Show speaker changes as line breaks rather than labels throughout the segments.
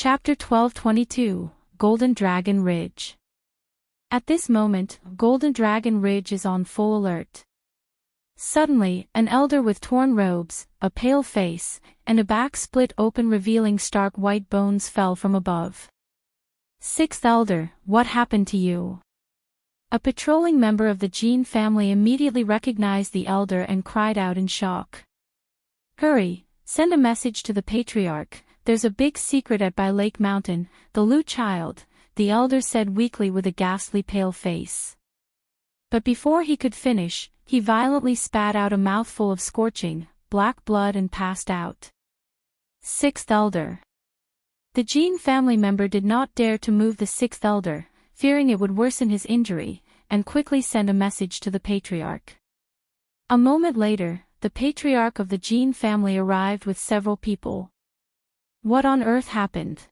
Chapter 1222, Golden Dragon Ridge. At this moment, Golden Dragon Ridge is on full alert. Suddenly, an elder with torn robes, a pale face, and a back split open revealing stark white bones fell from above. Sixth Elder, what happened to you? A patrolling member of the Jean family immediately recognized the elder and cried out in shock. Hurry, send a message to the Patriarch. There's a big secret at by Lake Mountain, the Lu child, the elder said weakly with a ghastly pale face. But before he could finish, he violently spat out a mouthful of scorching, black blood and passed out. Sixth Elder. The Jean family member did not dare to move the sixth elder, fearing it would worsen his injury, and quickly sent a message to the Patriarch. A moment later, the Patriarch of the Jean family arrived with several people. What on earth happened?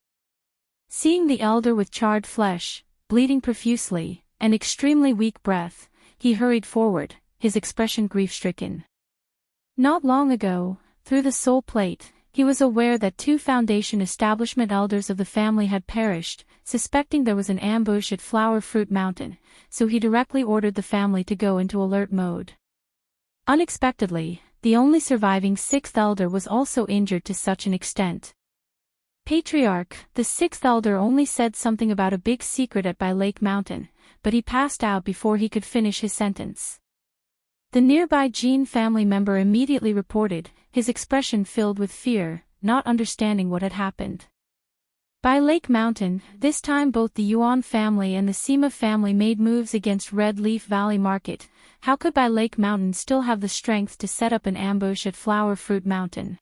Seeing the elder with charred flesh, bleeding profusely, and extremely weak breath, he hurried forward, his expression grief-stricken. Not long ago, through the soul plate, he was aware that 2 foundation establishment elders of the family had perished, suspecting there was an ambush at Flower Fruit Mountain, so he directly ordered the family to go into alert mode. Unexpectedly, the only surviving 6th elder was also injured to such an extent. Patriarch, the 6th elder only said something about a big secret at by Lake Mountain, but he passed out before he could finish his sentence. The nearby Jean family member immediately reported, his expression filled with fear, not understanding what had happened. By Lake Mountain, this time both the Yuan family and the Sima family made moves against Red Leaf Valley Market. How could By Lake Mountain still have the strength to set up an ambush at Flower Fruit Mountain?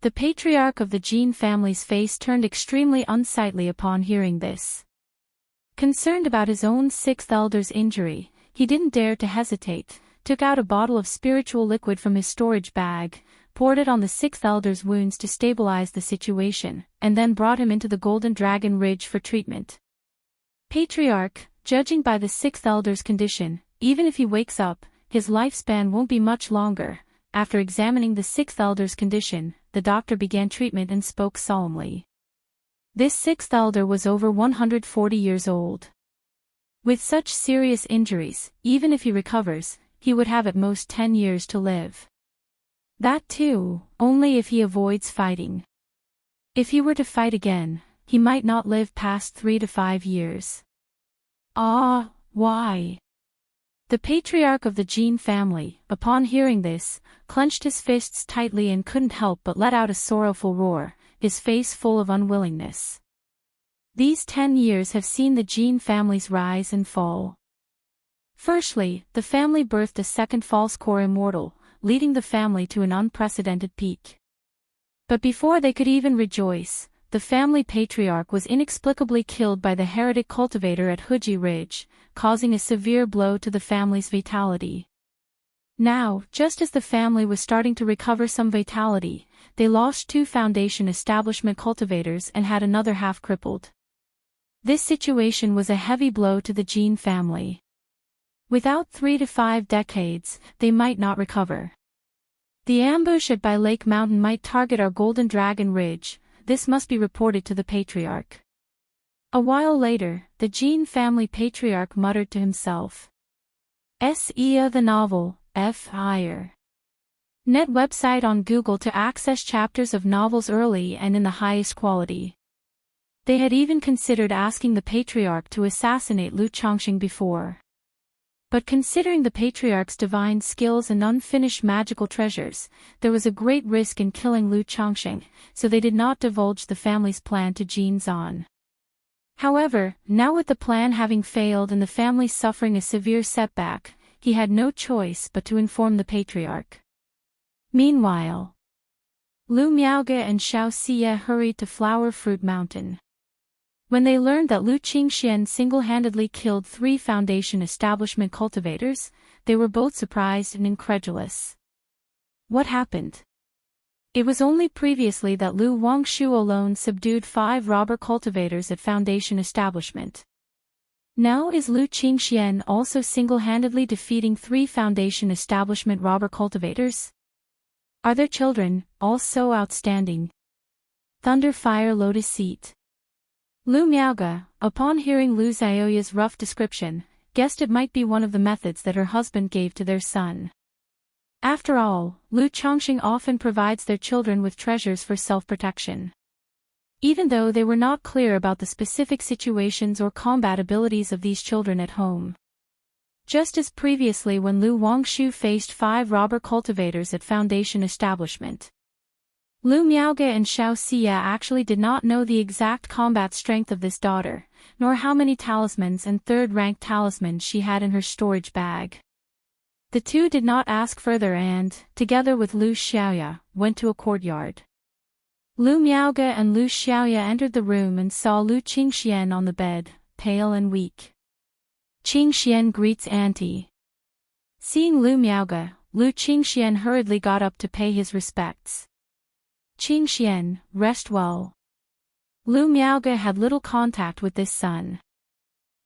The Patriarch of the Jean family's face turned extremely unsightly upon hearing this. Concerned about his own 6th elder's injury, he didn't dare to hesitate, took out a bottle of spiritual liquid from his storage bag, poured it on the 6th elder's wounds to stabilize the situation, and then brought him into the Golden Dragon Ridge for treatment. Patriarch, judging by the 6th elder's condition, even if he wakes up, his lifespan won't be much longer. After examining the 6th elder's condition, the doctor began treatment and spoke solemnly. This 6th elder was over 140 years old. With such serious injuries, even if he recovers, he would have at most 10 years to live. That too, only if he avoids fighting. If he were to fight again, he might not live past 3 to 5 years. Ah, why? The Patriarch of the Jean family, upon hearing this, clenched his fists tightly and couldn't help but let out a sorrowful roar, his face full of unwillingness. These 10 years have seen the Jean family's rise and fall. Firstly, the family birthed a second false core Immortal, leading the family to an unprecedented peak. But before they could even rejoice, the family patriarch was inexplicably killed by the heretic Cultivator at Wuxia Ridge, causing a severe blow to the family's vitality. Now, just as the family was starting to recover some vitality, they lost 2 foundation establishment cultivators and had another half crippled. This situation was a heavy blow to the Jean family. Without 3 to 5 decades, they might not recover. The ambush at By Lake Mountain might target our Golden Dragon Ridge. This must be reported to the Patriarch. A while later, the Jean family Patriarch muttered to himself. S.E.A. the novel, F. Higher. Net website on Google to access chapters of novels early and in the highest quality. They had even considered asking the Patriarch to assassinate Lu Chongqing before. But considering the Patriarch's divine skills and unfinished magical treasures, there was a great risk in killing Lu Chongqing, so they did not divulge the family's plan to Jean Zan. However, now with the plan having failed and the family suffering a severe setback, he had no choice but to inform the Patriarch. Meanwhile, Lu Miaoge and Xiao Xie hurried to Flower Fruit Mountain. When they learned that Lu Qingxian single-handedly killed 3 foundation establishment cultivators, they were both surprised and incredulous. What happened? It was only previously that Lu Wangshu alone subdued 5 robber cultivators at foundation establishment. Now is Lu Qingxian also single-handedly defeating 3 foundation establishment robber cultivators? Are their children, all so outstanding? Thunder Fire Lotus Seat. Lu Miaoge, upon hearing Lu Xiaoya's rough description, guessed it might be one of the methods that her husband gave to their son. After all, Lu Chongqing often provides their children with treasures for self-protection. Even though they were not clear about the specific situations or combat abilities of these children at home. Just as previously when Lu Wangshu faced 5 robber cultivators at Foundation establishment. Lu Miaoge and Xiao Xia actually did not know the exact combat strength of this daughter, nor how many talismans and third-rank talismans she had in her storage bag. The two did not ask further and, together with Lu Xiaoya, went to a courtyard. Lu Miaoge and Lu Xiaoya entered the room and saw Lu Qingxian on the bed, pale and weak. Qingxian greets Auntie. Seeing Lu Miaoge, Lu Qingxian hurriedly got up to pay his respects. Qingxian, rest well. Lu Miaoge had little contact with this son.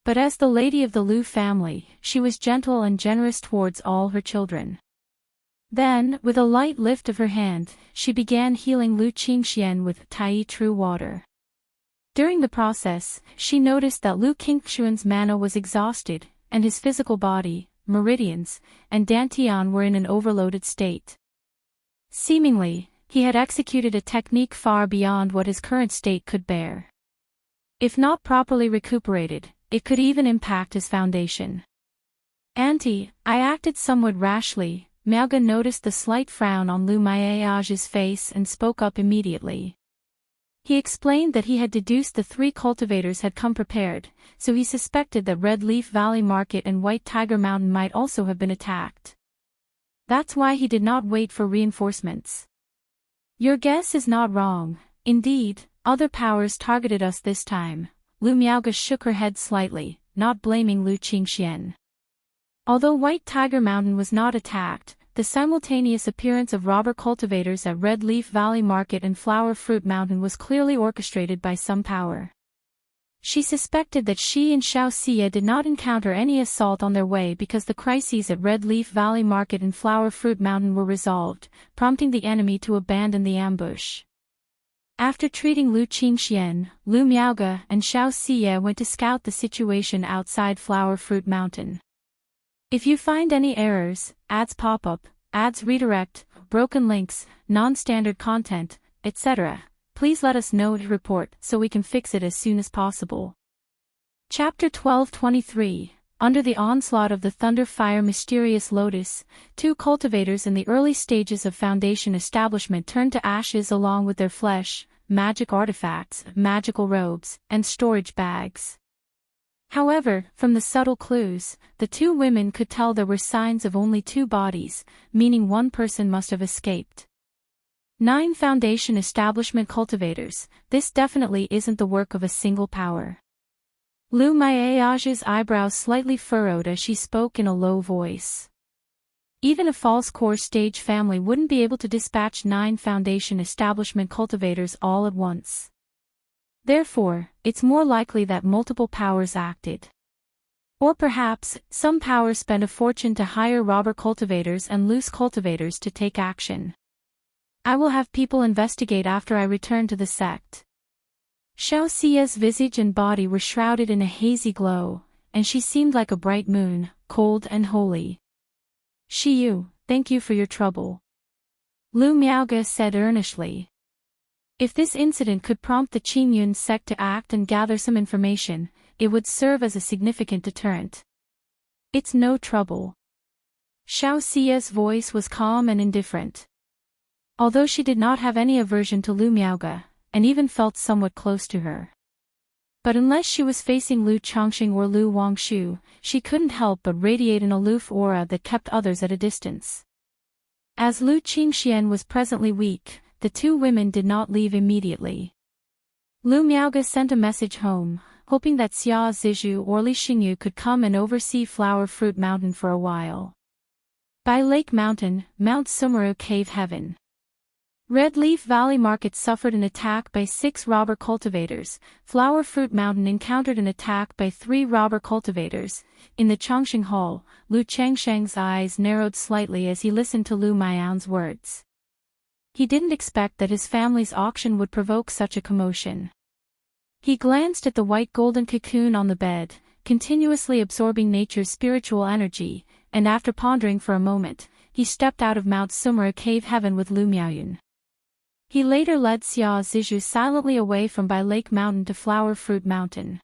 But as the lady of the Lu family, she was gentle and generous towards all her children. Then, with a light lift of her hand, she began healing Lu Qingxian with Tai True Water. During the process, she noticed that Lu Qingxian's mana was exhausted, and his physical body, meridians, and dantian were in an overloaded state. Seemingly, he had executed a technique far beyond what his current state could bear. If not properly recuperated, it could even impact his foundation. Auntie, I acted somewhat rashly. Miaoge noticed the slight frown on Lu Miaoge's face and spoke up immediately. He explained that he had deduced the 3 cultivators had come prepared, so he suspected that Red Leaf Valley Market and White Tiger Mountain might also have been attacked. That's why he did not wait for reinforcements. Your guess is not wrong. Indeed, other powers targeted us this time. Lu Miaoge shook her head slightly, not blaming Lu Qingxian. Although White Tiger Mountain was not attacked, the simultaneous appearance of robber cultivators at Red Leaf Valley Market and Flower Fruit Mountain was clearly orchestrated by some power. She suspected that she and Xiao Xia did not encounter any assault on their way because the crises at Red Leaf Valley Market and Flower Fruit Mountain were resolved, prompting the enemy to abandon the ambush. After treating Lu Qingxian, Lu Miaoge and Xiao Xia went to scout the situation outside Flower Fruit Mountain. If you find any errors, ads pop-up, ads redirect, broken links, non-standard content, etc., please let us know to report so we can fix it as soon as possible. Chapter 1223. Under the onslaught of the Thunder Fire Mysterious Lotus, 2 cultivators in the early stages of Foundation establishment turned to ashes along with their flesh, magic artifacts, magical robes, and storage bags. However, from the subtle clues, the 2 women could tell there were signs of only 2 bodies, meaning one person must have escaped. 9 Foundation establishment cultivators, this definitely isn't the work of a single power. Lu Miaoge's eyebrows slightly furrowed as she spoke in a low voice. Even a false core stage family wouldn't be able to dispatch 9 Foundation establishment cultivators all at once. Therefore, it's more likely that multiple powers acted. Or perhaps, some powers spent a fortune to hire robber cultivators and loose cultivators to take action. I will have people investigate after I return to the sect. Xiao Xia's visage and body were shrouded in a hazy glow, and she seemed like a bright moon, cold and holy. Shiyu, thank you for your trouble. Lu Miaoge said earnestly. If this incident could prompt the Qingyun sect to act and gather some information, it would serve as a significant deterrent. It's no trouble. Xiao Xia's voice was calm and indifferent. Although she did not have any aversion to Lu Miaoge, and even felt somewhat close to her. But unless she was facing Lu Chongqing or Lu Wangshu, she couldn't help but radiate an aloof aura that kept others at a distance. As Lu Qingxian was presently weak, the 2 women did not leave immediately. Lu Miaoge sent a message home, hoping that Xia Zizhu or Li Xingyu could come and oversee Flower Fruit Mountain for a while. By Lake Mountain, Mount Sumeru Cave Heaven. Red Leaf Valley Market suffered an attack by 6 robber cultivators. Flower Fruit Mountain encountered an attack by 3 robber cultivators. In the Chongqing Hall, Lu Changsheng's eyes narrowed slightly as he listened to Lu Miaoge's words. He didn't expect that his family's auction would provoke such a commotion. He glanced at the white golden cocoon on the bed, continuously absorbing nature's spiritual energy, and after pondering for a moment, he stepped out of Mount Sumera cave heaven with Lu Miaoyun. He later led Xia Zizhu silently away from Bai Lake Mountain to Flower Fruit Mountain.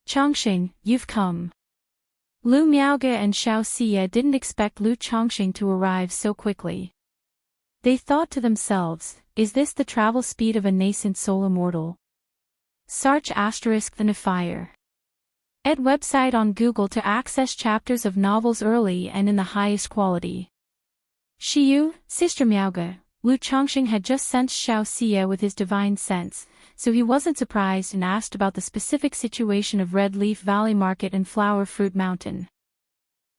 Chongqing, you've come. Lu Miaoge and Xiao Xie didn't expect Lu Chongqing to arrive so quickly. They thought to themselves, is this the travel speed of a nascent soul immortal? Search *the Defyer. Ed website on Google to access chapters of novels early and in the highest quality. Shiyu, Sister Miaoge, Lu Chongqing had just sensed Xiao Xie with his divine sense, so he wasn't surprised and asked about the specific situation of Red Leaf Valley Market and Flower Fruit Mountain.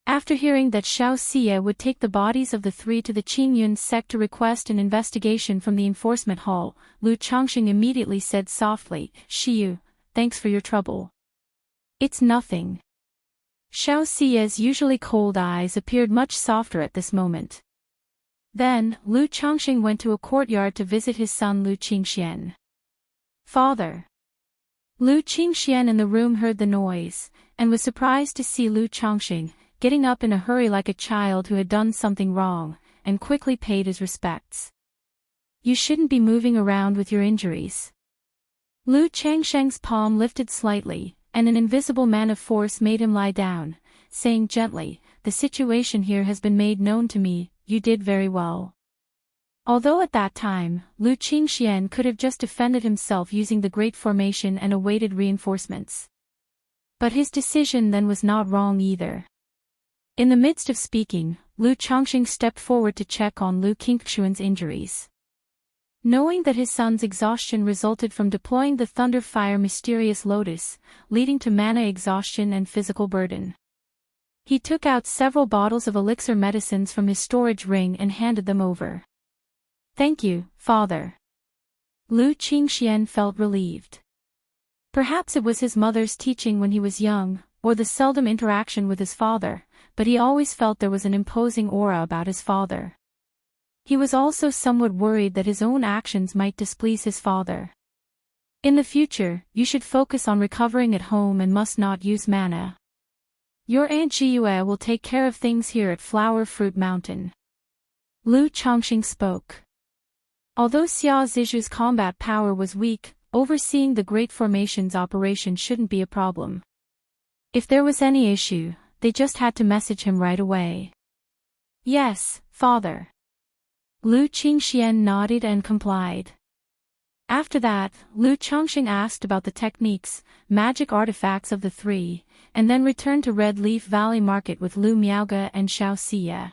After hearing that Xiao Xie would take the bodies of the three to the Qingyun sect to request an investigation from the enforcement hall, Lu Chongqing immediately said softly, Shiyu, thanks for your trouble. It's nothing. Xiao Xie's usually cold eyes appeared much softer at this moment. Then, Lu Chongqing went to a courtyard to visit his son Lu Qingxian. Father. Lu Qingxian in the room heard the noise, and was surprised to see Lu Chongqing, getting up in a hurry like a child who had done something wrong, and quickly paid his respects. You shouldn't be moving around with your injuries. Lu Changsheng's palm lifted slightly, and an invisible man of force made him lie down, saying gently, the situation here has been made known to me, you did very well. Although at that time, Lu Qingxian could have just defended himself using the Great Formation and awaited reinforcements. But his decision then was not wrong either. In the midst of speaking, Lu Chongqing stepped forward to check on Lu Qingxuan's injuries. Knowing that his son's exhaustion resulted from deploying the Thunder Fire Mysterious Lotus, leading to mana exhaustion and physical burden. He took out several bottles of elixir medicines from his storage ring and handed them over. Thank you, Father. Lu Qingxian felt relieved. Perhaps it was his mother's teaching when he was young, or the seldom interaction with his father, but he always felt there was an imposing aura about his father. He was also somewhat worried that his own actions might displease his father. In the future, you should focus on recovering at home and must not use mana. Your Aunt Jiyue will take care of things here at Flower Fruit Mountain. Lu Chongqing spoke. Although Xia Zizhu's combat power was weak, overseeing the Great Formation's operation shouldn't be a problem. If there was any issue, they just had to message him right away. Yes, Father. Lu Qingxian nodded and complied. After that, Lu Chongqing asked about the techniques, magic artifacts of the three, and then returned to Red Leaf Valley Market with Lu Miaoge and Xiao Xie.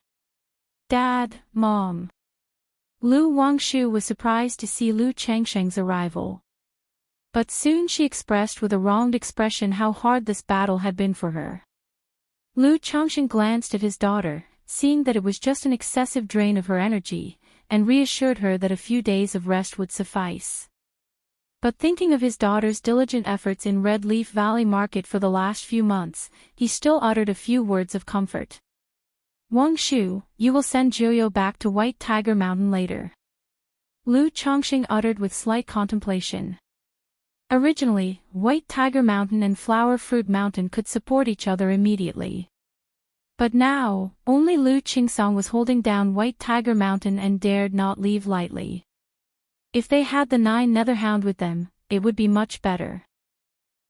Dad, Mom. Lu Wangshu was surprised to see Lu Changsheng's arrival. But soon she expressed with a wronged expression how hard this battle had been for her. Lu Chongqing glanced at his daughter, seeing that it was just an excessive drain of her energy, and reassured her that a few days of rest would suffice. But thinking of his daughter's diligent efforts in Red Leaf Valley Market for the last few months, he still uttered a few words of comfort. Wangshu, you will send Jiuyo back to White Tiger Mountain later. Lu Chongqing uttered with slight contemplation. Originally, White Tiger Mountain and Flower Fruit Mountain could support each other immediately. But now, only Lu Qingsong was holding down White Tiger Mountain and dared not leave lightly. If they had the 9 Netherhound with them, it would be much better.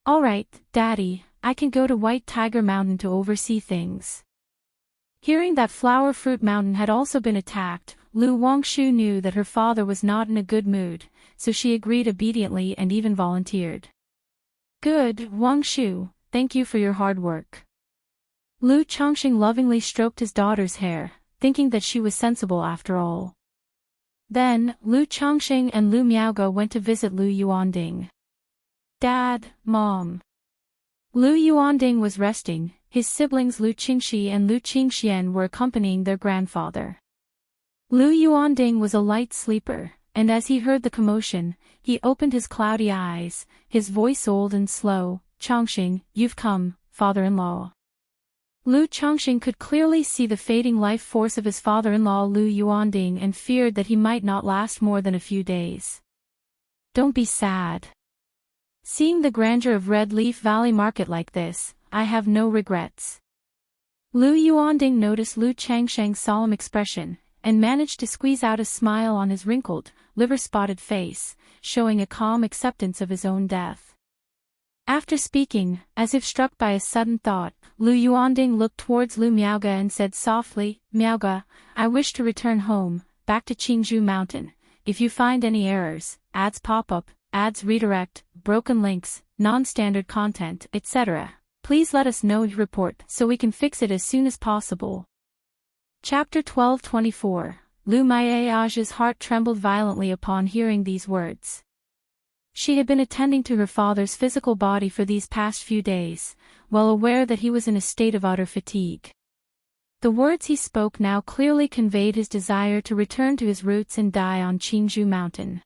Alright, Daddy, I can go to White Tiger Mountain to oversee things. Hearing that Flower Fruit Mountain had also been attacked, Lu Wangshu knew that her father was not in a good mood, so she agreed obediently and even volunteered. Good, Wangshu, thank you for your hard work. Lu Chongqing lovingly stroked his daughter's hair, thinking that she was sensible after all. Then, Lu Chongqing and Lu Miaoge went to visit Lu Yuanding. Dad, Mom. Lu Yuanding was resting, his siblings Lu Qingxi and Lu Qingxian were accompanying their grandfather. Lu Yuanding was a light sleeper, and as he heard the commotion, he opened his cloudy eyes, his voice old and slow, Chongqing, you've come, father-in-law. Lu Chongqing could clearly see the fading life force of his father-in-law Lu Yuanding and feared that he might not last more than a few days. Don't be sad. Seeing the grandeur of Red Leaf Valley Market like this, I have no regrets. Lu Yuanding noticed Lu Changsheng's solemn expression, and managed to squeeze out a smile on his wrinkled, liver-spotted face, showing a calm acceptance of his own death. After speaking, as if struck by a sudden thought, Lu Yuanding looked towards Lu Miaoge and said softly, "Miaoge, I wish to return home, back to Qingzhou Mountain. If you find any errors, ads pop-up, ads redirect, broken links, non-standard content, etc., please let us know and report so we can fix it as soon as possible." Chapter 12:24. Lu Miaoge's heart trembled violently upon hearing these words. She had been attending to her father's physical body for these past few days, well aware that he was in a state of utter fatigue. The words he spoke now clearly conveyed his desire to return to his roots and die on Qingzhou Mountain.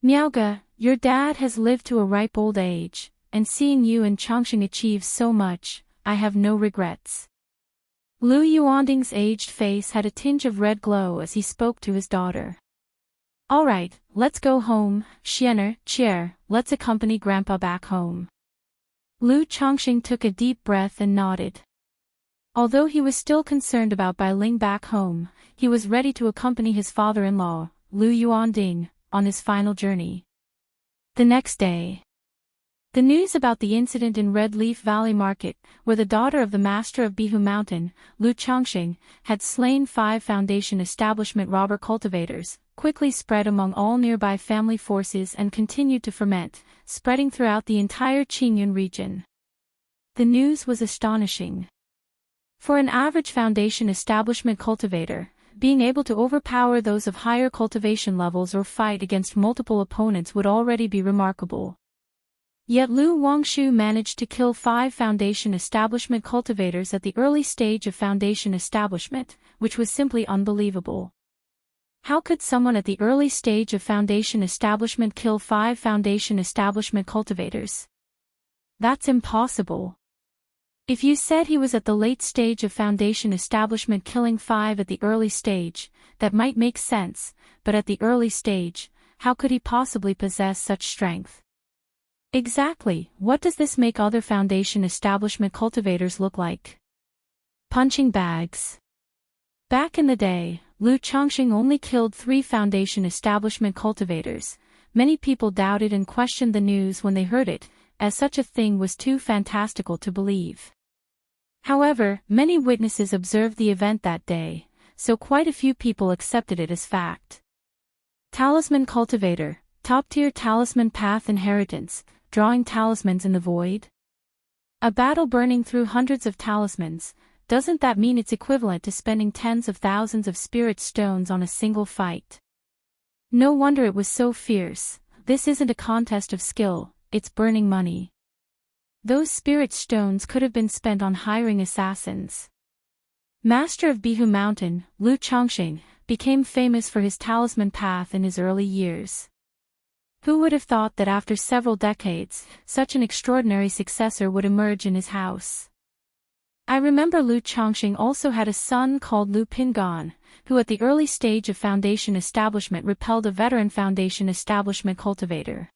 "Miaoge, your dad has lived to a ripe old age, and seeing you and Chongqing achieve so much, I have no regrets." Lu Yuanding's aged face had a tinge of red glow as he spoke to his daughter. "All right, let's go home, Xianer, Chier, let's accompany Grandpa back home." Lu Chongqing took a deep breath and nodded. Although he was still concerned about Bai Ling back home, he was ready to accompany his father-in-law, Lu Yuanding, on his final journey. The next day. The news about the incident in Red Leaf Valley Market, where the daughter of the master of Bihu Mountain, Lu Chongqing, had slain 5 Foundation establishment robber cultivators, quickly spread among all nearby family forces and continued to ferment, spreading throughout the entire Qingyun region. The news was astonishing. For an average Foundation establishment cultivator, being able to overpower those of higher cultivation levels or fight against multiple opponents would already be remarkable. Yet Lu Wangshu managed to kill 5 Foundation establishment cultivators at the early stage of Foundation establishment, which was simply unbelievable. How could someone at the early stage of Foundation establishment kill 5 Foundation establishment cultivators? That's impossible. If you said he was at the late stage of Foundation establishment killing 5 at the early stage, that might make sense, but at the early stage, how could he possibly possess such strength? Exactly, what does this make other Foundation establishment cultivators look like? Punching bags. Back in the day, Lu Chongqing only killed 3 Foundation establishment cultivators. Many people doubted and questioned the news when they heard it, as such a thing was too fantastical to believe. However, many witnesses observed the event that day, so quite a few people accepted it as fact. Talisman Cultivator, top-tier talisman path inheritance, drawing talismans in the void? A battle burning through hundreds of talismans, doesn't that mean it's equivalent to spending tens of thousands of spirit stones on a single fight? No wonder it was so fierce. This isn't a contest of skill, it's burning money. Those spirit stones could have been spent on hiring assassins. Master of Bihu Mountain, Lu Chongqing, became famous for his talisman path in his early years. Who would have thought that after several decades, such an extraordinary successor would emerge in his house? I remember Lu Chongqing also had a son called Lu Pingan, who at the early stage of Foundation establishment repelled a veteran Foundation establishment cultivator.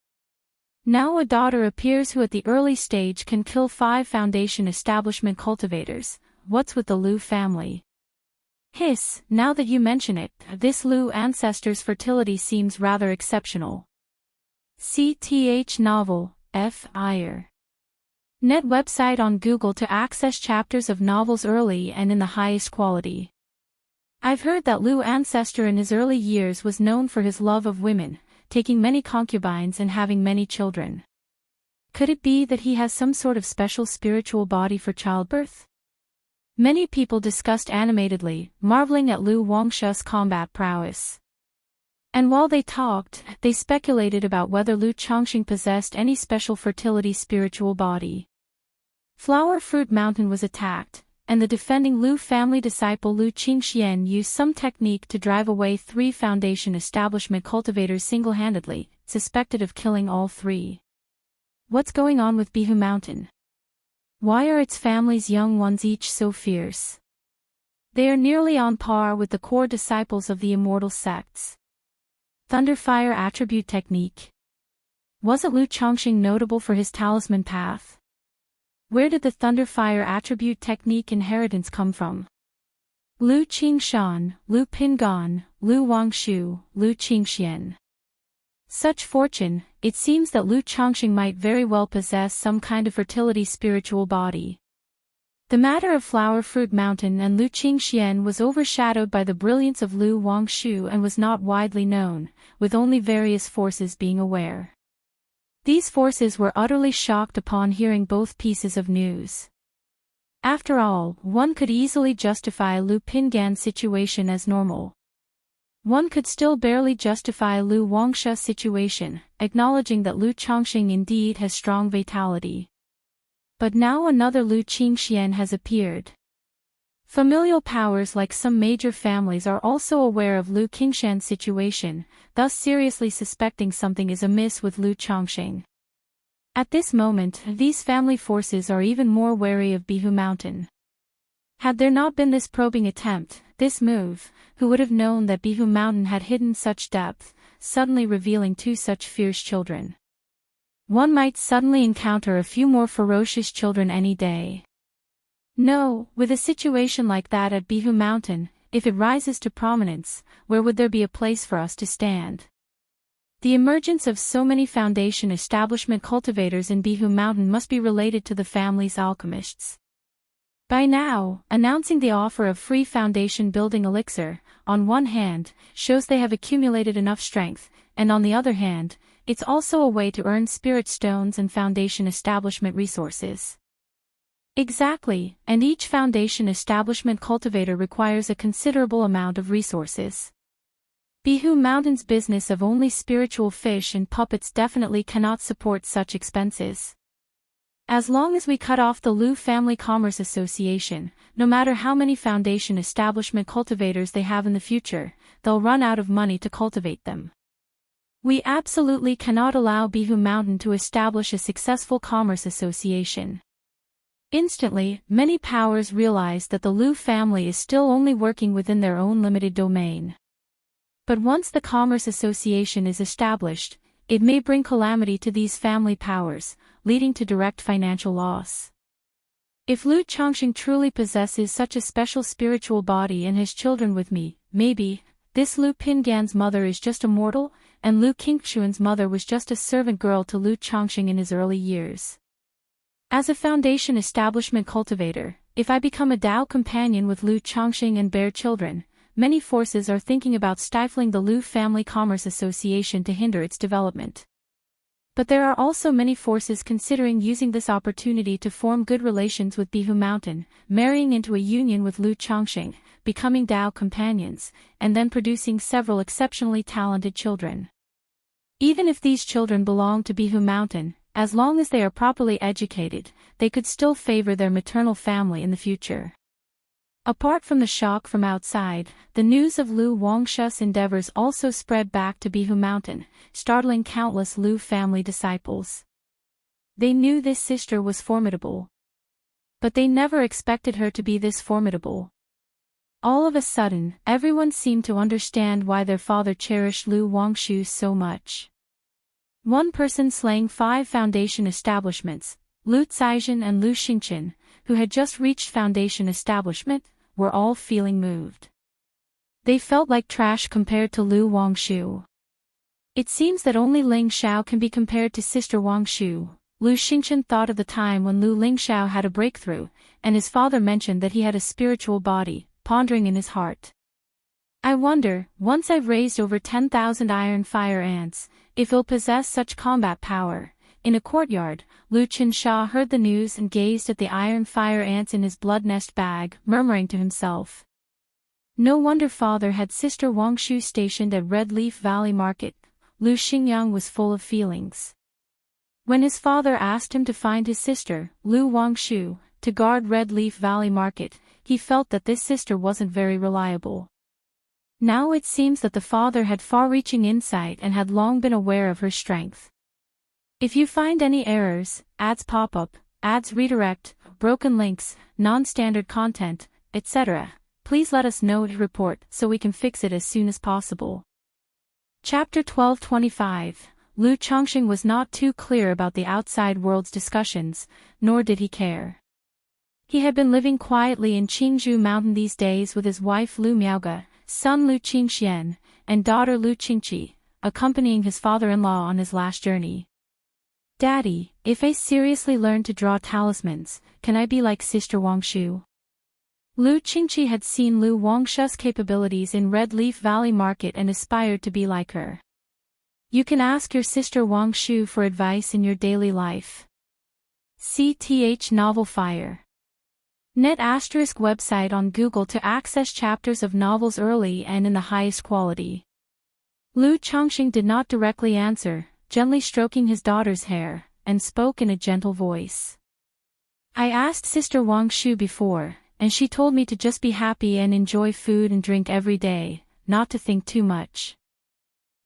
Now a daughter appears who at the early stage can kill 5 Foundation establishment cultivators. What's with the Lu family? Hiss, now that you mention it, this Lu ancestor's fertility seems rather exceptional. CTH novel, F. Iyer. Net website on Google to access chapters of novels early and in the highest quality. I've heard that Lu ancestor in his early years was known for his love of women, taking many concubines and having many children. Could it be that he has some sort of special spiritual body for childbirth? Many people discussed animatedly, marveling at Lu Wangshu's combat prowess. And while they talked, they speculated about whether Lu Chongqing possessed any special fertility spiritual body. Flower Fruit Mountain was attacked, and the defending Lu family disciple Lu Qingxian used some technique to drive away 3 Foundation establishment cultivators single-handedly, suspected of killing all 3. What's going on with Bihu Mountain? Why are its family's young ones each so fierce? They are nearly on par with the core disciples of the Immortal sects. Thunderfire attribute technique. Wasn't Lu Chongqing notable for his talisman path? Where did the Thunderfire attribute technique inheritance come from? Lu Qingshan, Lu Pingan, Lu Wangshu, Lu Qingxian. Such fortune, it seems that Lu Chongqing might very well possess some kind of fertility spiritual body. The matter of Flower Fruit Mountain and Lu Qingxian was overshadowed by the brilliance of Lu Wangshu and was not widely known, with only various forces being aware. These forces were utterly shocked upon hearing both pieces of news. After all, one could easily justify Lu Pingan's situation as normal. One could still barely justify Lu Wangshu's situation, acknowledging that Lu Chongqing indeed has strong vitality. But now another Lu Qingxian has appeared. Familial powers like some major families are also aware of Lu Qingshan's situation, thus seriously suspecting something is amiss with Lu Chongqing. At this moment, these family forces are even more wary of Bihu Mountain. Had there not been this probing attempt, this move, who would have known that Bihu Mountain had hidden such depth, suddenly revealing two such fierce children? One might suddenly encounter a few more ferocious children any day. No, with a situation like that at Bihu Mountain, if it rises to prominence, where would there be a place for us to stand? The emergence of so many foundation establishment cultivators in Bihu Mountain must be related to the family's alchemists. By now, announcing the offer of free foundation building elixir, on one hand, shows they have accumulated enough strength, and on the other hand, it's also a way to earn spirit stones and foundation establishment resources. Exactly, and each foundation establishment cultivator requires a considerable amount of resources. Bihu Mountain's business of only spiritual fish and puppets definitely cannot support such expenses. As long as we cut off the Lu Family Commerce Association, no matter how many foundation establishment cultivators they have in the future, they'll run out of money to cultivate them. We absolutely cannot allow Bihu Mountain to establish a successful commerce association. Instantly, many powers realize that the Lu family is still only working within their own limited domain. But once the commerce association is established, it may bring calamity to these family powers, leading to direct financial loss. If Lu Chongqing truly possesses such a special spiritual body and has children with me, maybe, this Lu Pingan's mother is just a mortal, and Lu Qingshuan's mother was just a servant girl to Lu Chongqing in his early years. As a foundation establishment cultivator, if I become a Dao companion with Lu Chongqing and bear children, many forces are thinking about stifling the Lu Family Commerce Association to hinder its development. But there are also many forces considering using this opportunity to form good relations with Bihu Mountain, marrying into a union with Lu Chongqing, becoming Dao companions, and then producing several exceptionally talented children. Even if these children belong to Bihu Mountain, as long as they are properly educated, they could still favor their maternal family in the future. Apart from the shock from outside, the news of Lu Wangshu's endeavors also spread back to Bihu Mountain, startling countless Lu family disciples. They knew this sister was formidable. But they never expected her to be this formidable. All of a sudden, everyone seemed to understand why their father cherished Lu Wangshu so much. One person slaying 5 foundation establishments, Lu Caizhen and Lu Xingchen, who had just reached foundation establishment, were all feeling moved. They felt like trash compared to Lu Wangshu. It seems that only Ling Xiao can be compared to Sister Wangshu. Lu Xingchen thought of the time when Lu Lingxiao had a breakthrough, and his father mentioned that he had a spiritual body, pondering in his heart. I wonder, once I've raised over 10,000 iron fire ants, if he'll possess such combat power. In a courtyard, Lu Qinsha heard the news and gazed at the iron fire ants in his blood nest bag, murmuring to himself. No wonder father had Sister Wangshu stationed at Red Leaf Valley Market. Lu Xingyang was full of feelings. When his father asked him to find his sister, Lu Wangshu, to guard Red Leaf Valley Market, he felt that this sister wasn't very reliable. Now it seems that the father had far-reaching insight and had long been aware of her strength. If you find any errors, ads pop up, ads redirect, broken links, non-standard content, etc. Please let us know to report so we can fix it as soon as possible. Chapter 1225. Lu Chongqing was not too clear about the outside world's discussions, nor did he care. He had been living quietly in Qingzhou Mountain these days with his wife Lu Miaoge, son Lu Qingxian, and daughter Lu Qingqi, accompanying his father-in-law on his last journey. Daddy, if I seriously learn to draw talismans, can I be like Sister Wangshu? Lu Qingqi had seen Lu Wangshu's capabilities in Red Leaf Valley Market and aspired to be like her. You can ask your sister Wangshu for advice in your daily life. CTH Novel Fire. Net * website on Google to access chapters of novels early and in the highest quality. Lu Chongqing did not directly answer, gently stroking his daughter's hair, and spoke in a gentle voice. I asked Sister Wangshu before, and she told me to just be happy and enjoy food and drink every day, not to think too much.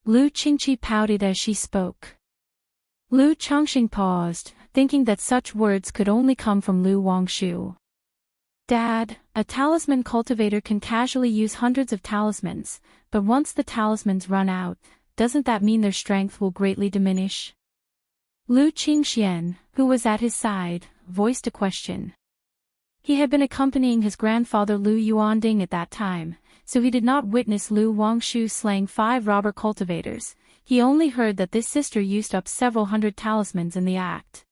Lu Qingqi pouted as she spoke. Lu Chongqing paused, thinking that such words could only come from Lu Wangshu. Dad, a talisman cultivator can casually use hundreds of talismans, but once the talismans run out, doesn't that mean their strength will greatly diminish? Lu Qingxian, who was at his side, voiced a question. He had been accompanying his grandfather Lu Yuanding at that time, so he did not witness Lu Wangshu slaying 5 robber cultivators. He only heard that this sister used up several hundred talismans in the act.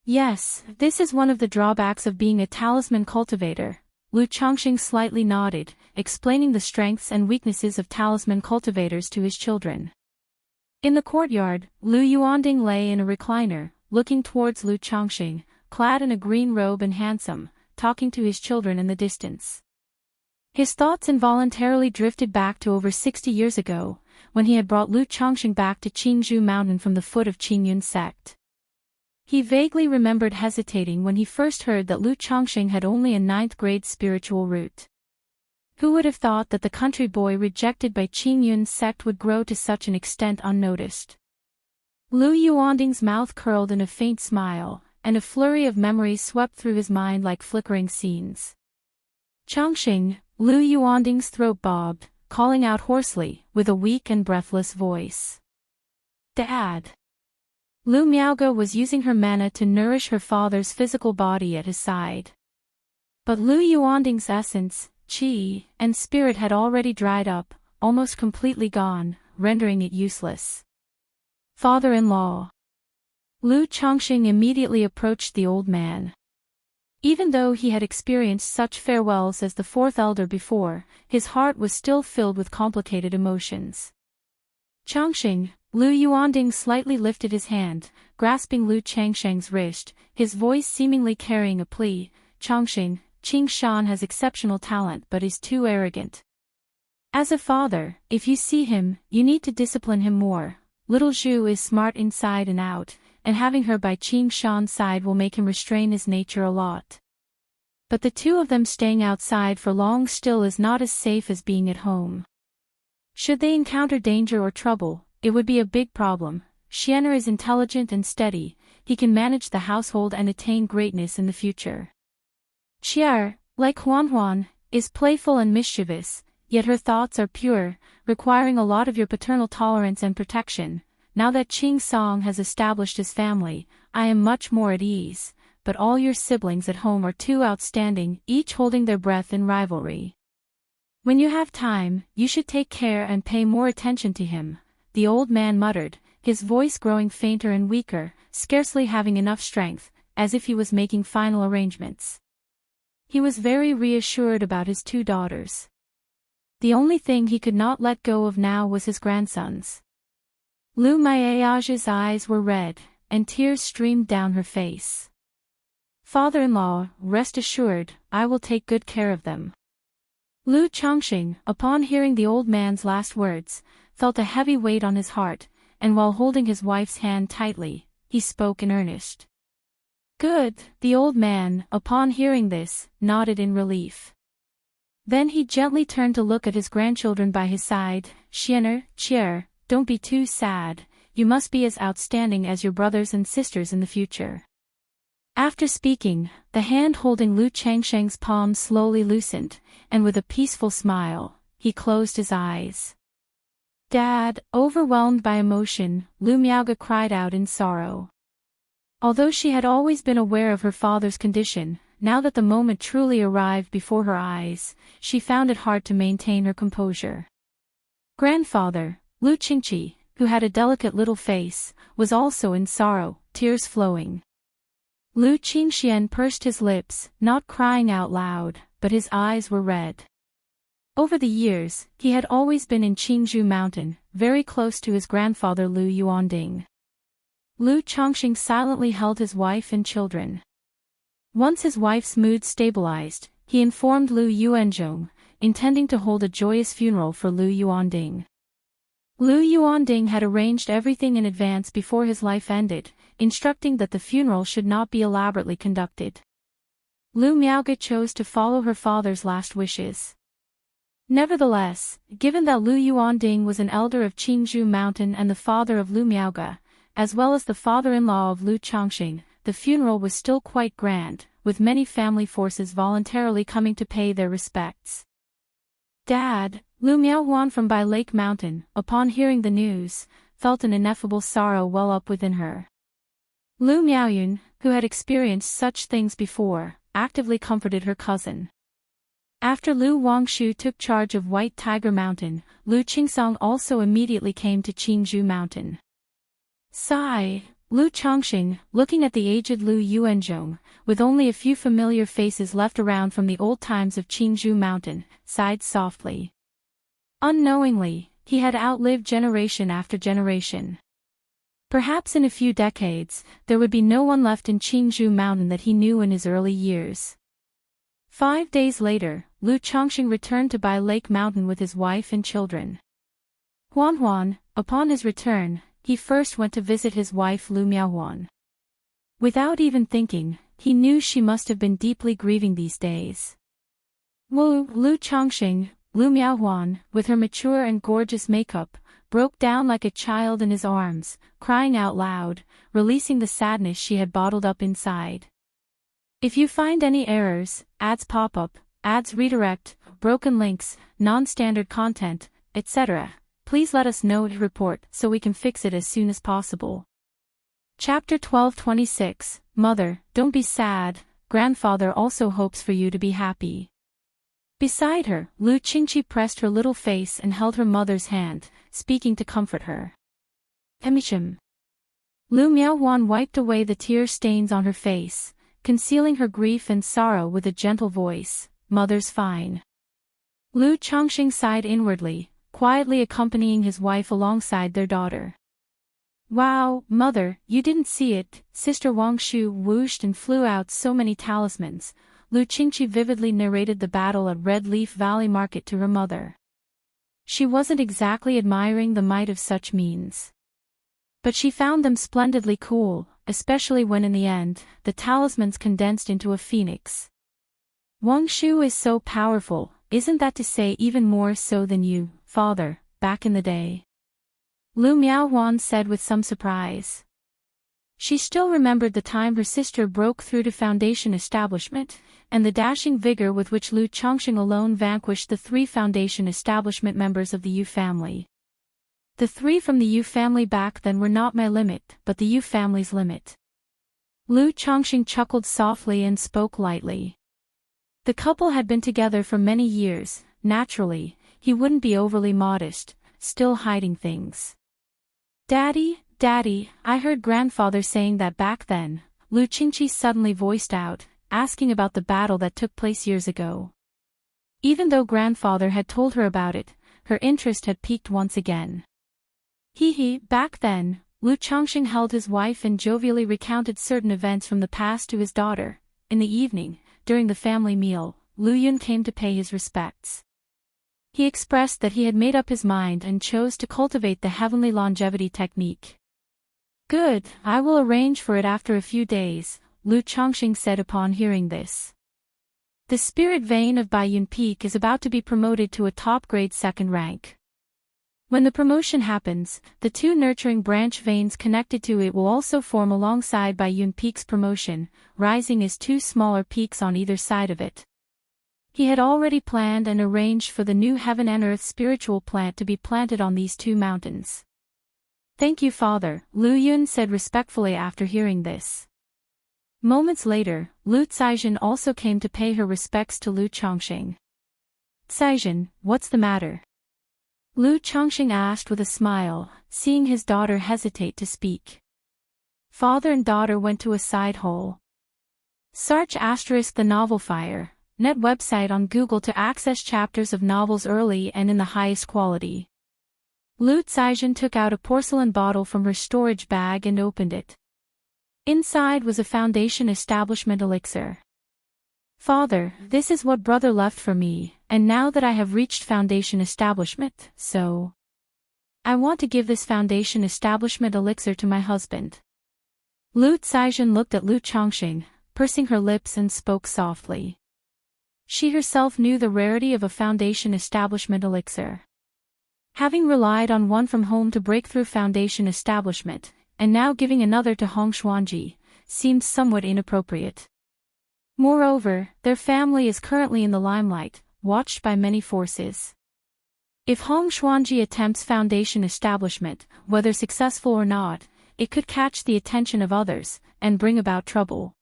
Yes, this is one of the drawbacks of being a talisman cultivator. Lu Chongqing slightly nodded, explaining the strengths and weaknesses of talisman cultivators to his children. In the courtyard, Lu Yuanding lay in a recliner, looking towards Lu Chongqing, clad in a green robe and handsome, talking to his children in the distance. His thoughts involuntarily drifted back to over 60 years ago, when he had brought Lu Chongqing back to Qingzhou Mountain from the foot of Qingyun sect. He vaguely remembered hesitating when he first heard that Lu Chongqing had only a 9th grade spiritual root. Who would have thought that the country boy rejected by Qingyun's sect would grow to such an extent unnoticed? Lu Yuanding's mouth curled in a faint smile, and a flurry of memories swept through his mind like flickering scenes. Chongqing, Lu Yuanding's throat bobbed, calling out hoarsely, with a weak and breathless voice. Dad! Lu Miaoge was using her mana to nourish her father's physical body at his side. But Lu Yuanding's essence, qi, and spirit had already dried up, almost completely gone, rendering it useless. Father-in-law. Lu Chongqing immediately approached the old man. Even though he had experienced such farewells as the 4th elder before, his heart was still filled with complicated emotions. Chongqing, Lu Yuanding slightly lifted his hand, grasping Lu Changsheng's wrist, his voice seemingly carrying a plea. Chongqing, Qing Shan has exceptional talent but is too arrogant. As a father, if you see him, you need to discipline him more. Little Zhu is smart inside and out, and having her by Qing Shan's side will make him restrain his nature a lot. But the two of them staying outside for long still is not as safe as being at home. Should they encounter danger or trouble, it would be a big problem. Xianer is intelligent and steady, he can manage the household and attain greatness in the future. Qier, like Huan, is playful and mischievous, yet her thoughts are pure, requiring a lot of your paternal tolerance and protection. Now that Qing Song has established his family, I am much more at ease, but all your siblings at home are too outstanding, each holding their breath in rivalry. When you have time, you should take care and pay more attention to him, the old man muttered, his voice growing fainter and weaker, scarcely having enough strength, as if he was making final arrangements. He was very reassured about his 2 daughters. The only thing he could not let go of now was his grandsons. Lu Miaoge's eyes were red, and tears streamed down her face. Father-in-law, rest assured, I will take good care of them. Lu Chongqing, upon hearing the old man's last words, felt a heavy weight on his heart, and while holding his wife's hand tightly, he spoke in earnest. Good, the old man, upon hearing this, nodded in relief. Then he gently turned to look at his grandchildren by his side. Qier, don't be too sad, you must be as outstanding as your brothers and sisters in the future. After speaking, the hand holding Lu Changsheng's palm slowly loosened, and with a peaceful smile, he closed his eyes. "Dad," overwhelmed by emotion, Lu Miaoge cried out in sorrow. Although she had always been aware of her father's condition, now that the moment truly arrived before her eyes, she found it hard to maintain her composure. Grandfather, Lu Qingqi, who had a delicate little face, was also in sorrow, tears flowing. Lu Qingxian pursed his lips, not crying out loud, but his eyes were red. Over the years, he had always been in Qingzhou Mountain, very close to his grandfather Lu Yuanding. Lu Chongqing silently held his wife and children. Once his wife's mood stabilized, he informed Lu Yuanzhong, intending to hold a joyous funeral for Lu Yuanding. Lu Yuanding had arranged everything in advance before his life ended, instructing that the funeral should not be elaborately conducted. Lu Miaoge chose to follow her father's last wishes. Nevertheless, given that Lu Yuanding was an elder of Qingzhou Mountain and the father of Lu Miaoge, as well as the father-in-law of Lu Chongqing, the funeral was still quite grand, with many family forces voluntarily coming to pay their respects. Dad, Lu Miaohuan from Bai Lake Mountain, upon hearing the news, felt an ineffable sorrow well up within her. Lu Miaoyun, who had experienced such things before, actively comforted her cousin. After Lu Wangshu took charge of White Tiger Mountain, Lu Qingsong also immediately came to Qingzhou Mountain. Sigh, Lu Chongqing, looking at the aged Lu Yuanzhong, with only a few familiar faces left around from the old times of Qingzhou Mountain, sighed softly. Unknowingly, he had outlived generation after generation. Perhaps in a few decades, there would be no one left in Qingzhou Mountain that he knew in his early years. 5 days later, Lu Chongqing returned to Bai Lake Mountain with his wife and children. Huan, upon his return, he first went to visit his wife Lu Miaohuan. Without even thinking, he knew she must have been deeply grieving these days. Lu Chongqing, Lu Miaohuan, with her mature and gorgeous makeup, broke down like a child in his arms, crying out loud, releasing the sadness she had bottled up inside. If you find any errors, ads pop up, ads redirect, broken links, non-standard content, etc., please let us know to report so we can fix it as soon as possible. Chapter 12:26, Mother, don't be sad, Grandfather also hopes for you to be happy. Beside her, Lu Qingqi pressed her little face and held her mother's hand, speaking to comfort her. Emichim. Lu Miaohuan wiped away the tear stains on her face, concealing her grief and sorrow with a gentle voice, Mother's fine. Lu Chongqing sighed inwardly, quietly accompanying his wife alongside their daughter. Wow, Mother, you didn't see it, Sister Wangshu whooshed and flew out so many talismans. Lu Qingqi vividly narrated the battle at Red Leaf Valley Market to her mother. She wasn't exactly admiring the might of such means. But she found them splendidly cool, especially when in the end, the talismans condensed into a phoenix. Wangshu is so powerful, isn't that to say even more so than you, Father, back in the day? Lu Miaohuan said with some surprise. She still remembered the time her sister broke through to Foundation establishment, and the dashing vigor with which Lu Chongqing alone vanquished the 3 Foundation establishment members of the Yu family. The 3 from the Yu family back then were not my limit, but the Yu family's limit. Lu Chongqing chuckled softly and spoke lightly. The couple had been together for many years, naturally, he wouldn't be overly modest, still hiding things. Daddy, I heard Grandfather saying that back then, Lu Qingqi suddenly voiced out, asking about the battle that took place years ago. Even though Grandfather had told her about it, her interest had piqued once again. Back then, Lu Chongqing held his wife and jovially recounted certain events from the past to his daughter. In the evening, during the family meal, Lu Yun came to pay his respects. He expressed that he had made up his mind and chose to cultivate the heavenly longevity technique. Good, I will arrange for it after a few days, Lu Chongqing said upon hearing this. The spirit vein of Baiyun Peak is about to be promoted to a top-grade 2nd rank. When the promotion happens, the two nurturing branch veins connected to it will also form alongside by Yun Peak's promotion, rising as two smaller peaks on either side of it. He had already planned and arranged for the new heaven and earth spiritual plant to be planted on these two mountains. Thank you, Father, Lu Yun said respectfully after hearing this. Moments later, Lu Caizhen also came to pay her respects to Lu Chongqing. Caizhen, what's the matter? Lu Chongqing asked with a smile, seeing his daughter hesitate to speak. Father and daughter went to a side hole. Search * the novel Fire net website on Google to access chapters of novels early and in the highest quality. Lu Caizhen took out a porcelain bottle from her storage bag and opened it. Inside was a foundation establishment elixir. Father, this is what brother left for me, and now that I have reached foundation establishment, so I want to give this foundation establishment elixir to my husband. Lu Caizhen looked at Lu Chongqing, pursing her lips and spoke softly. She herself knew the rarity of a foundation establishment elixir. Having relied on one from home to break through foundation establishment, and now giving another to Hong Xuanji, seemed somewhat inappropriate. Moreover, their family is currently in the limelight, watched by many forces. If Hong Xuanji attempts foundation establishment, whether successful or not, it could catch the attention of others, and bring about trouble.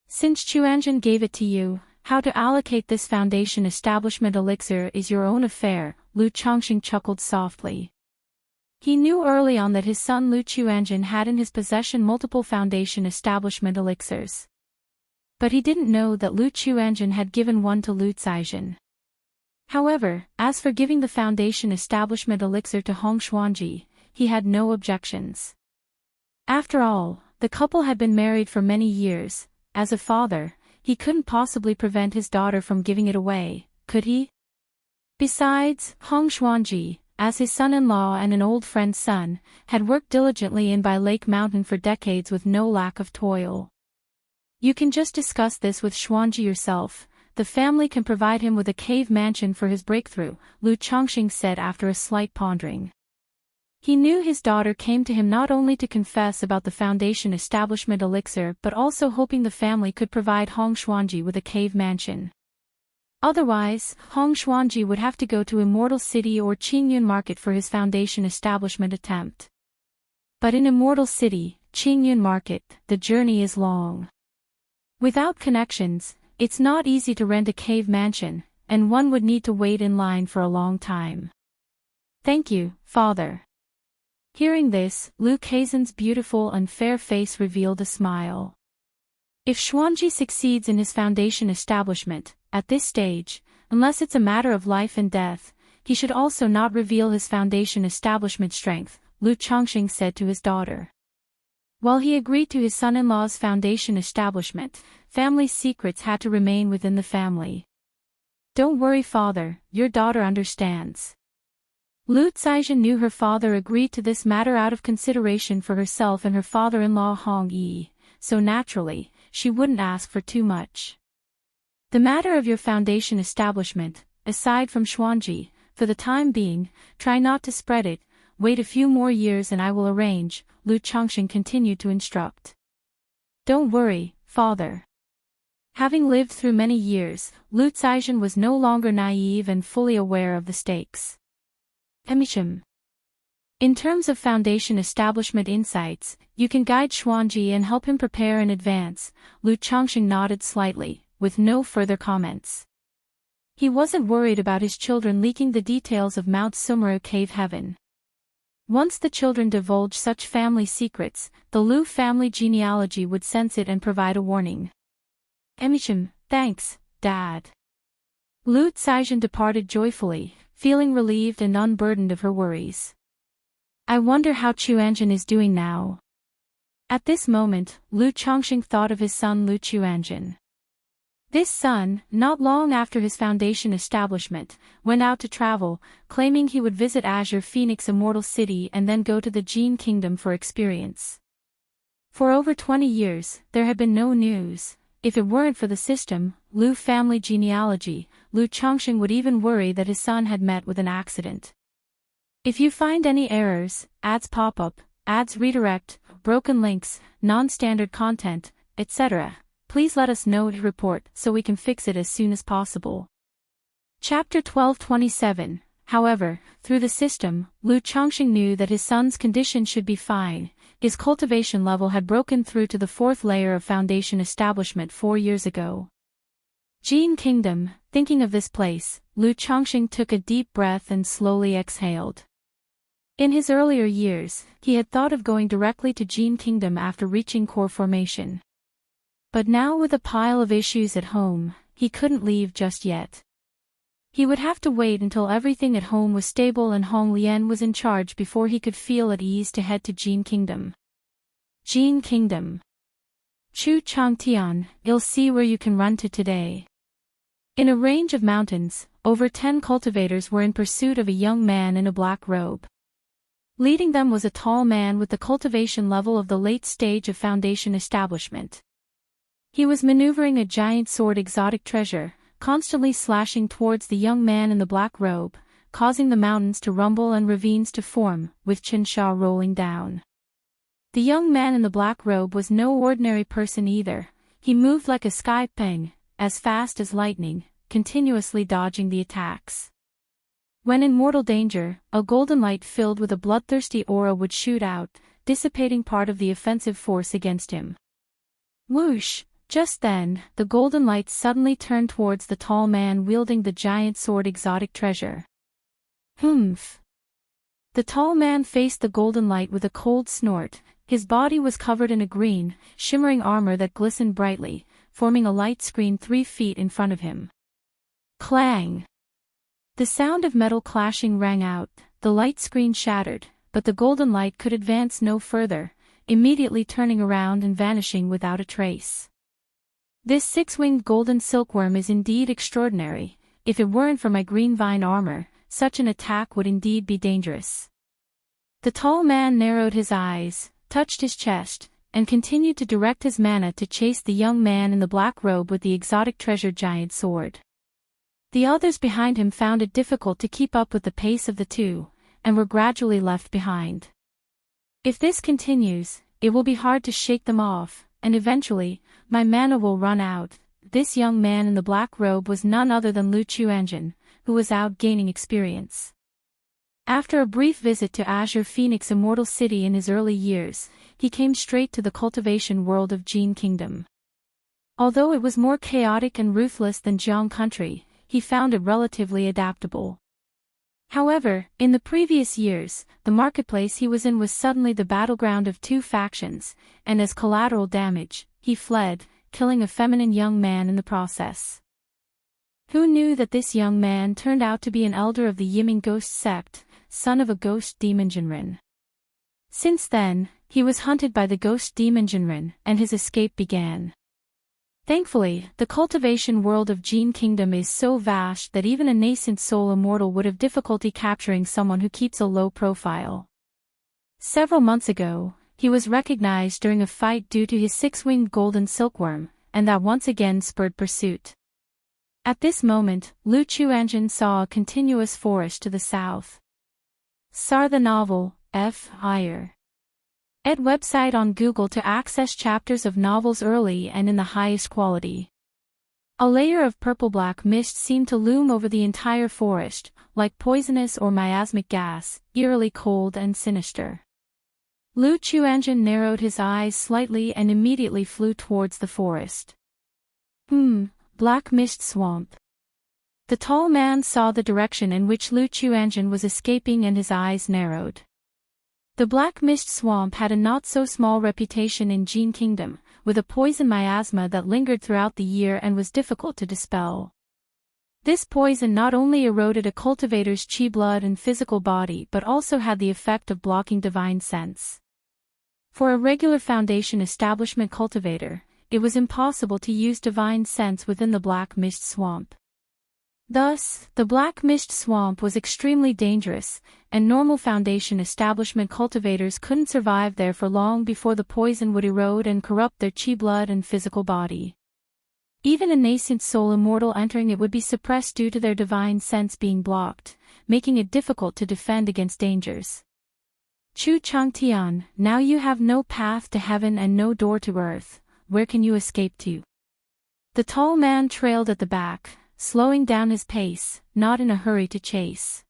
Since Chuanzhen gave it to you, how to allocate this foundation establishment elixir is your own affair, Lu Chongqing chuckled softly. He knew early on that his son Lu Chuanzhen had in his possession multiple foundation establishment elixirs. But he didn't know that Lu Chuanzhen had given one to Lu Caizhen. However, as for giving the foundation establishment elixir to Hong Xuanji, he had no objections. After all, the couple had been married for many years. As a father, he couldn't possibly prevent his daughter from giving it away, could he? Besides, Hong Xuanji, as his son-in-law and an old friend's son, had worked diligently in by Lake Mountain for decades with no lack of toil. You can just discuss this with Xuanji yourself. The family can provide him with a cave mansion for his breakthrough, Lu Chongqing said after a slight pondering. He knew his daughter came to him not only to confess about the foundation establishment elixir but also hoping the family could provide Hong Xuanji with a cave mansion. Otherwise, Hong Xuanji would have to go to Immortal City or Qingyun Market for his foundation establishment attempt. But in Immortal City, Qingyun Market, the journey is long. Without connections, it's not easy to rent a cave mansion, and one would need to wait in line for a long time. Thank you, Father. Hearing this, Lu Caizhen's beautiful and fair face revealed a smile. If Xuanji succeeds in his foundation establishment, at this stage, unless it's a matter of life and death, he should also not reveal his foundation establishment strength, Lu Chongqing said to his daughter. While he agreed to his son-in-law's foundation establishment, family secrets had to remain within the family. Don't worry, Father, your daughter understands. Lu Caizhen knew her father agreed to this matter out of consideration for herself and her father-in-law Hong Yi, so naturally, she wouldn't ask for too much. The matter of your foundation establishment, aside from Xuanji, for the time being, try not to spread it. Wait a few more years and I will arrange, Lu Chongqing continued to instruct. Don't worry, Father. Having lived through many years, Lu Caizhen was no longer naive and fully aware of the stakes. In terms of foundation establishment insights, you can guide Xuanji and help him prepare in advance, Lu Chongqing nodded slightly, with no further comments. He wasn't worried about his children leaking the details of Mount Sumeru Cave Heaven. Once the children divulged such family secrets, the Lu family genealogy would sense it and provide a warning. Thanks, Dad. Lu Caizhen departed joyfully, feeling relieved and unburdened of her worries. I wonder how Chuanzhen is doing now. At this moment, Lu Chongqing thought of his son Lu Chuanzhen. This son, not long after his foundation establishment, went out to travel, claiming he would visit Azure Phoenix Immortal City and then go to the Jin Kingdom for experience. For over 20 years, there had been no news. If it weren't for the system, Lu family genealogy, Lu Chongqing would even worry that his son had met with an accident. If you find any errors, ads pop up, ads redirect, broken links, non-standard content, etc., please let us know to report so we can fix it as soon as possible. Chapter 12:27. However, through the system, Lu Chongqing knew that his son's condition should be fine. His cultivation level had broken through to the 4th layer of foundation establishment 4 years ago. Jin Kingdom. Thinking of this place, Lu Chongqing took a deep breath and slowly exhaled. In his earlier years, he had thought of going directly to Jin Kingdom after reaching core formation. But now with a pile of issues at home, he couldn't leave just yet. He would have to wait until everything at home was stable and Hong Lian was in charge before he could feel at ease to head to Jin Kingdom. Jin Kingdom. Chu Changtian, you'll see where you can run to today. In a range of mountains, over 10 cultivators were in pursuit of a young man in a black robe. Leading them was a tall man with the cultivation level of the late stage of foundation establishment. He was maneuvering a giant sword exotic treasure, constantly slashing towards the young man in the black robe, causing the mountains to rumble and ravines to form, with Qinsha rolling down. The young man in the black robe was no ordinary person either. He moved like a sky peng, as fast as lightning, continuously dodging the attacks. When in mortal danger, a golden light filled with a bloodthirsty aura would shoot out, dissipating part of the offensive force against him. Whoosh! Just then, the golden light suddenly turned towards the tall man wielding the giant sword exotic treasure. Humph! The tall man faced the golden light with a cold snort. His body was covered in a green, shimmering armor that glistened brightly, forming a light screen 3 feet in front of him. Clang! The sound of metal clashing rang out, the light screen shattered, but the golden light could advance no further, immediately turning around and vanishing without a trace. This 6-winged golden silkworm is indeed extraordinary. If it weren't for my green vine armor, such an attack would indeed be dangerous. The tall man narrowed his eyes, touched his chest, and continued to direct his mana to chase the young man in the black robe with the exotic treasure giant sword. The others behind him found it difficult to keep up with the pace of the two, and were gradually left behind. If this continues, it will be hard to shake them off, and eventually, my mana will run out. This young man in the black robe was none other than Lu Chuanjin, who was out gaining experience. After a brief visit to Azure Phoenix Immortal City in his early years, he came straight to the cultivation world of Jin Kingdom. Although it was more chaotic and ruthless than Jiang Country, he found it relatively adaptable. However, in the previous years, the marketplace he was in was suddenly the battleground of 2 factions, and as collateral damage, he fled, killing a feminine young man in the process. Who knew that this young man turned out to be an elder of the Yiming Ghost sect, son of a ghost demon Jinren? Since then, he was hunted by the ghost demon Jinren, and his escape began. Thankfully, the cultivation world of Jin Kingdom is so vast that even a nascent soul immortal would have difficulty capturing someone who keeps a low profile. Several months ago, he was recognized during a fight due to his 6-winged golden silkworm, and that once again spurred pursuit. At this moment, Lu Chuanjin saw a continuous forest to the south. Sar the novel, F. Higher. Ed website on Google to access chapters of novels early and in the highest quality. A layer of purple-black mist seemed to loom over the entire forest, like poisonous or miasmic gas, eerily cold and sinister. Lu Chuanjin narrowed his eyes slightly and immediately flew towards the forest. Black mist swamp. The tall man saw the direction in which Lu Chuanjin was escaping and his eyes narrowed. The Black Mist Swamp had a not-so-small reputation in Jin Kingdom, with a poison miasma that lingered throughout the year and was difficult to dispel. This poison not only eroded a cultivator's chi blood and physical body but also had the effect of blocking divine sense. For a regular foundation establishment cultivator, it was impossible to use divine sense within the Black Mist Swamp. Thus, the Black Mist Swamp was extremely dangerous, and normal foundation establishment cultivators couldn't survive there for long before the poison would erode and corrupt their chi blood and physical body. Even a nascent soul immortal entering it would be suppressed due to their divine sense being blocked, making it difficult to defend against dangers. Chu Changtian, now you have no path to heaven and no door to earth, where can you escape to? The tall man trailed at the back, slowing down his pace, not in a hurry to chase.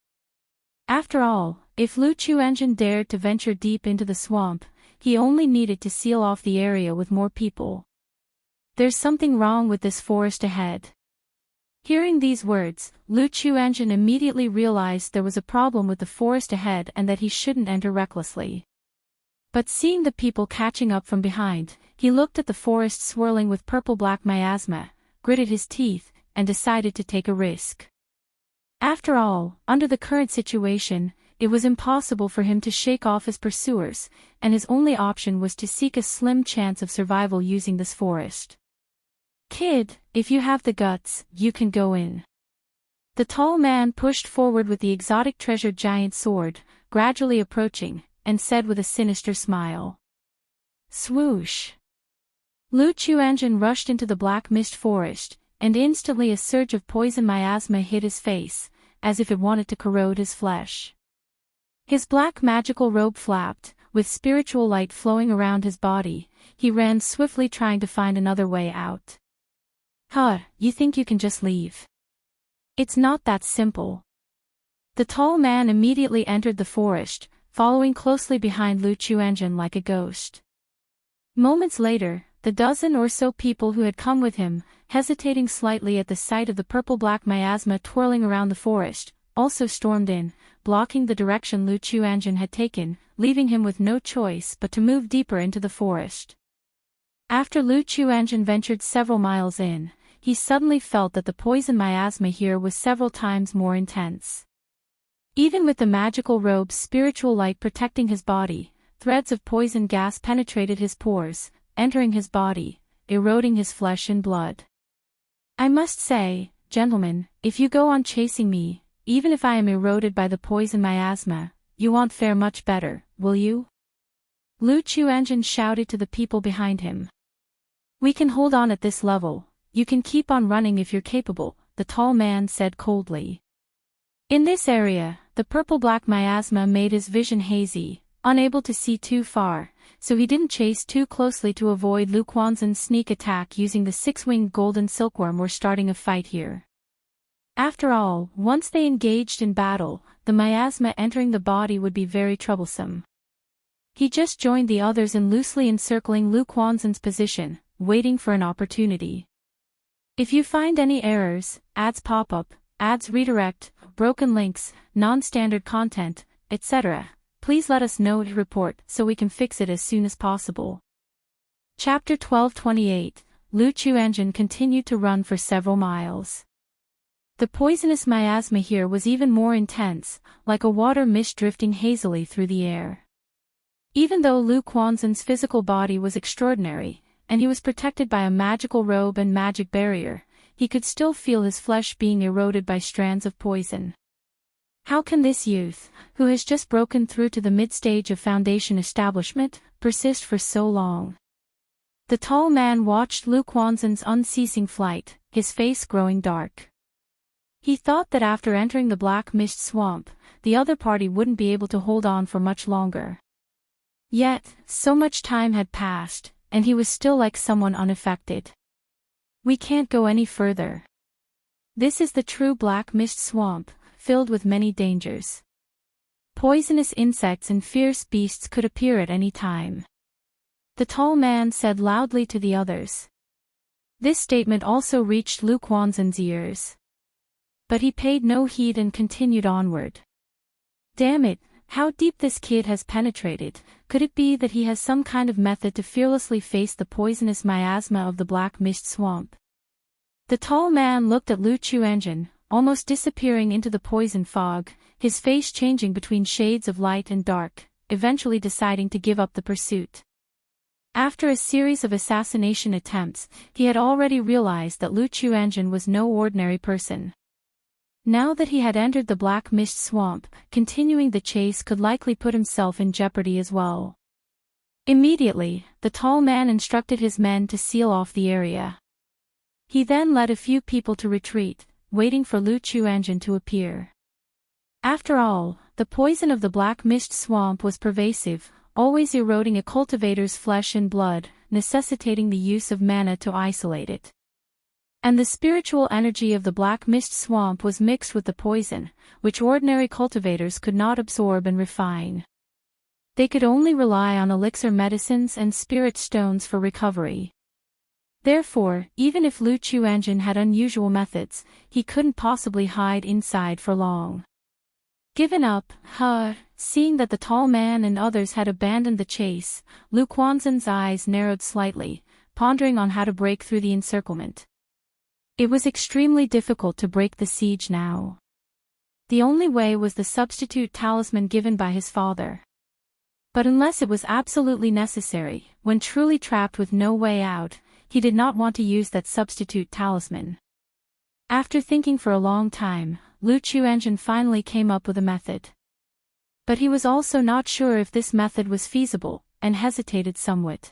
After all, if Lu Chuanzhen dared to venture deep into the swamp, he only needed to seal off the area with more people. There's something wrong with this forest ahead. Hearing these words, Lu Chuanzhen immediately realized there was a problem with the forest ahead and that he shouldn't enter recklessly. But seeing the people catching up from behind, he looked at the forest swirling with purple-black miasma, gritted his teeth, and decided to take a risk. After all, under the current situation, it was impossible for him to shake off his pursuers, and his only option was to seek a slim chance of survival using this forest. Kid, if you have the guts, you can go in. The tall man pushed forward with the exotic treasured giant sword, gradually approaching, and said with a sinister smile. Swoosh! Lu Chuanzhen rushed into the black mist forest, and instantly a surge of poison miasma hit his face, as if it wanted to corrode his flesh. His black magical robe flapped, with spiritual light flowing around his body. He ran swiftly trying to find another way out. Huh, you think you can just leave? It's not that simple. The tall man immediately entered the forest, following closely behind Lu Chuanzhen like a ghost. Moments later, the dozen or so people who had come with him, hesitating slightly at the sight of the purple-black miasma twirling around the forest, also stormed in, blocking the direction Lu Chuanzhen had taken, leaving him with no choice but to move deeper into the forest. After Lu Chuanzhen ventured several miles in, he suddenly felt that the poison miasma here was several times more intense. Even with the magical robe's spiritual light protecting his body, threads of poison gas penetrated his pores, entering his body, eroding his flesh and blood. I must say, gentlemen, if you go on chasing me, even if I am eroded by the poison miasma, you won't fare much better, will you? Lu Chuanzhen shouted to the people behind him. We can hold on at this level, you can keep on running if you're capable, the tall man said coldly. In this area, the purple-black miasma made his vision hazy, unable to see too far, so he didn't chase too closely to avoid Lu Quanzhen's sneak attack using the six-winged golden silkworm or starting a fight here. After all, once they engaged in battle, the miasma entering the body would be very troublesome. He just joined the others in loosely encircling Lu Quanzhen's position, waiting for an opportunity. If you find any errors, ads pop up, ads redirect, broken links, non-standard content, etc., please let us know to report so we can fix it as soon as possible. Chapter 12:28, Lu Chuanzhen continued to run for several miles. The poisonous miasma here was even more intense, like a water mist drifting hazily through the air. Even though Lu Quanzhen's physical body was extraordinary, and he was protected by a magical robe and magic barrier, he could still feel his flesh being eroded by strands of poison. How can this youth, who has just broken through to the mid-stage of Foundation establishment, persist for so long? The tall man watched Lu Quanzhen's unceasing flight, his face growing dark. He thought that after entering the black mist swamp, the other party wouldn't be able to hold on for much longer. Yet, so much time had passed, and he was still like someone unaffected. We can't go any further. This is the true black mist swamp, filled with many dangers. Poisonous insects and fierce beasts could appear at any time. The tall man said loudly to the others. This statement also reached Lu Quanzhen's ears. But he paid no heed and continued onward. Damn it, how deep this kid has penetrated. Could it be that he has some kind of method to fearlessly face the poisonous miasma of the black mist swamp? The tall man looked at Lu Chuanzhen, almost disappearing into the poison fog, his face changing between shades of light and dark, eventually deciding to give up the pursuit. After a series of assassination attempts, he had already realized that Lu Chuanzhen was no ordinary person. Now that he had entered the black mist swamp, continuing the chase could likely put himself in jeopardy as well. Immediately, the tall man instructed his men to seal off the area. He then led a few people to retreat, waiting for Lu Chuanzhen to appear. After all, the poison of the black mist swamp was pervasive, always eroding a cultivator's flesh and blood, necessitating the use of mana to isolate it. And the spiritual energy of the black mist swamp was mixed with the poison, which ordinary cultivators could not absorb and refine. They could only rely on elixir medicines and spirit stones for recovery. Therefore, even if Lu Chuanjin had unusual methods, he couldn't possibly hide inside for long. Given up, seeing that the tall man and others had abandoned the chase, Lu Quanzhen's eyes narrowed slightly, pondering on how to break through the encirclement. It was extremely difficult to break the siege now. The only way was the substitute talisman given by his father. But unless it was absolutely necessary, when truly trapped with no way out, he did not want to use that substitute talisman. After thinking for a long time, Lu Chuanjin finally came up with a method. But he was also not sure if this method was feasible, and hesitated somewhat.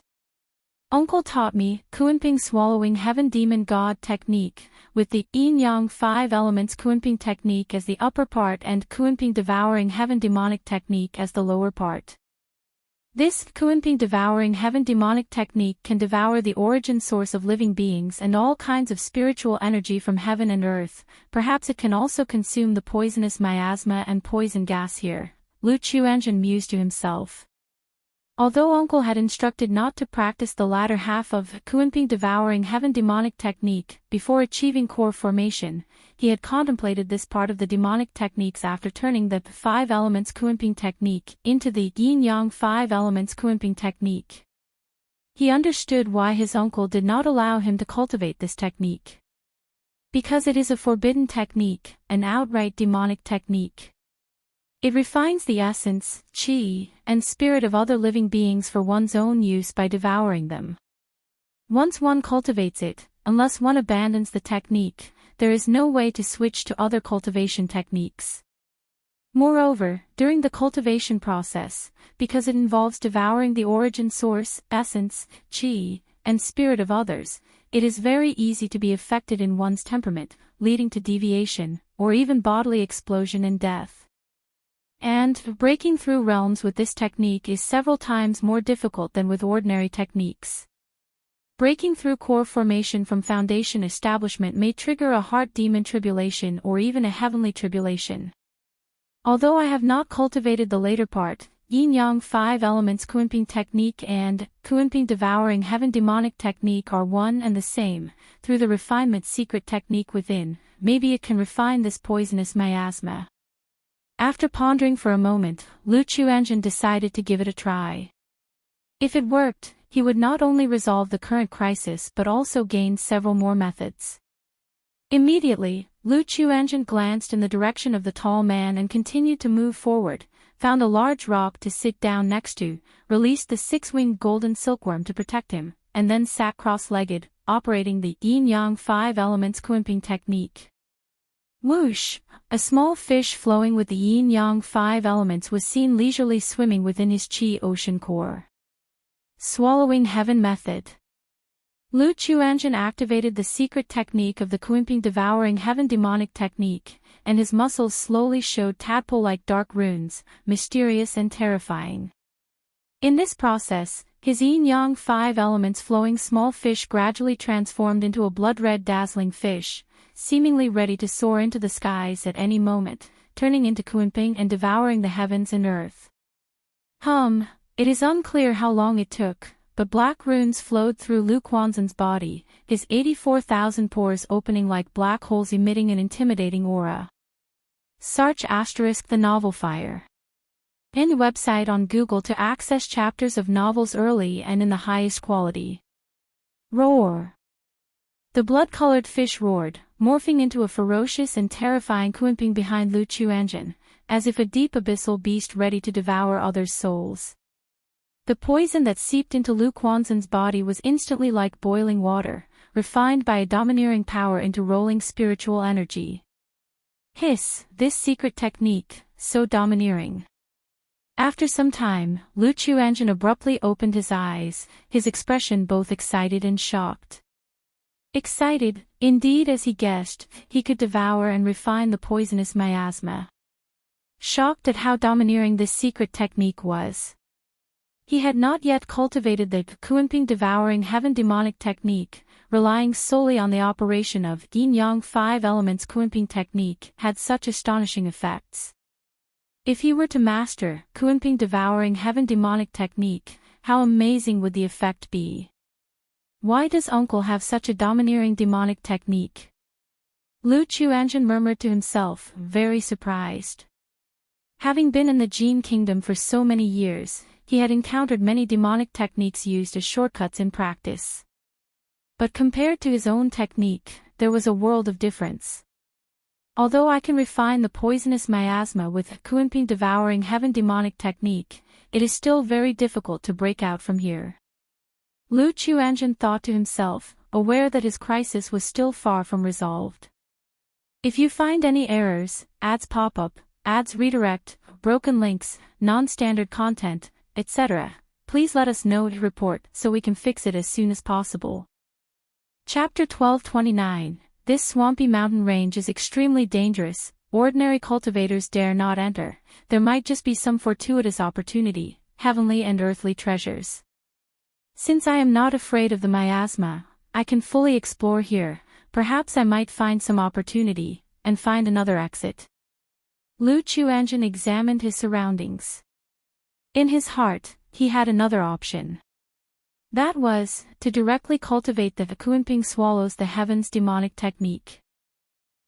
Uncle taught me Kuanping swallowing heaven demon god technique, with the yin-yang 5 elements Kuanping technique as the upper part and Kuanping devouring heaven demonic technique as the lower part. This Kuanping devouring heaven demonic technique can devour the origin source of living beings and all kinds of spiritual energy from heaven and earth. Perhaps it can also consume the poisonous miasma and poison gas here, Lu Chuanjin mused to himself. Although Uncle had instructed not to practice the latter half of Kuanping devouring heaven demonic technique before achieving core formation, he had contemplated this part of the demonic techniques after turning the 5 elements Kuanping technique into the yin-yang 5 elements Kuanping technique. He understood why his uncle did not allow him to cultivate this technique. Because it is a forbidden technique, an outright demonic technique. It refines the essence, qi, and spirit of other living beings for one's own use by devouring them. Once one cultivates it, unless one abandons the technique, there is no way to switch to other cultivation techniques. Moreover, during the cultivation process, because it involves devouring the origin source, essence, qi, and spirit of others, it is very easy to be affected in one's temperament, leading to deviation, or even bodily explosion and death. And breaking through realms with this technique is several times more difficult than with ordinary techniques. Breaking through core formation from foundation establishment may trigger a heart demon tribulation or even a heavenly tribulation. Although I have not cultivated the later part, yin-yang 5 elements Kuanping technique and Kuanping devouring heaven demonic technique are one and the same, through the refinement secret technique within, maybe it can refine this poisonous miasma. After pondering for a moment, Lu Chuanjin decided to give it a try. If it worked, he would not only resolve the current crisis but also gain several more methods. Immediately, Lu Chuanjin glanced in the direction of the tall man and continued to move forward, found a large rock to sit down next to, released the 6-winged golden silkworm to protect him, and then sat cross-legged, operating the yin-yang 5 elements Kuanping technique. Whoosh! A small fish flowing with the yin-yang 5 elements was seen leisurely swimming within his qi ocean core. Swallowing heaven method. Lu Chuanjin activated the secret technique of the Kuanping devouring heaven demonic technique, and his muscles slowly showed tadpole-like dark runes, mysterious and terrifying. In this process, his yin-yang 5 elements flowing small fish gradually transformed into a blood-red dazzling fish, seemingly ready to soar into the skies at any moment, turning into Kuanping and devouring the heavens and earth. It is unclear how long it took, but black runes flowed through Lu Quanzhen's body, his 84,000 pores opening like black holes emitting an intimidating aura. Search * the novel Fire. Any website on Google to access chapters of novels early and in the highest quality. Roar. The blood-colored fish roared, morphing into a ferocious and terrifying Kuanping behind Lu Chuanjin, as if a deep abyssal beast ready to devour others' souls. The poison that seeped into Lu Quanzhen's body was instantly like boiling water, refined by a domineering power into rolling spiritual energy. Hiss, this secret technique, so domineering. After some time, Lu Chuanjin abruptly opened his eyes, his expression both excited and shocked. Excited, indeed, as he guessed, he could devour and refine the poisonous miasma. shocked at how domineering this secret technique was. He had not yet cultivated the Kunping devouring heaven demonic technique, relying solely on the operation of yin-yang 5 elements. Kunping technique had such astonishing effects. If he were to master Kunping devouring heaven demonic technique, how amazing would the effect be? Why does uncle have such a domineering demonic technique? Lu Chuanjun murmured to himself, very surprised. Having been in the Jin kingdom for so many years, he had encountered many demonic techniques used as shortcuts in practice. But compared to his own technique, there was a world of difference. Although I can refine the poisonous miasma with Kunping devouring heaven demonic technique, it is still very difficult to break out from here. Lu Chuanjun thought to himself, aware that his crisis was still far from resolved. If you find any errors, ads pop up, ads redirect, broken links, non-standard content, etc., please let us know to report so we can fix it as soon as possible. Chapter 1229. This swampy mountain range is extremely dangerous, ordinary cultivators dare not enter, there might just be some fortuitous opportunity, heavenly and earthly treasures. Since I am not afraid of the miasma, I can fully explore here, perhaps I might find some opportunity, and find another exit. Lu Chuanjun examined his surroundings. In his heart, he had another option. That was, to directly cultivate the Kunping swallows the heavens demonic technique.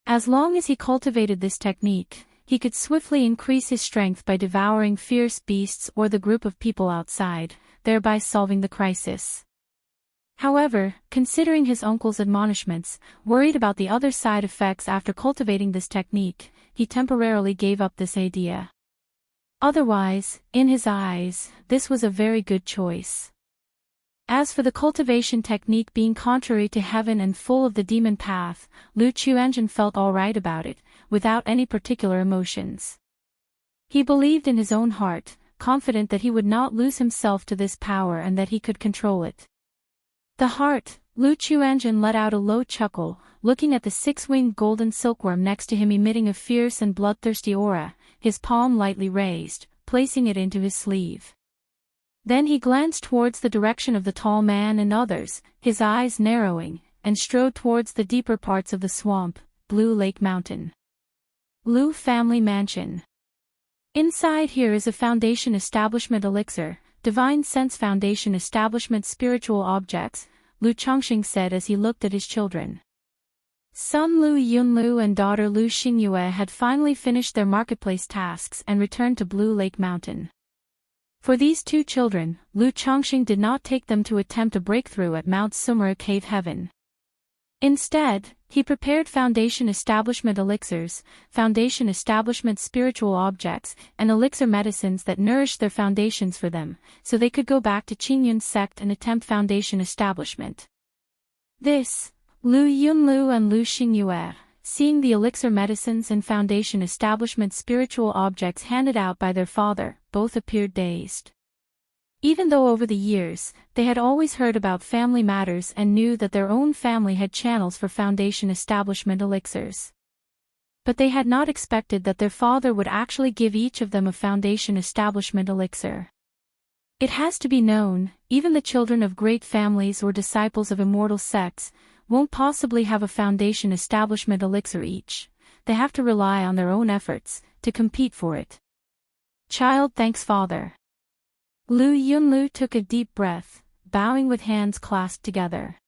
As long as he cultivated this technique, he could swiftly increase his strength by devouring fierce beasts or the group of people outside, thereby solving the crisis. However, considering his uncle's admonishments, worried about the other side effects after cultivating this technique, he temporarily gave up this idea. Otherwise, in his eyes, this was a very good choice. As for the cultivation technique being contrary to heaven and full of the demon path, Lu Chuanjun felt alright about it, without any particular emotions. He believed in his own heart, confident that he would not lose himself to this power and that he could control it. The heart, Lu Chuanjun let out a low chuckle, looking at the 6-winged golden silkworm next to him emitting a fierce and bloodthirsty aura, his palm lightly raised, placing it into his sleeve. Then he glanced towards the direction of the tall man and others, his eyes narrowing, and strode towards the deeper parts of the swamp, Blue Lake Mountain. Lu Family Mansion. Inside here is a Foundation Establishment elixir, Divine Sense Foundation Establishment spiritual objects, Lu Chongqing said as he looked at his children. Son Lu Yunlu and daughter Lu Xingyue had finally finished their marketplace tasks and returned to Blue Lake Mountain. For these two children, Lu Chongqing did not take them to attempt a breakthrough at Mount Sumera Cave Heaven. Instead, he prepared Foundation Establishment elixirs, Foundation Establishment spiritual objects, and elixir medicines that nourished their foundations for them, so they could go back to Qingyun's sect and attempt Foundation Establishment. This, Lu Yunlu and Lu Xingyue, seeing the elixir medicines and Foundation Establishment spiritual objects handed out by their father, both appeared dazed. Even though over the years, they had always heard about family matters and knew that their own family had channels for Foundation Establishment elixirs. But they had not expected that their father would actually give each of them a Foundation Establishment elixir. It has to be known, even the children of great families or disciples of immortal sects, won't possibly have a Foundation Establishment elixir each. They have to rely on their own efforts, to compete for it. Child thanks father. Lu Yunlu took a deep breath, bowing with hands clasped together.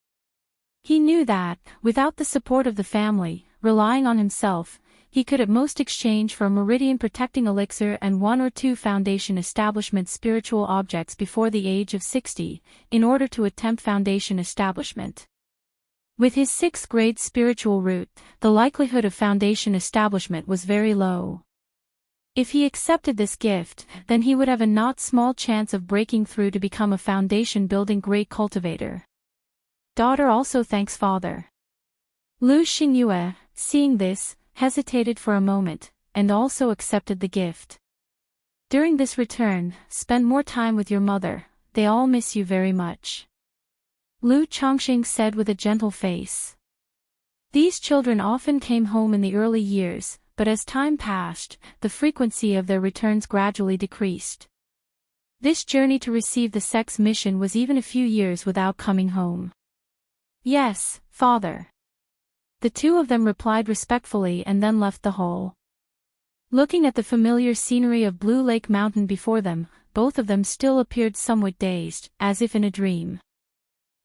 He knew that, without the support of the family, relying on himself, he could at most exchange for a meridian-protecting elixir and 1 or 2 Foundation Establishment spiritual objects before the age of 60, in order to attempt Foundation Establishment. With his 6th grade spiritual root, the likelihood of Foundation Establishment was very low. If he accepted this gift, then he would have a not small chance of breaking through to become a foundation-building great cultivator. Daughter also thanks father. Lu Xingyue, seeing this, hesitated for a moment, and also accepted the gift. During this return, spend more time with your mother, they all miss you very much. Lu Chongqing said with a gentle face. These children often came home in the early years, but as time passed, the frequency of their returns gradually decreased. This journey to receive the sect's mission was even a few years without coming home. "Yes, father." The two of them replied respectfully and then left the hall. Looking at the familiar scenery of Blue Lake Mountain before them, both of them still appeared somewhat dazed, as if in a dream.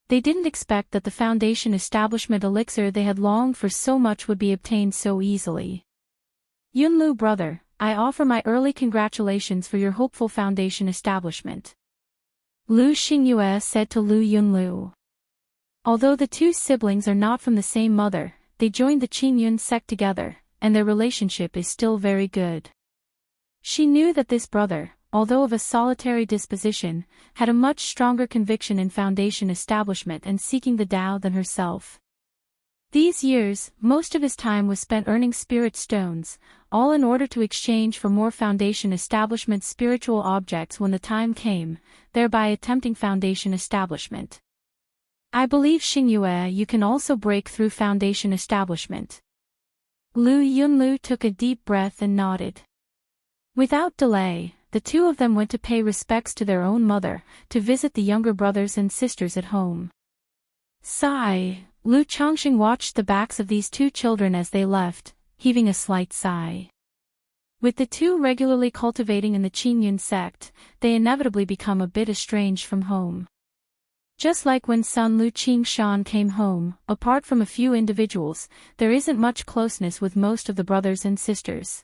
They didn't expect that the Foundation establishment elixir they had longed for so much would be obtained so easily. "Yunlu brother, I offer my early congratulations for your hopeful Foundation establishment," Lu Xingyue said to Lu Yunlu. Although the two siblings are not from the same mother, they joined the Qingyun sect together, and their relationship is still very good. She knew that this brother, although of a solitary disposition, had a much stronger conviction in Foundation establishment and seeking the Tao than herself. These years, most of his time was spent earning spirit stones, all in order to exchange for more Foundation establishment spiritual objects when the time came, thereby attempting Foundation establishment. "I believe Xingyue you can also break through Foundation establishment." Lu Yunlu took a deep breath and nodded. Without delay, the two of them went to pay respects to their own mother, to visit the younger brothers and sisters at home. Sigh, Lu Chongqing watched the backs of these two children as they left, heaving a slight sigh. With the two regularly cultivating in the Qingyun sect, they inevitably become a bit estranged from home. Just like when son Lu Qingshan came home, apart from a few individuals, there isn't much closeness with most of the brothers and sisters.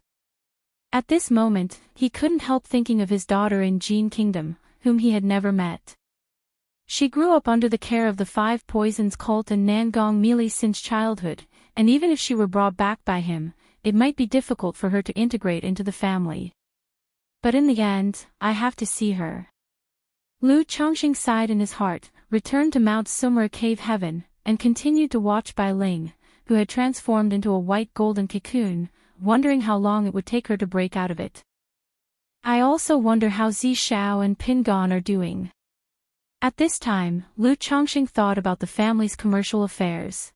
At this moment, he couldn't help thinking of his daughter in Jin Kingdom, whom he had never met. She grew up under the care of the Five Poisons cult and Nangong Meili since childhood, and even if she were brought back by him, it might be difficult for her to integrate into the family. But in the end, I have to see her. Lu Chongqing sighed in his heart, returned to Mount Sumra Cave Heaven, and continued to watch Bai Ling, who had transformed into a white golden cocoon, wondering how long it would take her to break out of it. "I also wonder how Zi Xiao and Pingon are doing." At this time, Lu Chongqing thought about the family's commercial affairs.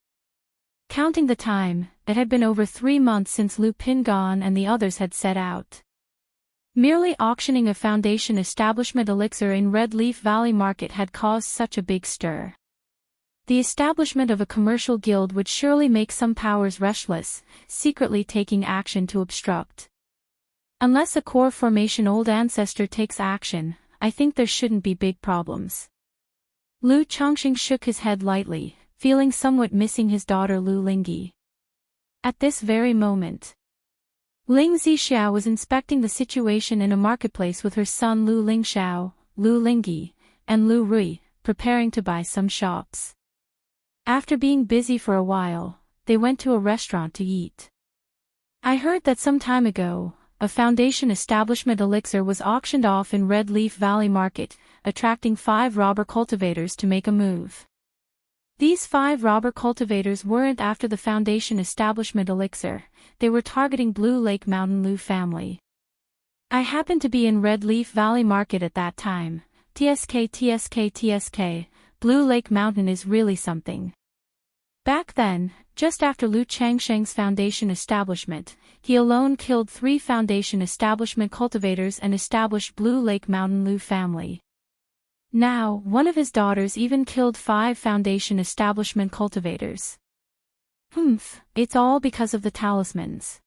Counting the time, it had been over 3 months since Lu Pingon and the others had set out. Merely auctioning a Foundation establishment elixir in Red Leaf Valley Market had caused such a big stir. The establishment of a commercial guild would surely make some powers restless, secretly taking action to obstruct. Unless a core formation old ancestor takes action, I think there shouldn't be big problems. Lu Chongqing shook his head lightly, feeling somewhat missing his daughter Lu Lingyi. At this very moment, Ling Zixiao was inspecting the situation in a marketplace with her son Lu Lingxiao, Lu Lingyi, and Lu Rui, preparing to buy some shops. After being busy for a while, they went to a restaurant to eat. "I heard that some time ago, a Foundation establishment elixir was auctioned off in Red Leaf Valley Market, attracting 5 robber cultivators to make a move. These 5 robber cultivators weren't after the Foundation establishment elixir, they were targeting Blue Lake Mountain Lu family. I happened to be in Red Leaf Valley Market at that time. TSK, Blue Lake Mountain is really something." Back then, just after Lu Changsheng's Foundation establishment, he alone killed 3 Foundation establishment cultivators and established Blue Lake Mountain Lu family. Now, one of his daughters even killed 5 Foundation establishment cultivators. It's all because of the talismans.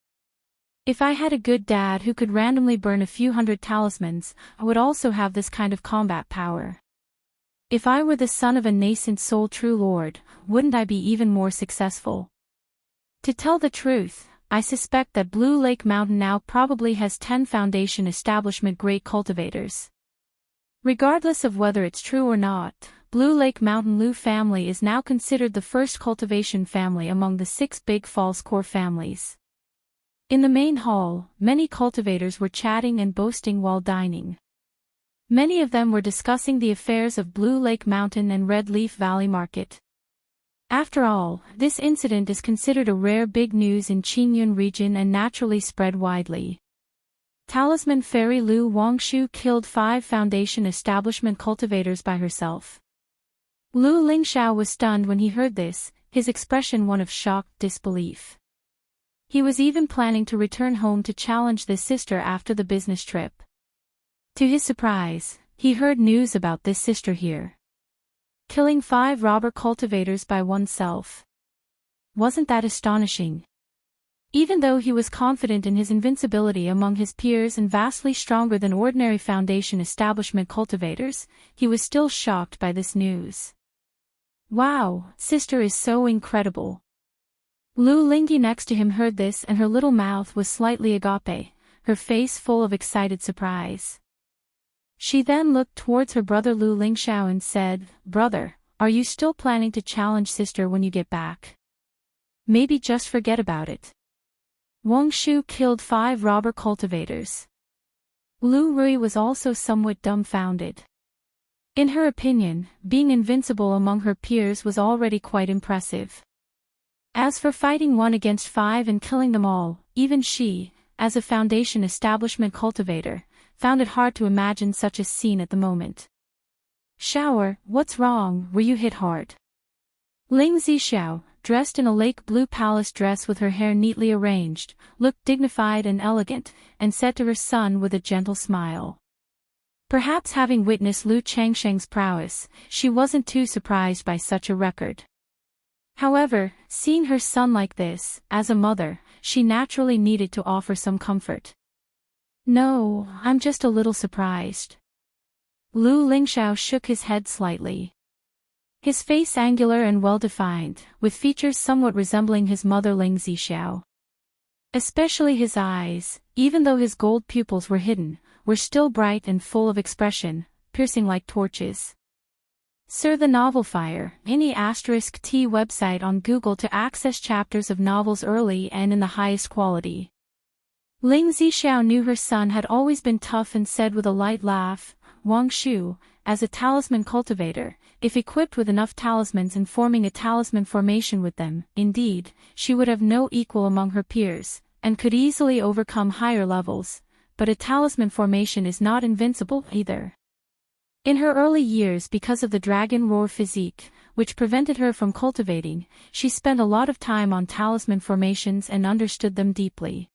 If I had a good dad who could randomly burn a few hundred talismans, I would also have this kind of combat power. If I were the son of a nascent soul true lord, wouldn't I be even more successful? To tell the truth, I suspect that Blue Lake Mountain now probably has 10 Foundation establishment great cultivators. Regardless of whether it's true or not, Blue Lake Mountain Lu family is now considered the first cultivation family among the 6 big false core families. In the main hall, many cultivators were chatting and boasting while dining. Many of them were discussing the affairs of Blue Lake Mountain and Red Leaf Valley Market. After all, this incident is considered a rare big news in Qingyun region and naturally spread widely. Talisman Fairy Lu Wangshu killed 5 Foundation establishment cultivators by herself. Lu Lingxiao was stunned when he heard this, his expression one of shocked disbelief. He was even planning to return home to challenge this sister after the business trip. To his surprise, he heard news about this sister here. Killing 5 robber cultivators by oneself. Wasn't that astonishing? Even though he was confident in his invincibility among his peers and vastly stronger than ordinary Foundation establishment cultivators, he was still shocked by this news. Wow, sister is so incredible. Lu Lingyi next to him heard this and her little mouth was slightly agape, her face full of excited surprise. She then looked towards her brother Lu Lingxiao and said, "Brother, are you still planning to challenge sister when you get back? Maybe just forget about it." Wang Shu killed 5 robber cultivators. Lu Rui was also somewhat dumbfounded. In her opinion, being invincible among her peers was already quite impressive. As for fighting 1 against 5 and killing them all, even she, as a Foundation establishment cultivator, found it hard to imagine such a scene at the moment. "Shower, what's wrong, were you hit hard?" Ling Zixiao, dressed in a lake blue palace dress with her hair neatly arranged, looked dignified and elegant, and said to her son with a gentle smile. Perhaps having witnessed Lu Changsheng's prowess, she wasn't too surprised by such a record. However, seeing her son like this, as a mother, she naturally needed to offer some comfort. "No, I'm just a little surprised." Lu Lingxiao shook his head slightly. His face angular and well-defined, with features somewhat resembling his mother Ling Zixiao. Especially his eyes, even though his gold pupils were hidden, were still bright and full of expression, piercing like torches. Sir the Novel Fire, any *T website on Google to access chapters of novels early and in the highest quality. Ling Zixiao knew her son had always been tough and said with a light laugh, "Wang Shu, as a talisman cultivator, if equipped with enough talismans and forming a talisman formation with them, indeed, she would have no equal among her peers, and could easily overcome higher levels, but a talisman formation is not invincible either." In her early years, because of the dragon roar physique, which prevented her from cultivating, she spent a lot of time on talisman formations and understood them deeply.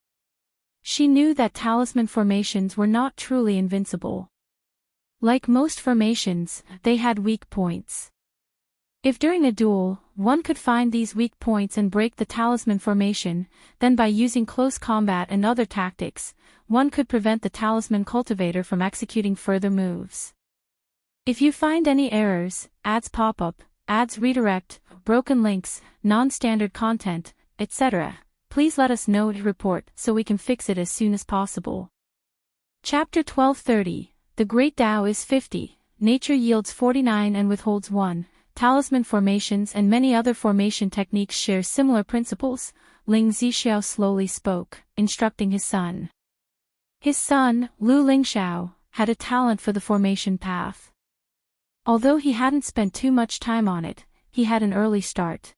She knew that talisman formations were not truly invincible. Like most formations, they had weak points. If during a duel, one could find these weak points and break the talisman formation, then by using close combat and other tactics, one could prevent the talisman cultivator from executing further moves. If you find any errors, ads pop-up, ads redirect, broken links, non-standard content, etc., please let us know to report so we can fix it as soon as possible. Chapter 1230. The Great Tao is 50, Nature yields 49 and withholds 1, talisman formations and many other formation techniques share similar principles, Ling Zixiao slowly spoke, instructing his son. His son, Lu Lingxiao, had a talent for the formation path. Although he hadn't spent too much time on it, he had an early start.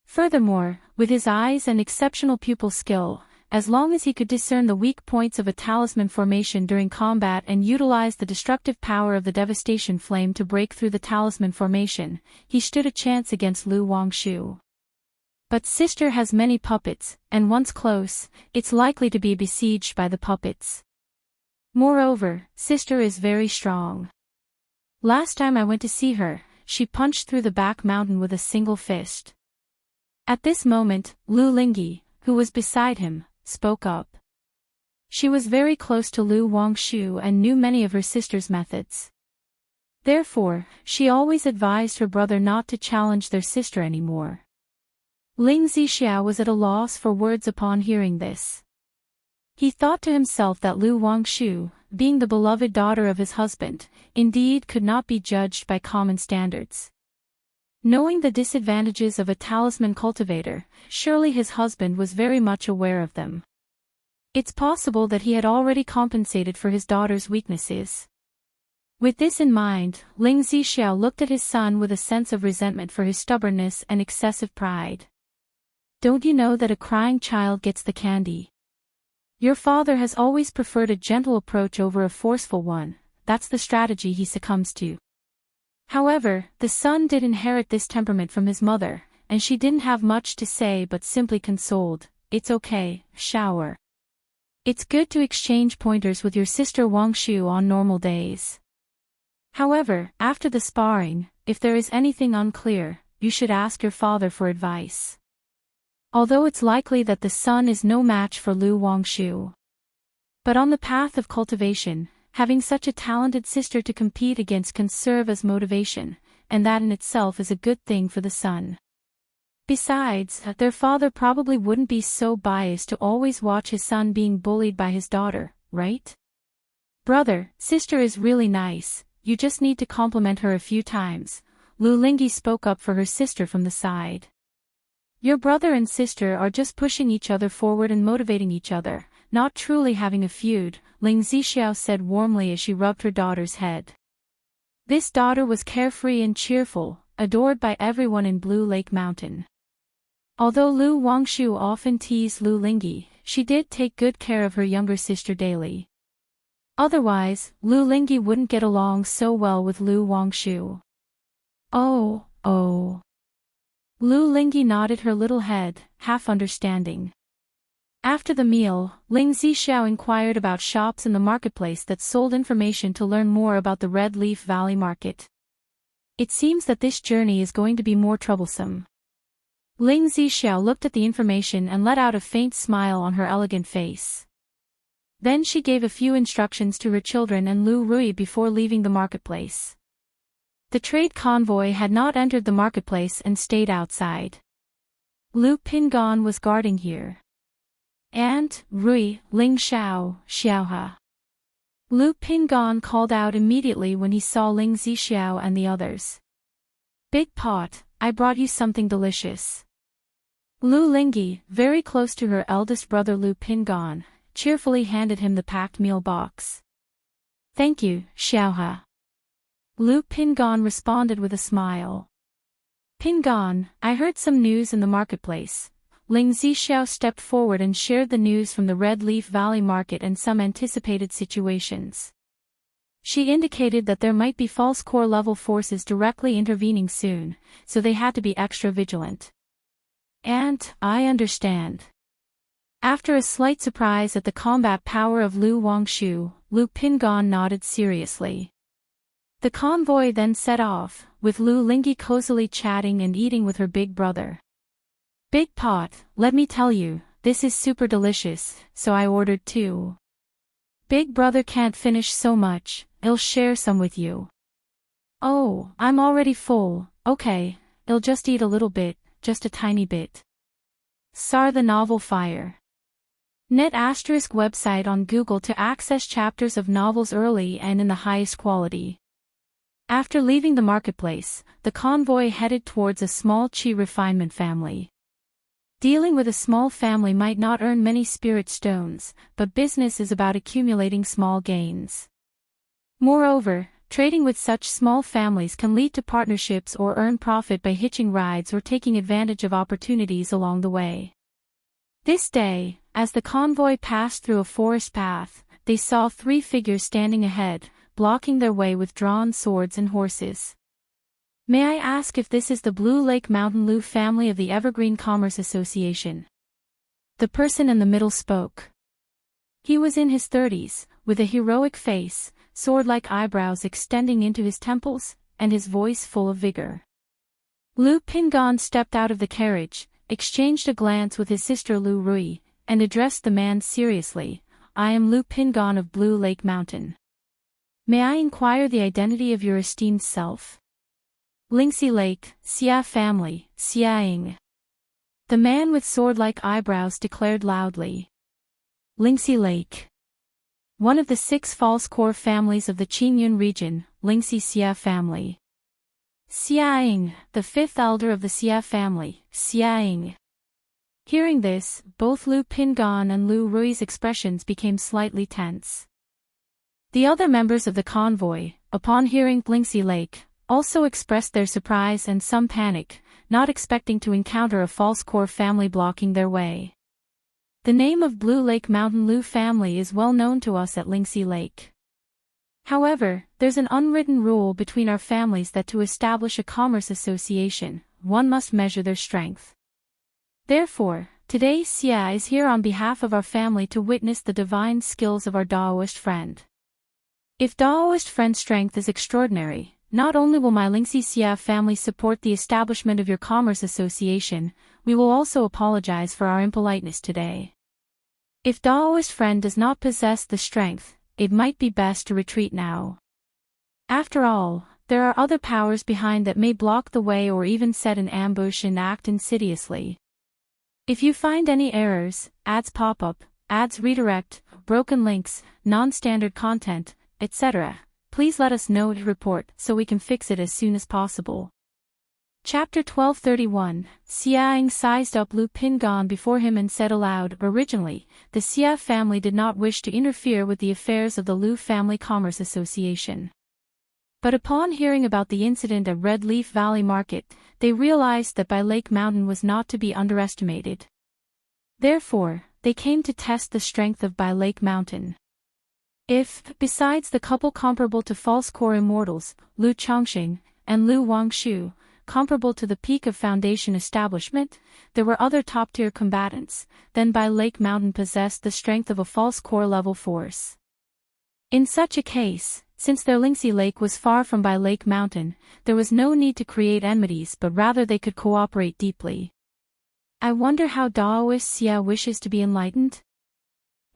Furthermore, with his eyes and exceptional pupil skill, as long as he could discern the weak points of a talisman formation during combat and utilize the destructive power of the devastation flame to break through the talisman formation, he stood a chance against Lu Wangshu. But sister has many puppets, and once close, it's likely to be besieged by the puppets. Moreover, sister is very strong. Last time I went to see her, she punched through the back mountain with a single fist. At this moment, Lu Lingyi, who was beside him, spoke up. She was very close to Lu Wangshu and knew many of her sister's methods. Therefore, she always advised her brother not to challenge their sister anymore. Ling Zixiao was at a loss for words upon hearing this. He thought to himself that Lu Wangshu, being the beloved daughter of his husband, indeed could not be judged by common standards. Knowing the disadvantages of a talisman cultivator, surely his husband was very much aware of them. It's possible that he had already compensated for his daughter's weaknesses. With this in mind, Ling Zixiao looked at his son with a sense of resentment for his stubbornness and excessive pride. Don't you know that a crying child gets the candy? Your father has always preferred a gentle approach over a forceful one, that's the strategy he succumbs to. However, the son did inherit this temperament from his mother, and she didn't have much to say but simply consoled, it's okay, shower. It's good to exchange pointers with your sister Wuxia on normal days. However, after the sparring, if there is anything unclear, you should ask your father for advice. Although it's likely that the son is no match for Lu Wuxia. But on the path of cultivation, having such a talented sister to compete against can serve as motivation, and that in itself is a good thing for the son. Besides, their father probably wouldn't be so biased to always watch his son being bullied by his daughter, right? Brother, sister is really nice, you just need to compliment her a few times, Lu Lingyi spoke up for her sister from the side. Your brother and sister are just pushing each other forward and motivating each other, not truly having a feud, Ling Zixiao said warmly as she rubbed her daughter's head. This daughter was carefree and cheerful, adored by everyone in Blue Lake Mountain. Although Lu Wuxia often teased Lu Lingyi, she did take good care of her younger sister daily. Otherwise, Lu Lingyi wouldn't get along so well with Lu Wuxia. Oh. Lu Lingyi nodded her little head, half understanding. After the meal, Ling Zixiao inquired about shops in the marketplace that sold information to learn more about the Red Leaf Valley market. It seems that this journey is going to be more troublesome. Ling Zixiao looked at the information and let out a faint smile on her elegant face. Then she gave a few instructions to her children and Lu Rui before leaving the marketplace. The trade convoy had not entered the marketplace and stayed outside. Lu Pingan was guarding here. And, Rui, Ling Xiao, Xiaohe. Lu Pingan called out immediately when he saw Ling Zixiao and the others. Big Pot, I brought you something delicious. Lu Lingyi, very close to her eldest brother Lu Pingan, cheerfully handed him the packed meal box. Thank you, Xiaohe. Lu Pingan responded with a smile. Pingan, I heard some news in the marketplace. Ling Zixiao stepped forward and shared the news from the Red Leaf Valley market and some anticipated situations. She indicated that there might be false core level forces directly intervening soon, so they had to be extra vigilant. And, I understand. After a slight surprise at the combat power of Lu Wuxia, Lu Pingan nodded seriously. The convoy then set off, with Lu Lingyi cozily chatting and eating with her big brother. Big Pot, let me tell you, this is super delicious, so I ordered 2. Big brother can't finish so much, I'll share some with you. Oh, I'm already full, okay, I'll just eat a little bit, just a tiny bit. Soar the novel Fire. Net ** website on Google to access chapters of novels early and in the highest quality. After leaving the marketplace, the convoy headed towards a small Qi refinement family. Dealing with a small family might not earn many spirit stones, but business is about accumulating small gains. Moreover, trading with such small families can lead to partnerships or earn profit by hitching rides or taking advantage of opportunities along the way. This day, as the convoy passed through a forest path, they saw 3 figures standing ahead, blocking their way with drawn swords and horses. May I ask if this is the Blue Lake Mountain Lu family of the Evergreen Commerce Association? The person in the middle spoke. He was in his 30s, with a heroic face, sword-like eyebrows extending into his temples, and his voice full of vigor. Lu Pingan stepped out of the carriage, exchanged a glance with his sister Lu Rui, and addressed the man seriously. I am Lu Pingan of Blue Lake Mountain. May I inquire the identity of your esteemed self? Lingxi Lake, Xia family, Xiaing. The man with sword-like eyebrows declared loudly. Lingxi Lake. One of the 6 false core families of the Qingyun region, Lingxi Xia family. Xiaing, the 5th elder of the Xia family, Xiaing. Hearing this, both Lu Pingan and Lu Rui's expressions became slightly tense. The other members of the convoy, upon hearing Lingxi Lake, also expressed their surprise and some panic, not expecting to encounter a false core family blocking their way. The name of Blue Lake Mountain Lu family is well known to us at Lingxi Lake. However, there's an unwritten rule between our families that to establish a commerce association, one must measure their strength. Therefore, Today Xia is here on behalf of our family to witness the divine skills of our Daoist friend. If Daoist friend strength is extraordinary, not only will my Lingxi Xia family support the establishment of your commerce association, we will also apologize for our impoliteness today. If Daoist friend does not possess the strength, it might be best to retreat now. After all, there are other powers behind that may block the way or even set an ambush and act insidiously. If you find any errors, ads pop up, ads redirect, broken links, non-standard content, etc., please let us know to report so we can fix it as soon as possible. Chapter 1231, Xiaing sized up Lu Pingan before him and said aloud, originally, the Xia family did not wish to interfere with the affairs of the Lu Family Commerce Association. But upon hearing about the incident at Red Leaf Valley Market, they realized that By Lake Mountain was not to be underestimated. Therefore, they came to test the strength of By Lake Mountain. If, besides the couple comparable to false core immortals, Lu Chongqing, and Lu Wangshu, comparable to the peak of Foundation establishment, there were other top-tier combatants, then By Lake Mountain possessed the strength of a false core level force. In such a case, since their Lingxi Lake was far from By Lake Mountain, there was no need to create enmities but rather they could cooperate deeply. I wonder how Daoist Xia wishes to be enlightened?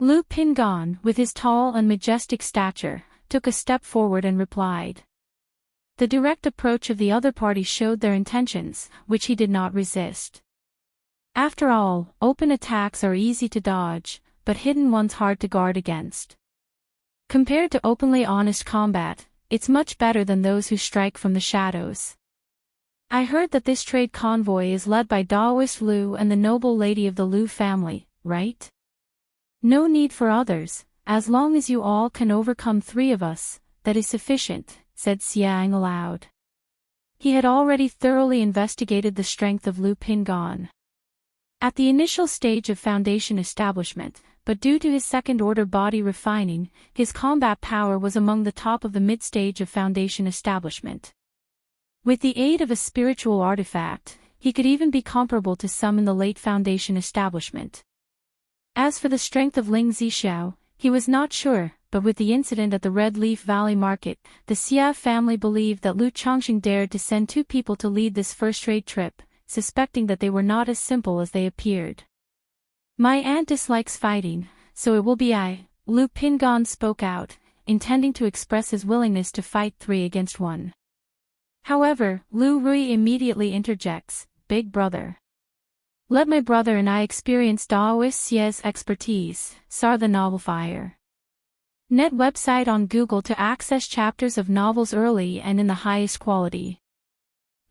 Lu Pingan, with his tall and majestic stature, took a step forward and replied. The direct approach of the other party showed their intentions, which he did not resist. After all, open attacks are easy to dodge, but hidden ones hard to guard against. Compared to openly honest combat, it's much better than those who strike from the shadows. I heard that this trade convoy is led by Daoist Lu and the noble lady of the Lu family, right? No need for others, as long as you all can overcome 3 of us, that is sufficient, said Xiang aloud. He had already thoroughly investigated the strength of Lu Pingan. At the initial stage of Foundation establishment, but due to his second-order body refining, his combat power was among the top of the mid-stage of Foundation establishment. With the aid of a spiritual artifact, he could even be comparable to some in the late Foundation establishment. As for the strength of Ling Zixiao, he was not sure, but with the incident at the Red Leaf Valley Market, the Xia family believed that Lu Chongqing dared to send 2 people to lead this first trade trip, suspecting that they were not as simple as they appeared. My aunt dislikes fighting, so it will be I, Lu Pingan spoke out, intending to express his willingness to fight 3 against 1. However, Lu Rui immediately interjects, Big brother. Let my brother and I experience Daoist Xia's expertise, Sar the Novel Fire. Net website on Google to access chapters of novels early and in the highest quality.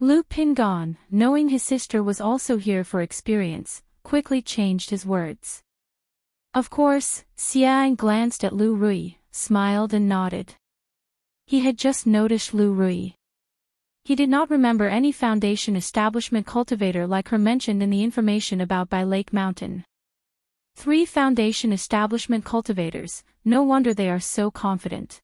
Lu Pingan, knowing his sister was also here for experience, quickly changed his words. Of course, Xiang glanced at Lu Rui, smiled and nodded. He had just noticed Lu Rui. He did not remember any Foundation establishment cultivator like her mentioned in the information about By Lake Mountain. 3 Foundation establishment cultivators, no wonder they are so confident.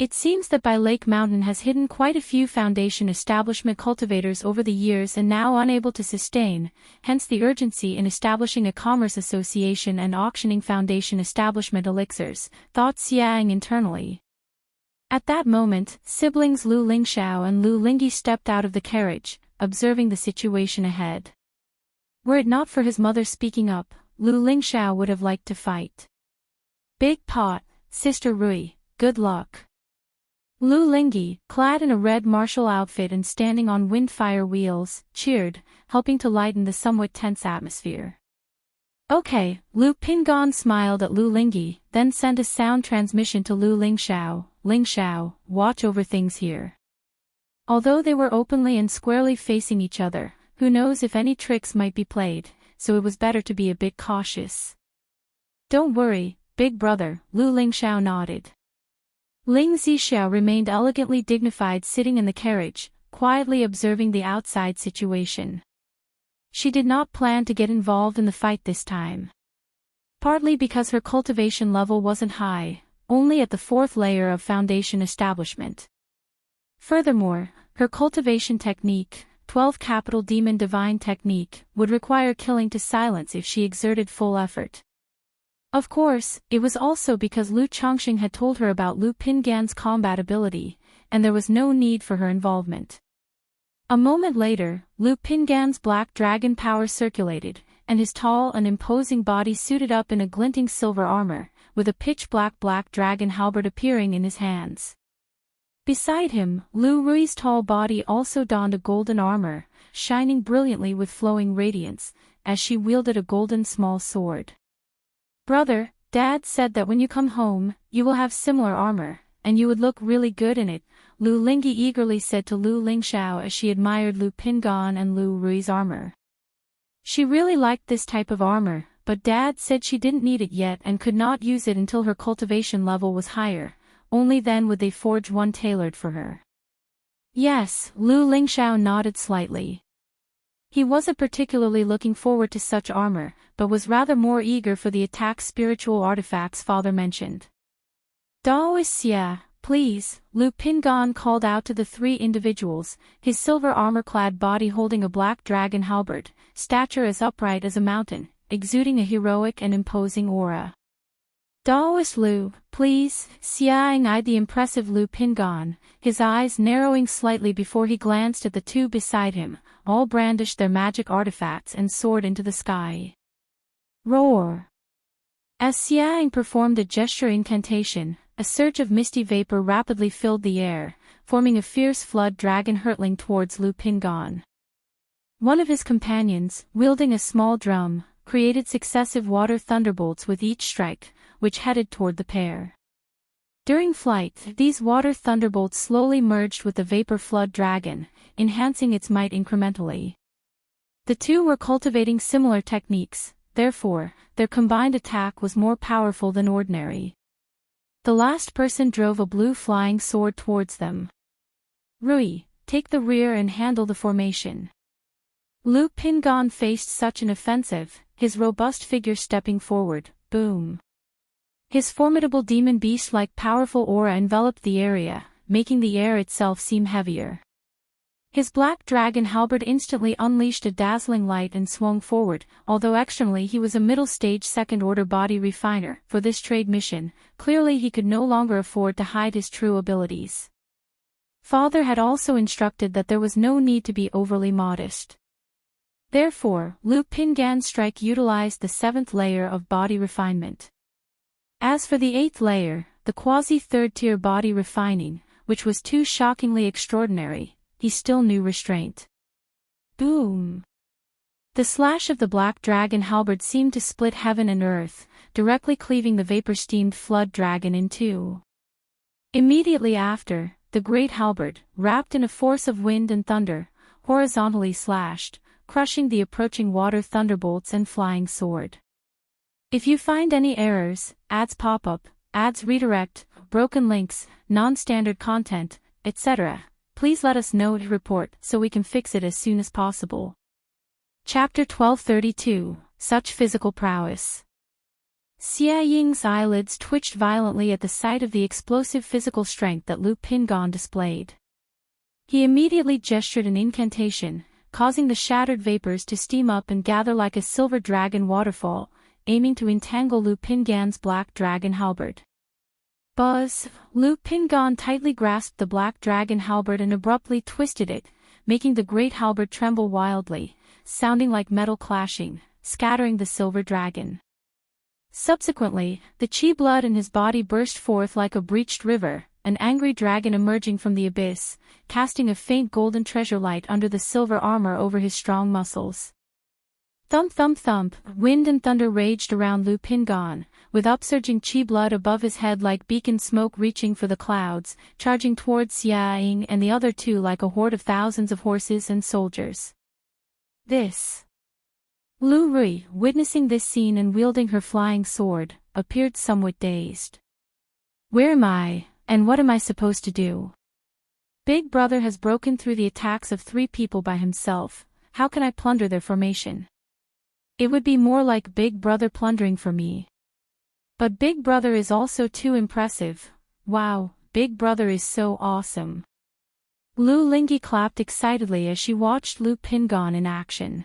It seems that By Lake Mountain has hidden quite a few Foundation establishment cultivators over the years and now unable to sustain, hence the urgency in establishing a commerce association and auctioning Foundation establishment elixirs, thought Xiang internally. At that moment, siblings Lu Lingxiao and Lu Lingyi stepped out of the carriage, observing the situation ahead. Were it not for his mother speaking up, Lu Lingxiao would have liked to fight. Big pot, Sister Rui, good luck. Lu Lingyi, clad in a red martial outfit and standing on windfire wheels, cheered, helping to lighten the somewhat tense atmosphere. Okay, Lu Pingan smiled at Lu Lingyi, then sent a sound transmission to Lu Lingxiao. Lingxiao, watch over things here. Although they were openly and squarely facing each other, who knows if any tricks might be played, so it was better to be a bit cautious. Don't worry, big brother, Lu Lingxiao nodded. Ling Zixiao remained elegantly dignified sitting in the carriage, quietly observing the outside situation. She did not plan to get involved in the fight this time. Partly because her cultivation level wasn't high, only at the 4th layer of Foundation establishment. Furthermore, her cultivation technique, 12 capital demon divine technique, would require killing to silence if she exerted full effort. Of course, it was also because Lu Chongqing had told her about Lu Pingan's combat ability, and there was no need for her involvement. A moment later, Lu Pingan's black dragon power circulated, and his tall and imposing body suited up in a glinting silver armor, with a pitch-black black dragon halberd appearing in his hands. Beside him, Lu Rui's tall body also donned a golden armor, shining brilliantly with flowing radiance, as she wielded a golden small sword. "Brother, Dad said that when you come home, you will have similar armor, and you would look really good in it," Lu Lingyi eagerly said to Lu Lingxiao as she admired Lu Pingan and Lu Rui's armor. She really liked this type of armor, but Dad said she didn't need it yet and could not use it until her cultivation level was higher. Only then would they forge one tailored for her. Yes, Lu Lingxiao nodded slightly. He wasn't particularly looking forward to such armor, but was rather more eager for the attack spiritual artifacts father mentioned. "Daoisia, please," Lu Pingan called out to the three individuals, his silver armor-clad body holding a black dragon halberd, stature as upright as a mountain, exuding a heroic and imposing aura. "Daoist Lu, please," Xiang eyed the impressive Lu Pingan, his eyes narrowing slightly before he glanced at the two beside him. All brandished their magic artifacts and soared into the sky. Roar! As Xiang performed a gesture incantation, a surge of misty vapor rapidly filled the air, forming a fierce flood dragon hurtling towards Lu Pingan. One of his companions, wielding a small drum, created successive water thunderbolts with each strike, which headed toward the pair. During flight, these water thunderbolts slowly merged with the vapor flood dragon, enhancing its might incrementally. The two were cultivating similar techniques, therefore, their combined attack was more powerful than ordinary. The last person drove a blue flying sword towards them. "Rui, take the rear and handle the formation." Lu Pingan faced such an offensive, his robust figure stepping forward. Boom! His formidable demon beast-like powerful aura enveloped the area, making the air itself seem heavier. His black dragon halberd instantly unleashed a dazzling light and swung forward. Although externally he was a middle-stage second-order body refiner for this trade mission, clearly he could no longer afford to hide his true abilities. Father had also instructed that there was no need to be overly modest. Therefore, Lu Pingan's strike utilized the 7th layer of body refinement. As for the 8th layer, the quasi-third-tier body refining, which was too shockingly extraordinary, he still knew restraint. Boom! The slash of the black dragon halberd seemed to split heaven and earth, directly cleaving the vapor-steamed flood dragon in two. Immediately after, the great halberd, wrapped in a force of wind and thunder, horizontally slashed, crushing the approaching water thunderbolts and flying sword. If you find any errors, ads pop up, ads redirect, broken links, non-standard content, etc., please let us know to report so we can fix it as soon as possible. Chapter 1232, Such Physical Prowess. Xia Ying's eyelids twitched violently at the sight of the explosive physical strength that Lu Pingan displayed. He immediately gestured an incantation, causing the shattered vapors to steam up and gather like a silver dragon waterfall, aiming to entangle Lu Pingan's black dragon halberd. Buzz! Lu Pingan tightly grasped the black dragon halberd and abruptly twisted it, making the great halberd tremble wildly, sounding like metal clashing, scattering the silver dragon. Subsequently, the chi blood in his body burst forth like a breached river, an angry dragon emerging from the abyss, casting a faint golden treasure light under the silver armor over his strong muscles. Thump thump thump, wind and thunder raged around Lu Pingan, with upsurging chi blood above his head like beacon smoke reaching for the clouds, charging towards Xia Ying and the other two like a horde of thousands of horses and soldiers. This. Lu Rui, witnessing this scene and wielding her flying sword, appeared somewhat dazed. "Where am I, and what am I supposed to do? Big Brother has broken through the attacks of 3 people by himself, how can I plunder their formation? It would be more like Big Brother plundering for me. But Big Brother is also too impressive. Wow, Big Brother is so awesome." Lu Lingyi clapped excitedly as she watched Lu Pingan in action.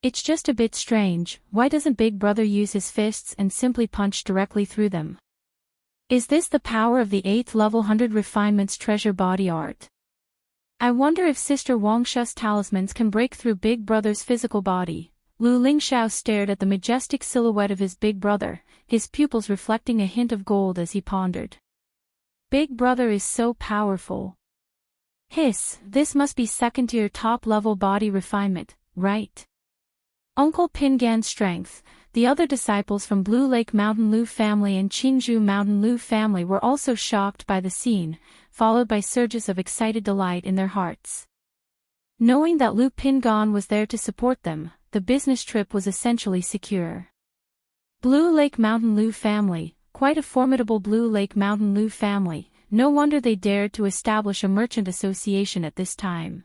It's just a bit strange, why doesn't Big Brother use his fists and simply punch directly through them? Is this the power of the 8th level 100 refinements treasure body art? I wonder if Sister Wangsha's talismans can break through Big Brother's physical body. Lu Lingxiao stared at the majestic silhouette of his big brother, his pupils reflecting a hint of gold as he pondered. Big Brother is so powerful. Hiss, this must be second-tier top-level body refinement, right? Uncle Pingan's strength. The other disciples from Blue Lake Mountain Lu family and Qingzhou Mountain Lu family were also shocked by the scene, followed by surges of excited delight in their hearts. Knowing that Lu Pingan was there to support them, the business trip was essentially secure. Blue Lake Mountain Lu family, quite a formidable Blue Lake Mountain Lu family, no wonder they dared to establish a merchant association at this time.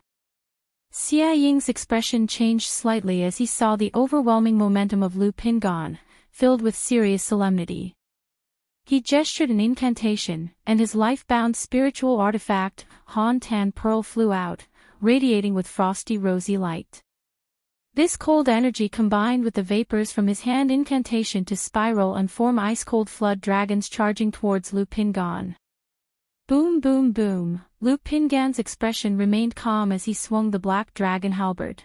Xia Ying's expression changed slightly as he saw the overwhelming momentum of Lu Pingan, filled with serious solemnity. He gestured an incantation, and his life-bound spiritual artifact, Han Tan Pearl, flew out, radiating with frosty rosy light. This cold energy combined with the vapors from his hand incantation to spiral and form ice-cold flood dragons charging towards Lu Pingan. Boom boom boom, Lu Pingan's expression remained calm as he swung the black dragon halberd.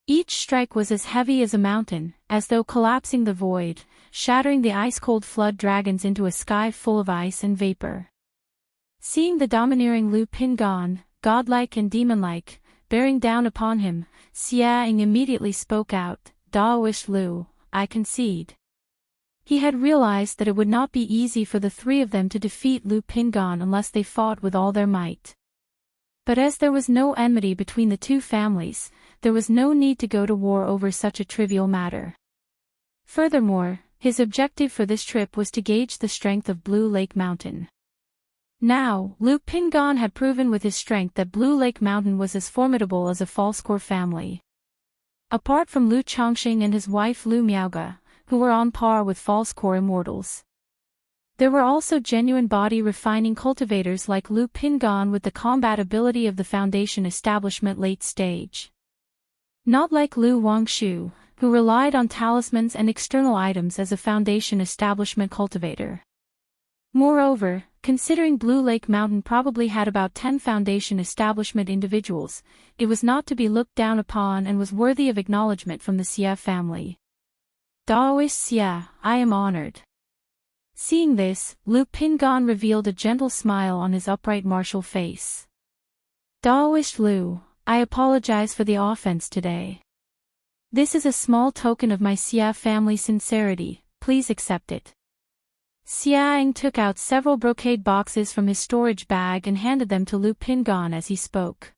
Each strike was as heavy as a mountain, as though collapsing the void, shattering the ice-cold flood dragons into a sky full of ice and vapor. Seeing the domineering Lu Pingan, godlike and demon-like, bearing down upon him, Xia Ying immediately spoke out, "Daoist Lu, I concede." He had realized that it would not be easy for the three of them to defeat Lu Pingan unless they fought with all their might. But as there was no enmity between the two families, there was no need to go to war over such a trivial matter. Furthermore, his objective for this trip was to gauge the strength of Blue Lake Mountain. Now, Lu Pingan had proven with his strength that Blue Lake Mountain was as formidable as a false-core family. Apart from Lu Chongqing and his wife Lu Miaoga, who were on par with false-core immortals, there were also genuine body-refining cultivators like Lu Pingan with the combat ability of the Foundation establishment late stage. Not like Lu Wangshu, who relied on talismans and external items as a Foundation establishment cultivator. Moreover, considering Blue Lake Mountain probably had about 10 Foundation establishment individuals, it was not to be looked down upon and was worthy of acknowledgement from the Xia family. Daoist Xia, I am honored. Seeing this, Lu Pingan revealed a gentle smile on his upright martial face. Daoist Lu, I apologize for the offense today. This is a small token of my Xia family sincerity, please accept it. Xia Ying took out several brocade boxes from his storage bag and handed them to Lu Pingan as he spoke.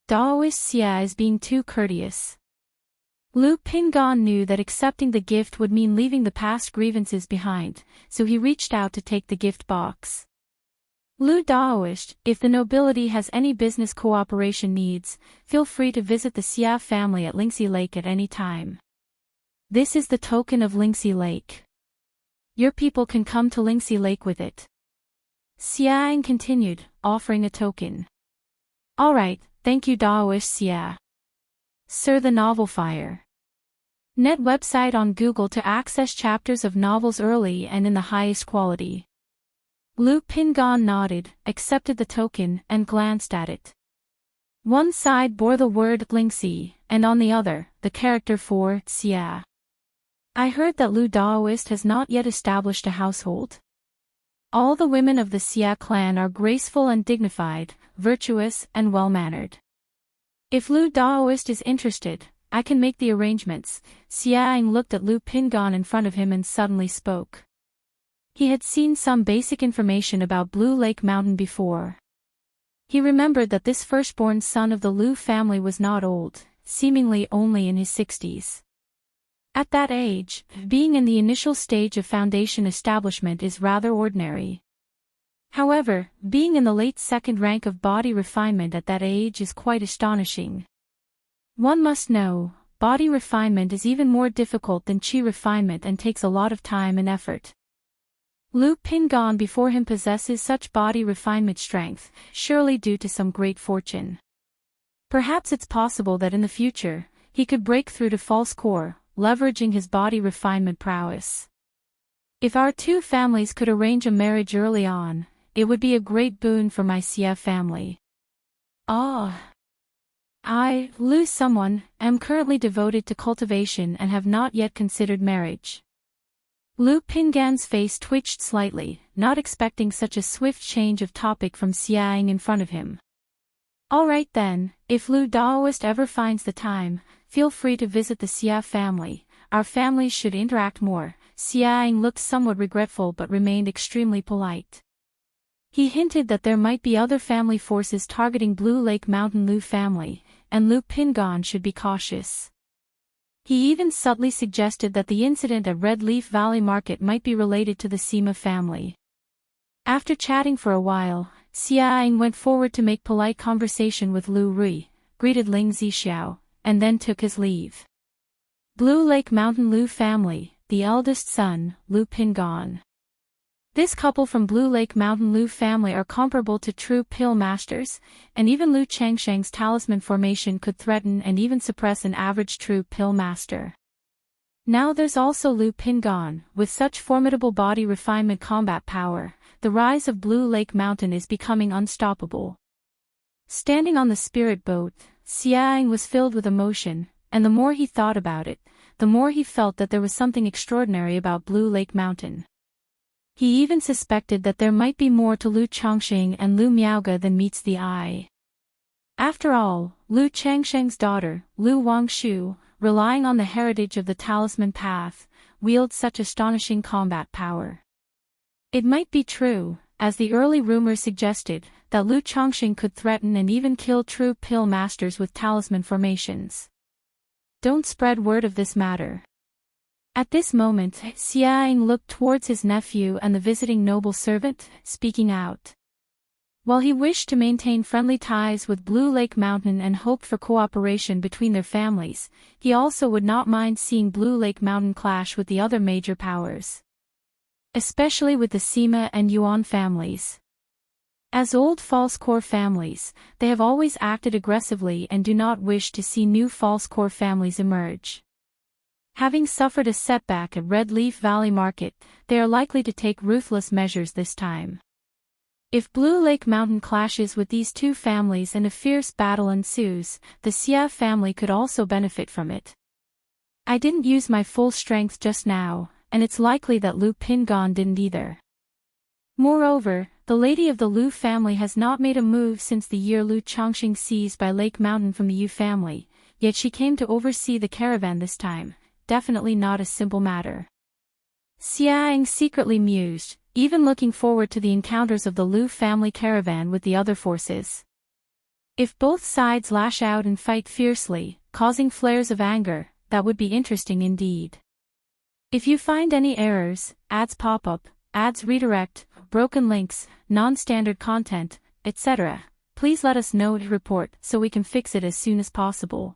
Daoist Xia is being too courteous. Lu Pingan knew that accepting the gift would mean leaving the past grievances behind, so he reached out to take the gift box. Lu Daoist, if the nobility has any business cooperation needs, feel free to visit the Xia family at Lingxi Lake at any time. This is the token of Lingxi Lake. Your people can come to Lingxi Lake with it. Xia Ying continued, offering a token. Alright, thank you Daoist Xia. Sir, the Novel Fire. Net website on Google to access chapters of novels early and in the highest quality. Lu Pingan nodded, accepted the token, and glanced at it. One side bore the word Lingxi, and on the other, the character for Xia. I heard that Lu Daoist has not yet established a household. All the women of the Xia clan are graceful and dignified, virtuous and well-mannered. If Lu Daoist is interested, I can make the arrangements. Xia Ying looked at Lu Pingan in front of him and suddenly spoke. He had seen some basic information about Blue Lake Mountain before. He remembered that this firstborn son of the Lu family was not old, seemingly only in his 60s. At that age, being in the initial stage of Foundation establishment is rather ordinary. However, being in the late second rank of body refinement at that age is quite astonishing. One must know, body refinement is even more difficult than chi refinement and takes a lot of time and effort. Lu Pingon before him possesses such body refinement strength, surely due to some great fortune. Perhaps it's possible that in the future, he could break through to false core, leveraging his body refinement prowess. If our two families could arrange a marriage early on, it would be a great boon for my Xia family. I, Lu someone, am currently devoted to cultivation and have not yet considered marriage. Lu Pingan's face twitched slightly, not expecting such a swift change of topic from Xiaoying in front of him. Alright then, if Lu Daoist ever finds the time, feel free to visit the Xia family. Our families should interact more. Xiaoying looked somewhat regretful but remained extremely polite. He hinted that there might be other family forces targeting Blue Lake Mountain Lu family, and Lu Pingon should be cautious. He even subtly suggested that the incident at Red Leaf Valley Market might be related to the Sima family. After chatting for a while, Xiaoying went forward to make polite conversation with Lu Rui, greeted Ling Zixiao, and then took his leave. Blue Lake Mountain Lu family, the eldest son, Lu Pingon. This couple from Blue Lake Mountain Lu family are comparable to true pill masters, and even Lu Changsheng's talisman formation could threaten and even suppress an average true pill master. Now there's also Lu Pingon, with such formidable body refinement combat power, the rise of Blue Lake Mountain is becoming unstoppable. Standing on the spirit boat, Xiaoying was filled with emotion, and the more he thought about it, the more he felt that there was something extraordinary about Blue Lake Mountain. He even suspected that there might be more to Lu Changsheng and Lu Miaoge than meets the eye. After all, Lu Changsheng's daughter, Lu Wangshu, relying on the heritage of the talisman path, wields such astonishing combat power. It might be true, as the early rumors suggested, that Lu Changsheng could threaten and even kill true pill masters with talisman formations. Don't spread word of this matter. At this moment, Xiaoying looked towards his nephew and the visiting noble servant, speaking out. While he wished to maintain friendly ties with Blue Lake Mountain and hoped for cooperation between their families, he also would not mind seeing Blue Lake Mountain clash with the other major powers. Especially with the Sima and Yuan families. As old false core families, they have always acted aggressively and do not wish to see new false core families emerge. Having suffered a setback at Red Leaf Valley Market, they are likely to take ruthless measures this time. If Blue Lake Mountain clashes with these two families and a fierce battle ensues, the Xia family could also benefit from it. I didn't use my full strength just now, and it's likely that Lu Pingon didn't either. Moreover, the lady of the Lu family has not made a move since the year Lu Changsheng seized by Lake Mountain from the Yu family, yet she came to oversee the caravan this time. Definitely not a simple matter. Xiaoying secretly mused, even looking forward to the encounters of the Lu family caravan with the other forces. If both sides lash out and fight fiercely, causing flares of anger, that would be interesting indeed. If you find any errors, ads pop up, ads redirect, broken links, non-standard content, etc., please let us know to report so we can fix it as soon as possible.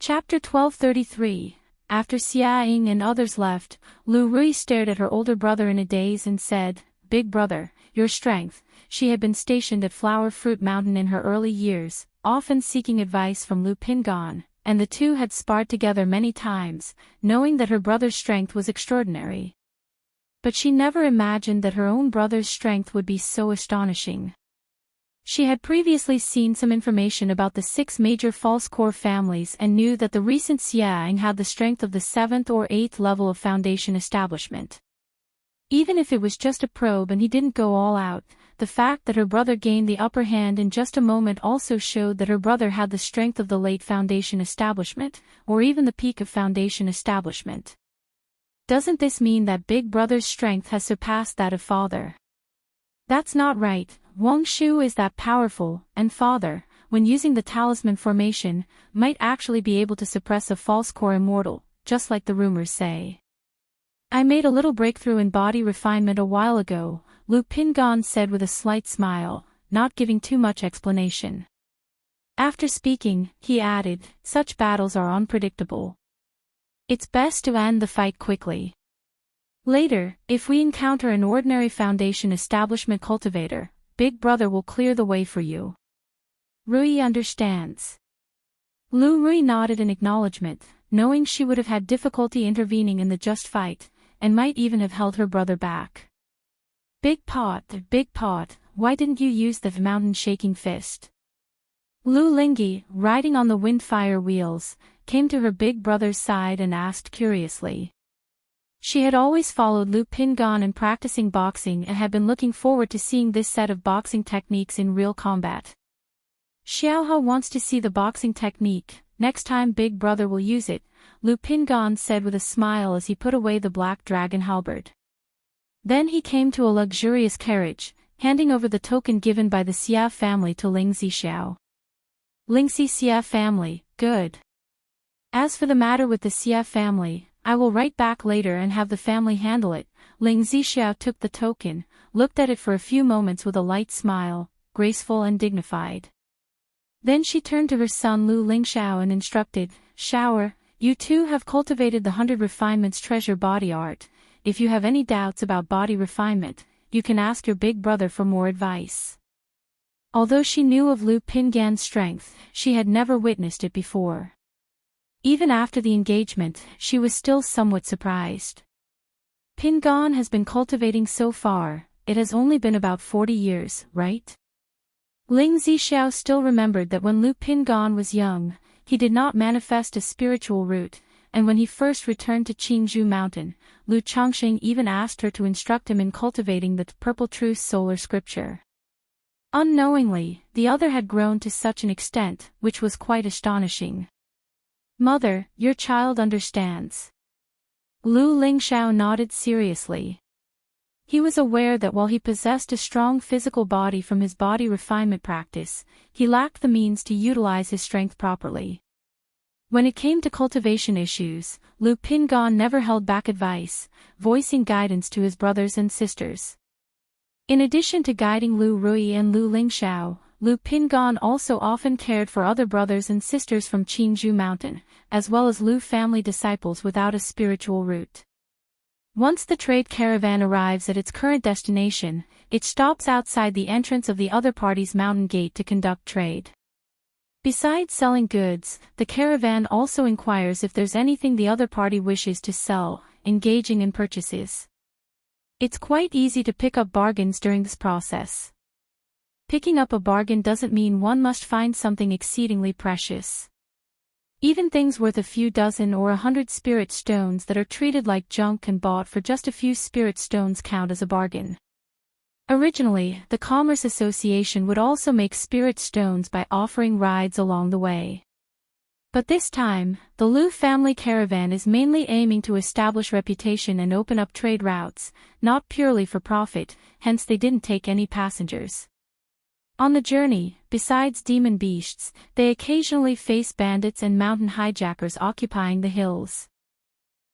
Chapter 1233. After Xiaoying and others left, Lu Rui stared at her older brother in a daze and said, "Big brother, your strength." She had been stationed at Flower Fruit Mountain in her early years, often seeking advice from Lu Pingon, and the two had sparred together many times, knowing that her brother's strength was extraordinary. But she never imagined that her own brother's strength would be so astonishing. She had previously seen some information about the 6 major false core families and knew that the recent Xiaoying had the strength of the 7th or 8th level of foundation establishment. Even if it was just a probe and he didn't go all out, the fact that her brother gained the upper hand in just a moment also showed that her brother had the strength of the late foundation establishment, or even the peak of foundation establishment. Doesn't this mean that big brother's strength has surpassed that of father? That's not right. Wangshu is that powerful, and father, when using the talisman formation, might actually be able to suppress a false core immortal, just like the rumors say. I made a little breakthrough in body refinement a while ago, Lu Pingon said with a slight smile, not giving too much explanation. After speaking, he added, such battles are unpredictable. It's best to end the fight quickly. Later, if we encounter an ordinary Foundation establishment cultivator, Big Brother will clear the way for you. Rui understands. Lu Rui nodded in acknowledgement, knowing she would have had difficulty intervening in the just fight, and might even have held her brother back. Big Pot, why didn't you use the mountain shaking fist? Lu Lingyi, riding on the wind-fire wheels, came to her big brother's side and asked curiously. She had always followed Lu Pingan in practicing boxing and had been looking forward to seeing this set of boxing techniques in real combat. Xiaohe wants to see the boxing technique, next time Big Brother will use it, Lu Pingan said with a smile as he put away the black dragon halberd. Then he came to a luxurious carriage, handing over the token given by the Xia family to Ling Zixiao. Lingxi Xia family, good. As for the matter with the Xia family, I will write back later and have the family handle it. Ling Zixiao took the token, looked at it for a few moments with a light smile, graceful and dignified. Then she turned to her son Lu Lingxiao and instructed, Shower, you two have cultivated the 100 refinements treasure body art. If you have any doubts about body refinement, you can ask your big brother for more advice. Although she knew of Lu Pingan's strength, she had never witnessed it before. Even after the engagement, she was still somewhat surprised. Pingan has been cultivating so far, it has only been about 40 years, right? Ling Zixiao still remembered that when Lu Pingan was young, he did not manifest a spiritual root, and when he first returned to Qingzhou Mountain, Lu Chongqing even asked her to instruct him in cultivating the Purple Truth solar scripture. Unknowingly, the other had grown to such an extent, which was quite astonishing. Mother, your child understands. Lu Lingxiao nodded seriously. He was aware that while he possessed a strong physical body from his body refinement practice, he lacked the means to utilize his strength properly. When it came to cultivation issues, Lu Pingan never held back advice, voicing guidance to his brothers and sisters. In addition to guiding Lu Rui and Lu Lingxiao, Lu Pingan also often cared for other brothers and sisters from Qingzhou Mountain, as well as Lu family disciples without a spiritual root. Once the trade caravan arrives at its current destination, it stops outside the entrance of the other party's mountain gate to conduct trade. Besides selling goods, the caravan also inquires if there's anything the other party wishes to sell, engaging in purchases. It's quite easy to pick up bargains during this process. Picking up a bargain doesn't mean one must find something exceedingly precious. Even things worth a few dozen or 100 spirit stones that are treated like junk and bought for just a few spirit stones count as a bargain. Originally, the Commerce Association would also make spirit stones by offering rides along the way. But this time, the Lu family caravan is mainly aiming to establish reputation and open up trade routes, not purely for profit, hence they didn't take any passengers. On the journey, besides demon beasts, they occasionally face bandits and mountain hijackers occupying the hills.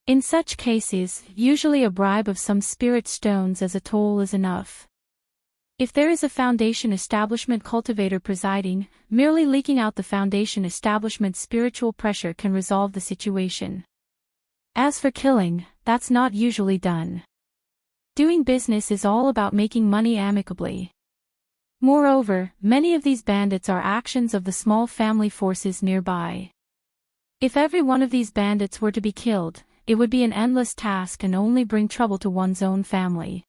In such cases, usually a bribe of some spirit stones as a toll is enough. If there is a Foundation establishment cultivator presiding, merely leaking out the Foundation establishment's spiritual pressure can resolve the situation. As for killing, that's not usually done. Doing business is all about making money amicably. Moreover, many of these bandits are actions of the small family forces nearby. If every one of these bandits were to be killed, it would be an endless task and only bring trouble to one's own family.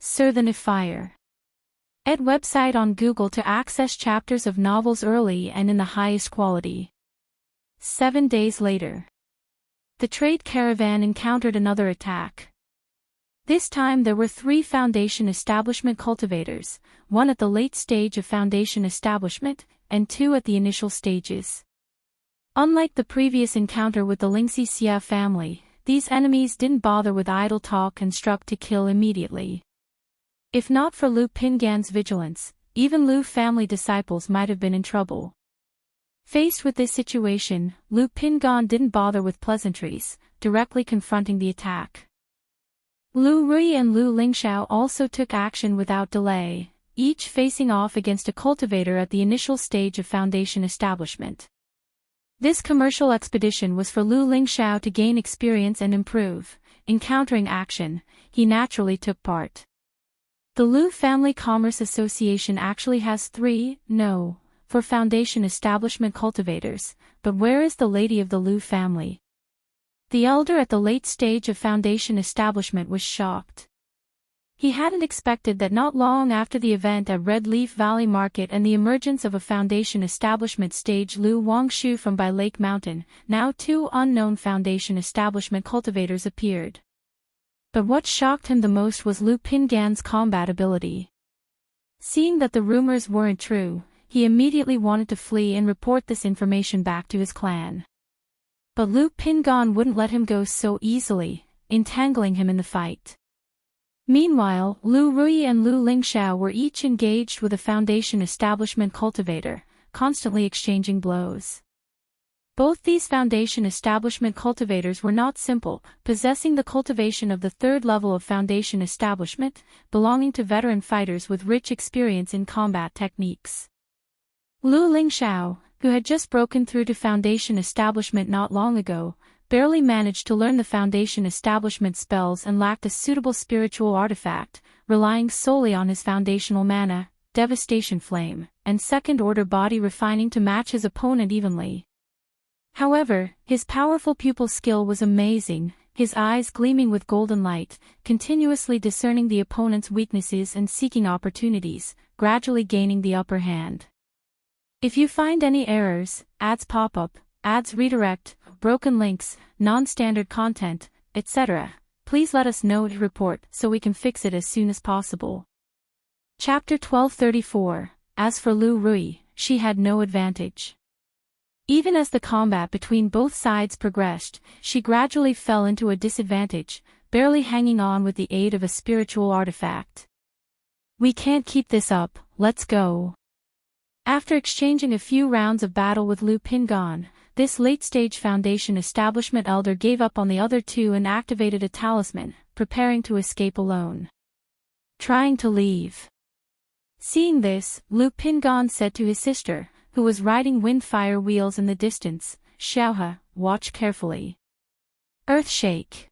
Sir the Defy. Ed website on Google to access chapters of novels early and in the highest quality. 7 days later. The trade caravan encountered another attack. This time there were 3 Foundation establishment cultivators, 1 at the late stage of Foundation establishment, and 2 at the initial stages. Unlike the previous encounter with the Lingxi Xia family, these enemies didn't bother with idle talk and struck to kill immediately. If not for Lu Pingan's vigilance, even Lu family disciples might have been in trouble. Faced with this situation, Lu Pingan didn't bother with pleasantries, directly confronting the attack. Lu Rui and Lu Lingxiao also took action without delay, each facing off against a cultivator at the initial stage of Foundation establishment. This commercial expedition was for Lu Lingxiao to gain experience and improve, encountering action, he naturally took part. The Liu Family Commerce Association actually has 4 Foundation establishment cultivators, but where is the lady of the Liu family? The elder at the late stage of Foundation establishment was shocked. He hadn't expected that not long after the event at Red Leaf Valley Market and the emergence of a Foundation establishment stage Lu Wangshu from By Lake Mountain, now 2 unknown Foundation establishment cultivators appeared. But what shocked him the most was Lu Pingan's combat ability. Seeing that the rumors weren't true, he immediately wanted to flee and report this information back to his clan. But Lu Pingan wouldn't let him go so easily, entangling him in the fight. Meanwhile, Lu Rui and Lu Lingxiao were each engaged with a Foundation establishment cultivator, constantly exchanging blows. Both these Foundation establishment cultivators were not simple, possessing the cultivation of the 3rd level of Foundation establishment, belonging to veteran fighters with rich experience in combat techniques. Lu Lingxiao, who had just broken through to Foundation establishment not long ago, barely managed to learn the Foundation establishment spells and lacked a suitable spiritual artifact, relying solely on his foundational mana, Devastation Flame, and second-order body refining to match his opponent evenly. However, his powerful pupil skill was amazing, his eyes gleaming with golden light, continuously discerning the opponent's weaknesses and seeking opportunities, gradually gaining the upper hand. If you find any errors, ads pop up, ads redirect, broken links, non-standard content, etc., please let us know to report so we can fix it as soon as possible. Chapter 1234. As for Lu Rui, she had no advantage. Even as the combat between both sides progressed, she gradually fell into a disadvantage, barely hanging on with the aid of a spiritual artifact. We can't keep this up, let's go. After exchanging a few rounds of battle with Lu Pingan, this late-stage Foundation establishment elder gave up on the other 2 and activated a talisman, preparing to escape alone. Trying to leave. Seeing this, Lu Pingan said to his sister, who was riding wind-fire wheels in the distance, Xiaohe, watch carefully. Earthshake.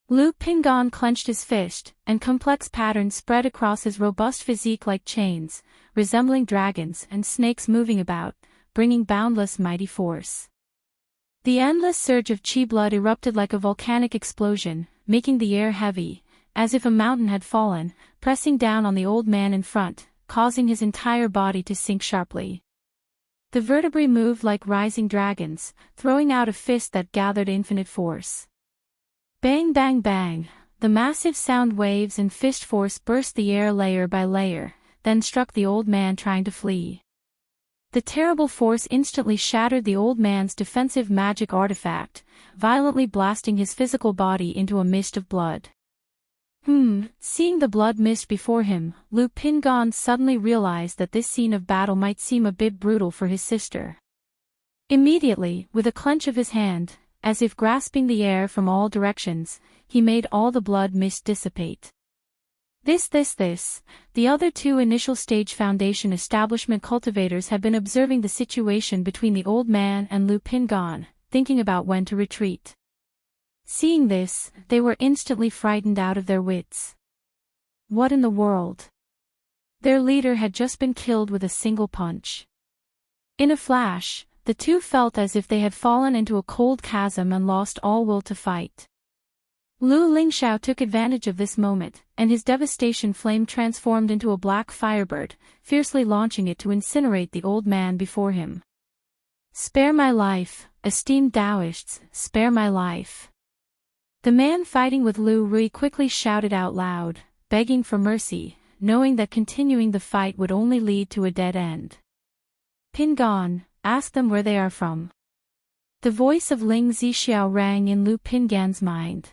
Lu Pingan clenched his fist, and complex patterns spread across his robust physique like chains, resembling dragons and snakes moving about, bringing boundless mighty force. The endless surge of chi blood erupted like a volcanic explosion, making the air heavy, as if a mountain had fallen, pressing down on the old man in front, causing his entire body to sink sharply. The vertebrae moved like rising dragons, throwing out a fist that gathered infinite force. Bang bang bang, the massive sound waves and fist force burst the air layer by layer, then struck the old man trying to flee. The terrible force instantly shattered the old man's defensive magic artifact, violently blasting his physical body into a mist of blood. Seeing the blood mist before him, Lu Pingan suddenly realized that this scene of battle might seem a bit brutal for his sister. Immediately, with a clench of his hand, as if grasping the air from all directions, he made all the blood mist dissipate. The other 2 initial stage Foundation establishment cultivators had been observing the situation between the old man and Lu Pingan, thinking about when to retreat. Seeing this, they were instantly frightened out of their wits. What in the world? Their leader had just been killed with a single punch. In a flash, the 2 felt as if they had fallen into a cold chasm and lost all will to fight. Lu Lingxiao took advantage of this moment, and his devastation flame transformed into a black firebird, fiercely launching it to incinerate the old man before him. Spare my life, esteemed Taoists, spare my life. The man fighting with Lu Rui quickly shouted out loud, begging for mercy, knowing that continuing the fight would only lead to a dead end. Pingan, ask them where they are from. The voice of Ling Zixiao rang in Lu Pingan's mind.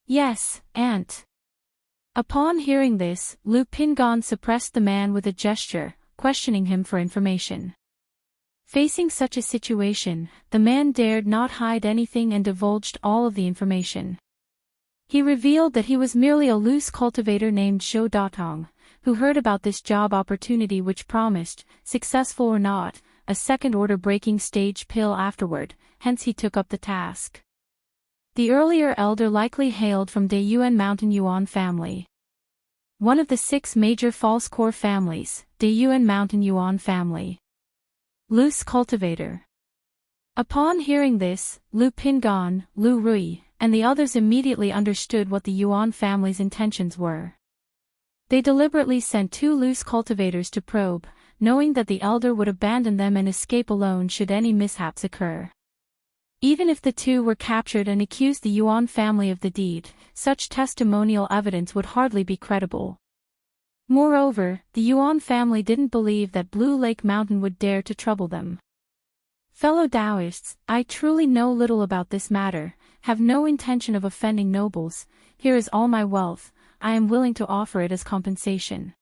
Yes, aunt. Upon hearing this, Lu Pingan suppressed the man with a gesture, questioning him for information. Facing such a situation, the man dared not hide anything and divulged all of the information. He revealed that he was merely a loose cultivator named Zhou Datong, who heard about this job opportunity which promised, successful or not, a second-order breaking stage pill afterward, hence he took up the task. The earlier elder likely hailed from Dayuan Mountain Yuan family. One of the 6 major false core families, Dayuan Mountain Yuan family. Lu's Cultivator. Upon hearing this, Lu Pingan, Lu Rui, and the others immediately understood what the Yuan family's intentions were. They deliberately sent 2 loose cultivators to probe, knowing that the elder would abandon them and escape alone should any mishaps occur. Even if the 2 were captured and accused the Yuan family of the deed, such testimonial evidence would hardly be credible. Moreover, the Yuan family didn't believe that Blue Lake Mountain would dare to trouble them. Fellow Taoists, I truly know little about this matter, have no intention of offending nobles. Here is all my wealth, I am willing to offer it as compensation.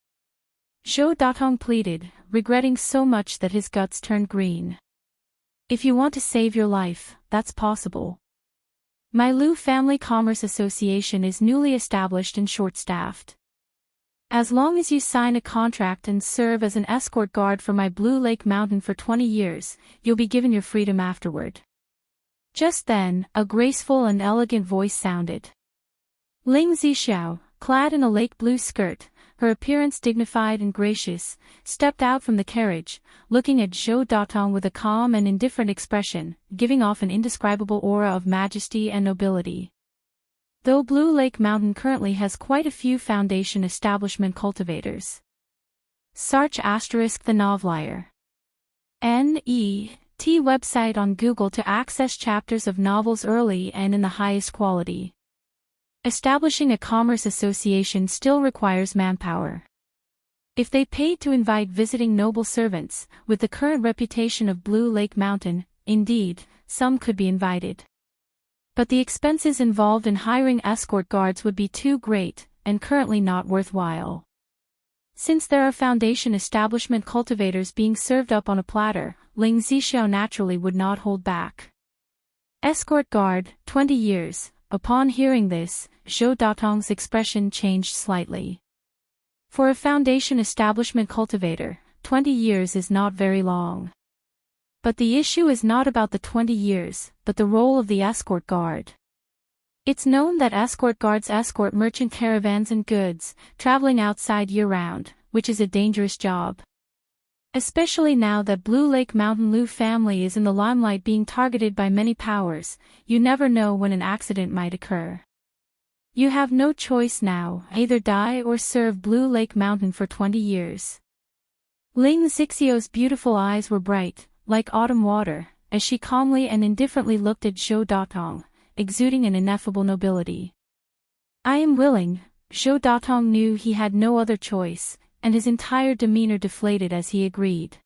Zhou Datong pleaded, regretting so much that his guts turned green. If you want to save your life, that's possible. My Lu Family Commerce Association is newly established and short-staffed. As long as you sign a contract and serve as an escort guard for my Blue Lake Mountain for 20 years, you'll be given your freedom afterward. Just then, a graceful and elegant voice sounded. Ling Zixiao, clad in a lake blue skirt, her appearance dignified and gracious, stepped out from the carriage, looking at Zhou Datong with a calm and indifferent expression, giving off an indescribable aura of majesty and nobility. Though Blue Lake Mountain currently has quite a few Foundation establishment cultivators. Search * the Novelier. N.E.T. website on Google to access chapters of novels early and in the highest quality. Establishing a commerce association still requires manpower. If they paid to invite visiting noble servants, with the current reputation of Blue Lake Mountain, indeed, some could be invited. But the expenses involved in hiring escort guards would be too great, and currently not worthwhile. Since there are Foundation establishment cultivators being served up on a platter, Ling Zixiao naturally would not hold back. Escort guard, 20 years. Upon hearing this, Zhou Datong's expression changed slightly. For a Foundation establishment cultivator, 20 years is not very long. But the issue is not about the 20 years, but the role of the escort guard. It's known that escort guards escort merchant caravans and goods, traveling outside year-round, which is a dangerous job. Especially now that Blue Lake Mountain Lu family is in the limelight being targeted by many powers, you never know when an accident might occur. You have no choice now, either die or serve Blue Lake Mountain for 20 years. Ling Zixiao's beautiful eyes were bright, like autumn water, as she calmly and indifferently looked at Zhou Datong, exuding an ineffable nobility. I am willing. Zhou Datong knew he had no other choice, and his entire demeanor deflated as he agreed.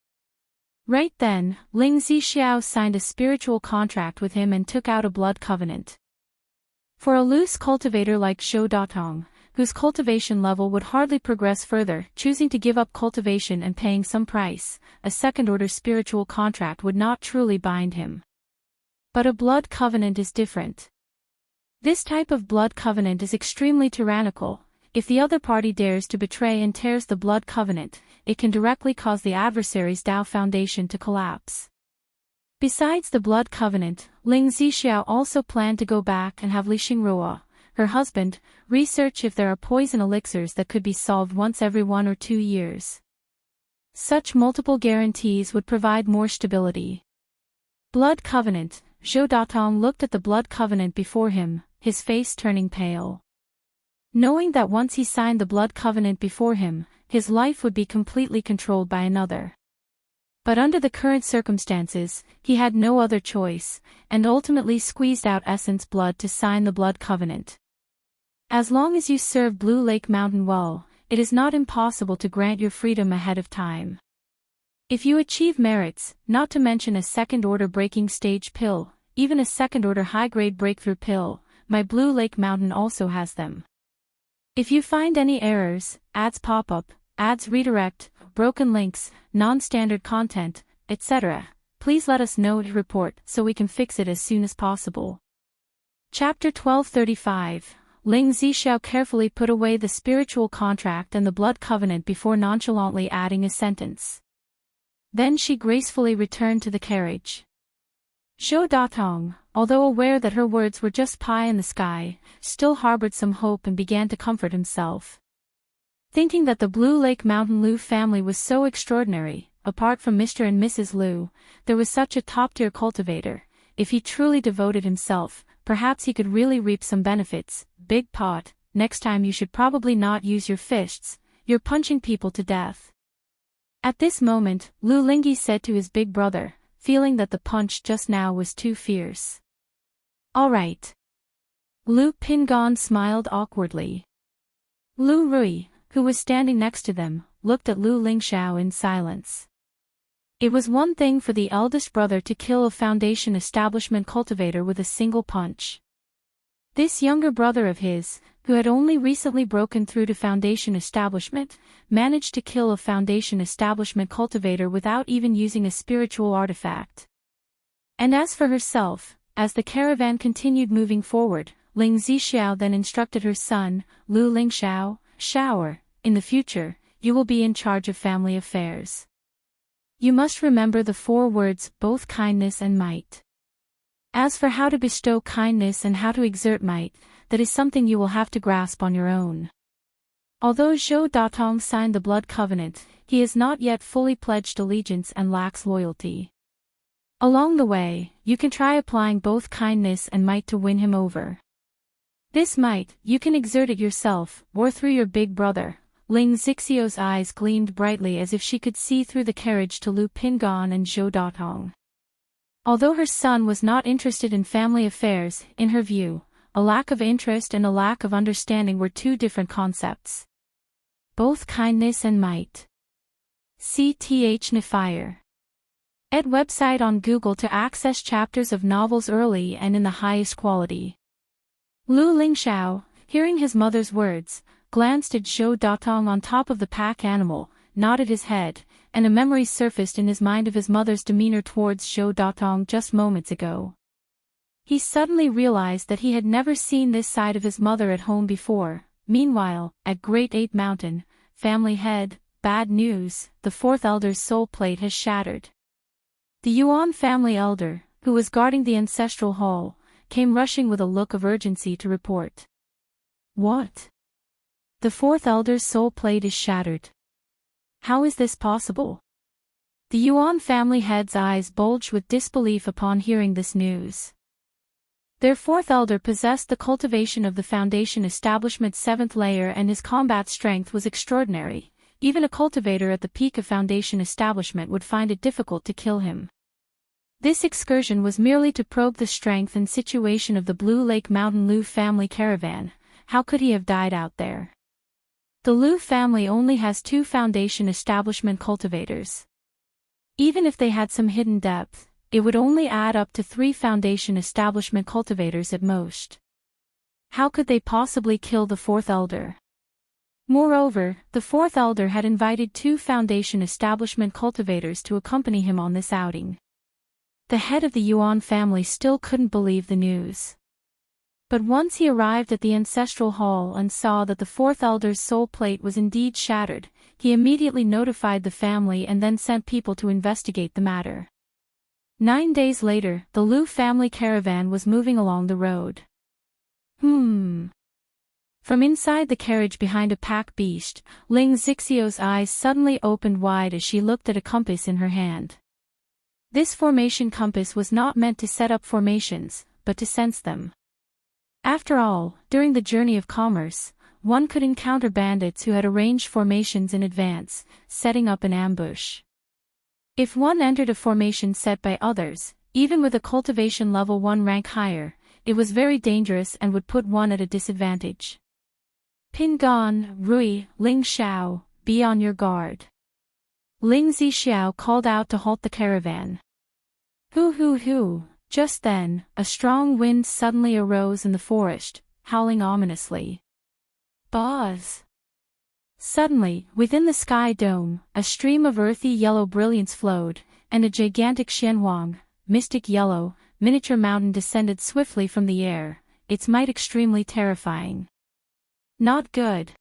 Right then, Ling Zixiao signed a spiritual contract with him and took out a blood covenant. For a loose cultivator like Zhou Datong, whose cultivation level would hardly progress further, choosing to give up cultivation and paying some price, a second-order spiritual contract would not truly bind him. But a blood covenant is different. This type of blood covenant is extremely tyrannical. If the other party dares to betray and tears the blood covenant, it can directly cause the adversary's Tao Foundation to collapse. Besides the blood covenant, Ling Zixiao also planned to go back and have Li Xingrua, her husband, research if there are poison elixirs that could be solved once every 1 or 2 years. Such multiple guarantees would provide more stability. Blood covenant. Zhou Datong looked at the blood covenant before him, his face turning pale. Knowing that once he signed the blood covenant before him, his life would be completely controlled by another. But under the current circumstances, he had no other choice, and ultimately squeezed out Essence Blood to sign the blood covenant. As long as you serve Blue Lake Mountain well, it is not impossible to grant your freedom ahead of time. If you achieve merits, not to mention a second-order breaking stage pill, even a second-order high-grade breakthrough pill, my Blue Lake Mountain also has them. If you find any errors, ads pop up, ads redirect, broken links, non-standard content, etc., please let us know to report so we can fix it as soon as possible. Chapter 1235. Ling Zixiao carefully put away the spiritual contract and the blood covenant before nonchalantly adding a sentence. Then she gracefully returned to the carriage. Zhou Datong, although aware that her words were just pie in the sky, still harbored some hope and began to comfort himself. Thinking that the Blue Lake Mountain Liu family was so extraordinary, apart from Mr. and Mrs. Liu, there was such a top-tier cultivator. If he truly devoted himself, perhaps he could really reap some benefits. Big pot, next time you should probably not use your fists, you're punching people to death. At this moment, Lu Lingyi said to his big brother, feeling that the punch just now was too fierce. All right. Lu Pingon smiled awkwardly. Lu Rui, who was standing next to them, looked at Lu Lingxiao in silence. It was one thing for the eldest brother to kill a Foundation establishment cultivator with a single punch. This younger brother of his, who had only recently broken through to Foundation establishment, managed to kill a Foundation establishment cultivator without even using a spiritual artifact. And as for herself, as the caravan continued moving forward, Ling Zixiao then instructed her son, Lu Lingxiao, "Shower, in the future, you will be in charge of family affairs. You must remember the 4 words, both kindness and might. As for how to bestow kindness and how to exert might, that is something you will have to grasp on your own." Although Zhou Datong signed the blood covenant, he is not yet fully pledged allegiance and lacks loyalty. Along the way, you can try applying both kindness and might to win him over. This might, you can exert it yourself, or through your big brother. Ling Zixiao's eyes gleamed brightly as if she could see through the carriage to Lu Pingon and Zhou Datong. Although her son was not interested in family affairs, in her view, a lack of interest and a lack of understanding were 2 different concepts. Both kindness and might. CTH Nefire. Ed website on Google to access chapters of novels early and in the highest quality. Lu Lingxiao, hearing his mother's words, glanced at Zhou Datong on top of the pack animal, nodded his head, and a memory surfaced in his mind of his mother's demeanor towards Zhou Datong just moments ago. He suddenly realized that he had never seen this side of his mother at home before. Meanwhile, at Great Ape Mountain, family head, bad news, the 4th elder's soul plate has shattered. The Yuan family elder, who was guarding the ancestral hall, came rushing with a look of urgency to report. What? The 4th elder's soul plate is shattered. How is this possible? The Yuan family head's eyes bulged with disbelief upon hearing this news. Their 4th elder possessed the cultivation of the Foundation establishment's 7th layer and his combat strength was extraordinary. Even a cultivator at the peak of Foundation establishment would find it difficult to kill him. This excursion was merely to probe the strength and situation of the Blue Lake Mountain Liu family caravan. How could he have died out there? The Liu family only has 2 Foundation establishment cultivators. Even if they had some hidden depth, it would only add up to 3 Foundation establishment cultivators at most. How could they possibly kill the 4th elder? Moreover, the 4th elder had invited 2 Foundation establishment cultivators to accompany him on this outing. The head of the Yuan family still couldn't believe the news. But once he arrived at the ancestral hall and saw that the 4th elder's soul plate was indeed shattered, he immediately notified the family and then sent people to investigate the matter. 9 days later, the Liu family caravan was moving along the road. From inside the carriage behind a pack beast, Ling Zixiao's eyes suddenly opened wide as she looked at a compass in her hand. This formation compass was not meant to set up formations, but to sense them. After all, during the journey of commerce, one could encounter bandits who had arranged formations in advance, setting up an ambush. If one entered a formation set by others, even with a cultivation level 1 rank higher, it was very dangerous and would put one at a disadvantage. Pingon, Rui, Ling Xiao, be on your guard. Ling Zixiao called out to halt the caravan. Hoo. Just then, a strong wind suddenly arose in the forest, howling ominously. Buzz! Suddenly, within the sky dome, a stream of earthy yellow brilliance flowed, and a gigantic Xianhuang, mystic yellow, miniature mountain descended swiftly from the air, its might extremely terrifying. Not good.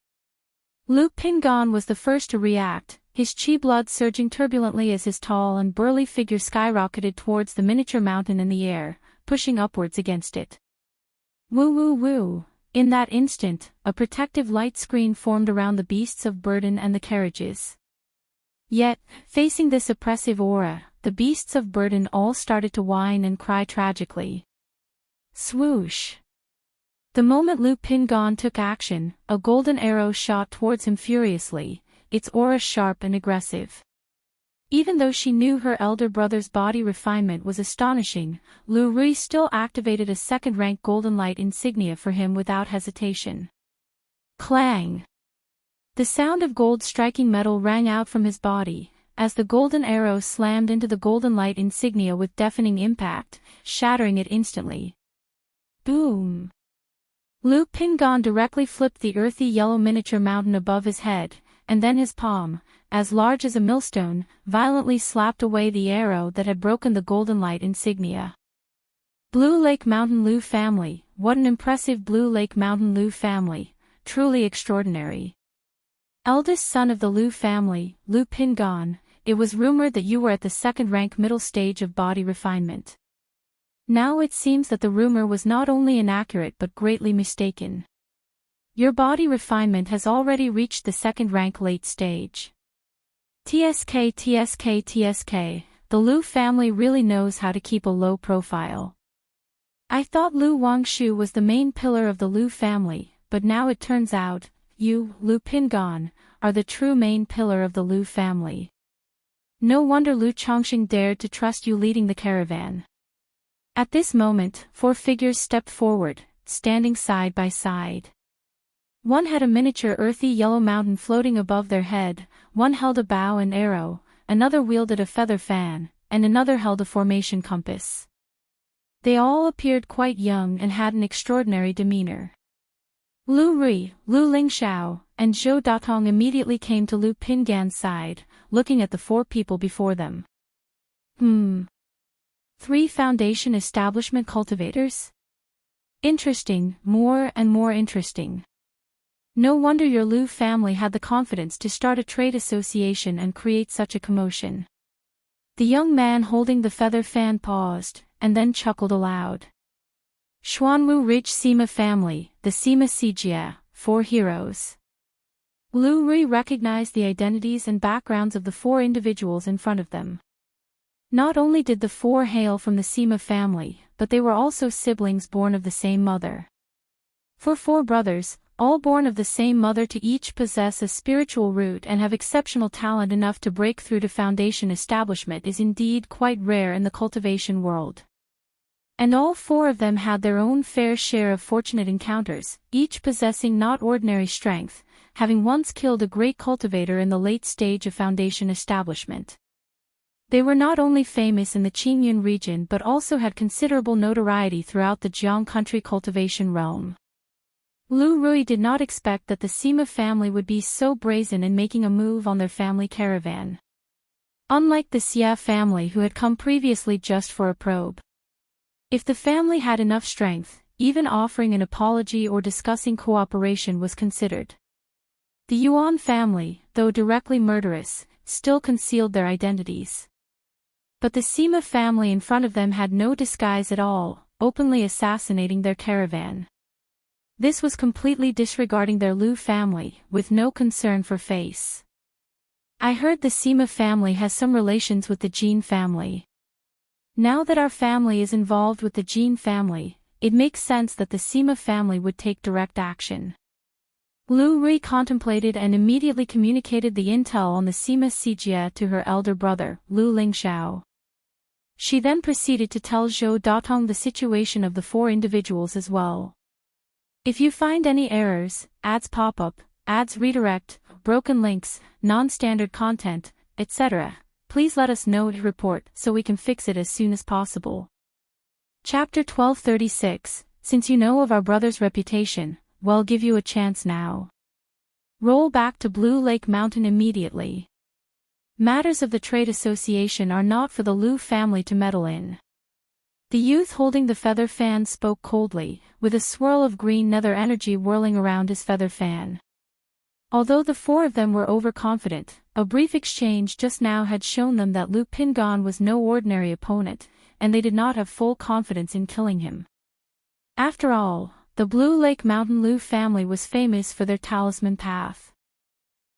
Lu Pingon was the first to react, his chi blood surging turbulently as his tall and burly figure skyrocketed towards the miniature mountain in the air, pushing upwards against it. Woo woo woo! In that instant, a protective light screen formed around the beasts of burden and the carriages. Yet, facing this oppressive aura, the beasts of burden all started to whine and cry tragically. Swoosh! The moment Lu Pingon took action, a golden arrow shot towards him furiously, its aura sharp and aggressive. Even though she knew her elder brother's body refinement was astonishing, Lu Rui still activated a second-rank golden light insignia for him without hesitation. Clang! The sound of gold striking metal rang out from his body, as the golden arrow slammed into the golden light insignia with deafening impact, shattering it instantly. Boom! Lu Pingon directly flipped the earthy yellow miniature mountain above his head, and then his palm, as large as a millstone, violently slapped away the arrow that had broken the golden light insignia. Blue Lake Mountain Lu family, what an impressive Blue Lake Mountain Lu family, truly extraordinary. Eldest son of the Lu family, Lu Pingon, it was rumored that you were at the second-rank middle stage of body refinement. Now it seems that the rumor was not only inaccurate but greatly mistaken. Your body refinement has already reached the second-rank late stage. TSK, the Lu family really knows how to keep a low profile. I thought Lu Wangshu was the main pillar of the Lu family, but now it turns out, you, Lu Pingon, are the true main pillar of the Lu family. No wonder Lu Chongqing dared to trust you leading the caravan. At this moment, 4 figures stepped forward, standing side by side. One had a miniature earthy yellow mountain floating above their head, one held a bow and arrow, another wielded a feather fan, and another held a formation compass. They all appeared quite young and had an extraordinary demeanor. Lu Rui, Lu Lingxiao, and Zhou Datong immediately came to Lu Pingan's side, looking at the 4 people before them. 3 Foundation Establishment Cultivators? Interesting, more and more interesting. No wonder your Lu family had the confidence to start a trade association and create such a commotion. The young man holding the feather fan paused, and then chuckled aloud. Xuanwu Ridge Sima family, the Sima Sijia, 4 heroes. Lu Rui recognized the identities and backgrounds of the 4 individuals in front of them. Not only did the 4 hail from the Sima family, but they were also siblings born of the same mother. For 4 brothers, all born of the same mother, to each possess a spiritual root and have exceptional talent enough to break through to foundation establishment is indeed quite rare in the cultivation world. And all 4 of them had their own fair share of fortunate encounters, each possessing not ordinary strength, having once killed a great cultivator in the late stage of foundation establishment. They were not only famous in the Qingyun region but also had considerable notoriety throughout the Jiang country cultivation realm. Lu Rui did not expect that the Sima family would be so brazen in making a move on their family caravan. Unlike the Xia family who had come previously just for a probe. If the family had enough strength, even offering an apology or discussing cooperation was considered. The Yuan family, though directly murderous, still concealed their identities. But the Sima family in front of them had no disguise at all, openly assassinating their caravan. This was completely disregarding their Lu family, with no concern for face. I heard the Sima family has some relations with the Jin family. Now that our family is involved with the Jin family, it makes sense that the Sima family would take direct action. Lu Rui contemplated and immediately communicated the intel on the Sima Sijia to her elder brother, Lu Lingxiao. She then proceeded to tell Zhou Datong the situation of the 4 individuals as well. If you find any errors, ads pop-up, ads redirect, broken links, non-standard content, etc., please let us know to report so we can fix it as soon as possible. Chapter 1236, Since you know of our brother's reputation, we'll give you a chance now. Roll back to Blue Lake Mountain immediately. Matters of the trade association are not for the Lu family to meddle in. The youth holding the feather fan spoke coldly, with a swirl of green nether energy whirling around his feather fan. Although the four of them were overconfident, a brief exchange just now had shown them that Lu Pingon was no ordinary opponent, and they did not have full confidence in killing him. After all, the Blue Lake Mountain Lu family was famous for their talisman path.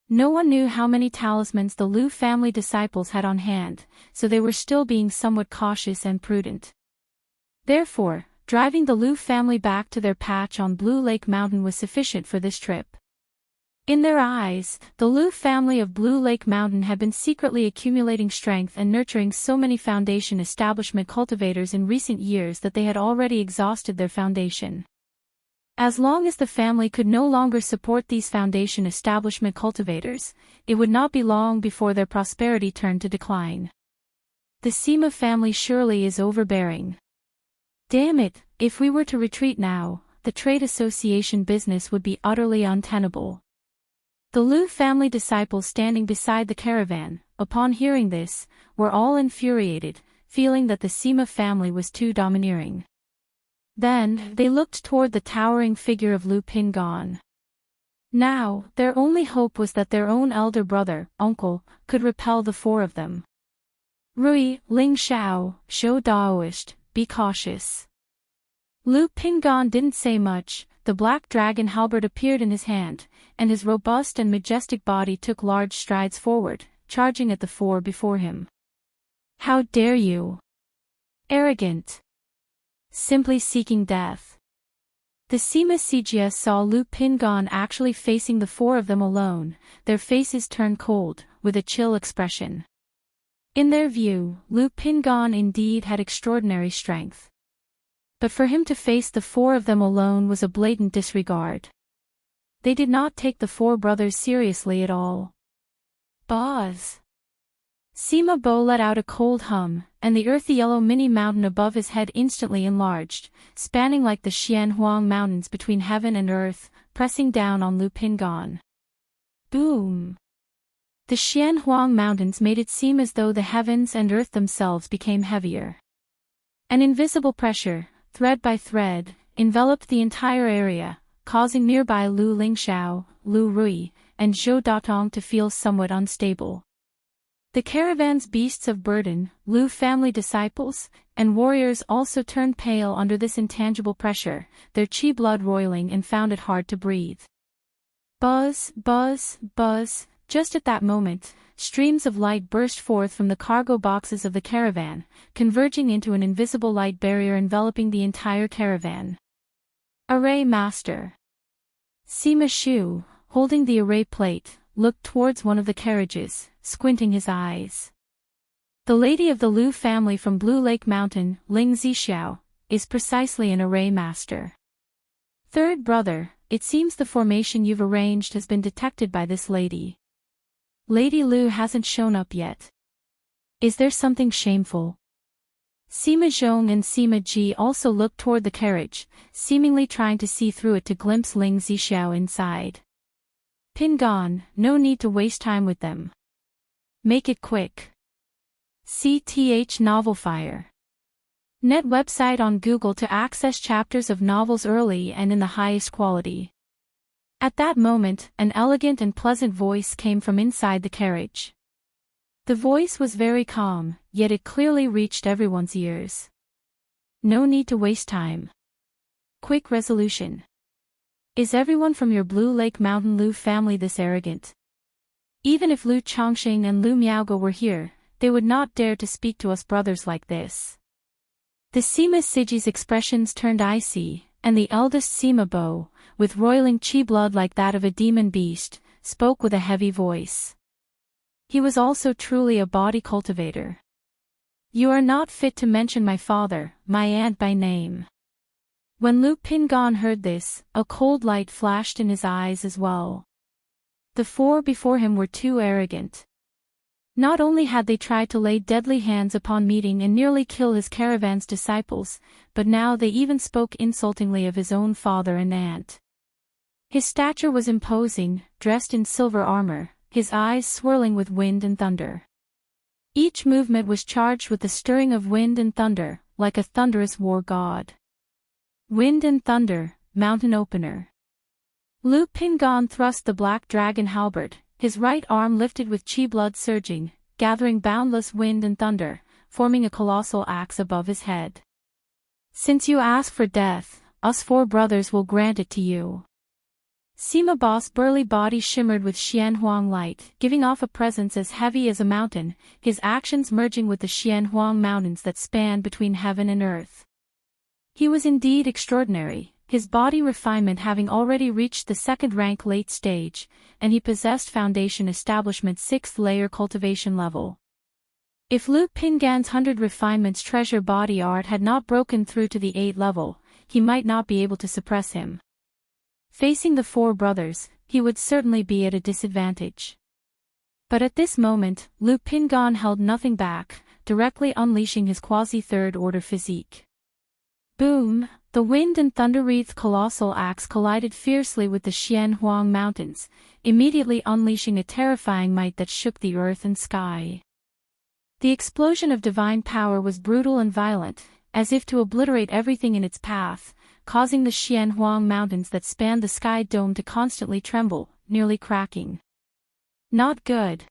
No one knew how many talismans the Lu family disciples had on hand, so they were still being somewhat cautious and prudent. Therefore, driving the Lu family back to their patch on Blue Lake Mountain was sufficient for this trip. In their eyes, the Lu family of Blue Lake Mountain had been secretly accumulating strength and nurturing so many foundation establishment cultivators in recent years that they had already exhausted their foundation. As long as the family could no longer support these foundation establishment cultivators, it would not be long before their prosperity turned to decline. The Sima family surely is overbearing. Damn it, if we were to retreat now, the trade association business would be utterly untenable. The Lu family disciples standing beside the caravan, upon hearing this, were all infuriated, feeling that the Sima family was too domineering. Then, they looked toward the towering figure of Lu Pingon. Now, their only hope was that their own elder brother, uncle, could repel the four of them. Rui, Ling Xiao, Shou Daoist, be cautious. Lu Pingon didn't say much. The black dragon halberd appeared in his hand, and his robust and majestic body took large strides forward, charging at the four before him. How dare you! Arrogant! Simply seeking death. The Sima Sijia saw Lu Pingon actually facing the four of them alone, their faces turned cold, with a chill expression. In their view, Lu Pingon indeed had extraordinary strength. But for him to face the four of them alone was a blatant disregard. They did not take the four brothers seriously at all. Boz! Sima Bo let out a cold hum, and the earthy yellow mini mountain above his head instantly enlarged, spanning like the Xianhuang Mountains between heaven and earth, pressing down on Lu Pingon. Boom! The Xianhuang Mountains made it seem as though the heavens and earth themselves became heavier. An invisible pressure, thread by thread, enveloped the entire area, causing nearby Lu Lingxiao, Lu Rui, and Zhou Datong to feel somewhat unstable. The caravan's beasts of burden, Lu family disciples, and warriors also turned pale under this intangible pressure, their qi blood roiling and found it hard to breathe. Buzz, buzz, buzz, just at that moment, streams of light burst forth from the cargo boxes of the caravan, converging into an invisible light barrier enveloping the entire caravan. Array Master. Sima Shu, holding the array plate, looked towards one of the carriages, squinting his eyes. The lady of the Lu family from Blue Lake Mountain, Ling Zixiao, is precisely an array master. Third brother, it seems the formation you've arranged has been detected by this lady. Lady Lu hasn't shown up yet. Is there something shameful? Sima Zhong and Sima Ji also looked toward the carriage, seemingly trying to see through it to glimpse Ling Zixiao inside. Pingon, no need to waste time with them. Make it quick. CTH Novel Fire. Net website on Google to access chapters of novels early and in the highest quality. At that moment, an elegant and pleasant voice came from inside the carriage. The voice was very calm, yet it clearly reached everyone's ears. No need to waste time. Quick resolution. Is everyone from your Blue Lake Mountain Lu family this arrogant? Even if Lu Chongqing and Lu Miaoge were here, they would not dare to speak to us brothers like this. The Sima Siji's expressions turned icy, and the eldest Sima Bo, with roiling qi blood like that of a demon beast, spoke with a heavy voice. He was also truly a body cultivator. You are not fit to mention my father, my aunt by name. When Lu Pingon heard this, a cold light flashed in his eyes as well. The four before him were too arrogant. Not only had they tried to lay deadly hands upon meeting and nearly kill his caravan's disciples, but now they even spoke insultingly of his own father and aunt. His stature was imposing, dressed in silver armor, his eyes swirling with wind and thunder. Each movement was charged with the stirring of wind and thunder, like a thunderous war god. Wind and thunder, mountain opener. Lu Pingan thrust the black dragon halberd, his right arm lifted with chi blood surging, gathering boundless wind and thunder, forming a colossal axe above his head. Since you ask for death, us four brothers will grant it to you. Sima Ba's burly body shimmered with Xianhuang light, giving off a presence as heavy as a mountain, his actions merging with the Xianhuang mountains that span between heaven and earth. He was indeed extraordinary, his body refinement having already reached the second-rank late stage, and he possessed Foundation Establishment's 6th-layer cultivation level. If Lu Pingan's 100 refinements treasure body art had not broken through to the 8th level, he might not be able to suppress him. Facing the four brothers, he would certainly be at a disadvantage. But at this moment, Lu Pingan held nothing back, directly unleashing his quasi-third-order physique. Boom! The wind and thunder-wreathed colossal axe collided fiercely with the Xianhuang mountains, immediately unleashing a terrifying might that shook the earth and sky. The explosion of divine power was brutal and violent, as if to obliterate everything in its path, causing the Xianhuang mountains that spanned the sky dome to constantly tremble, nearly cracking. Not good.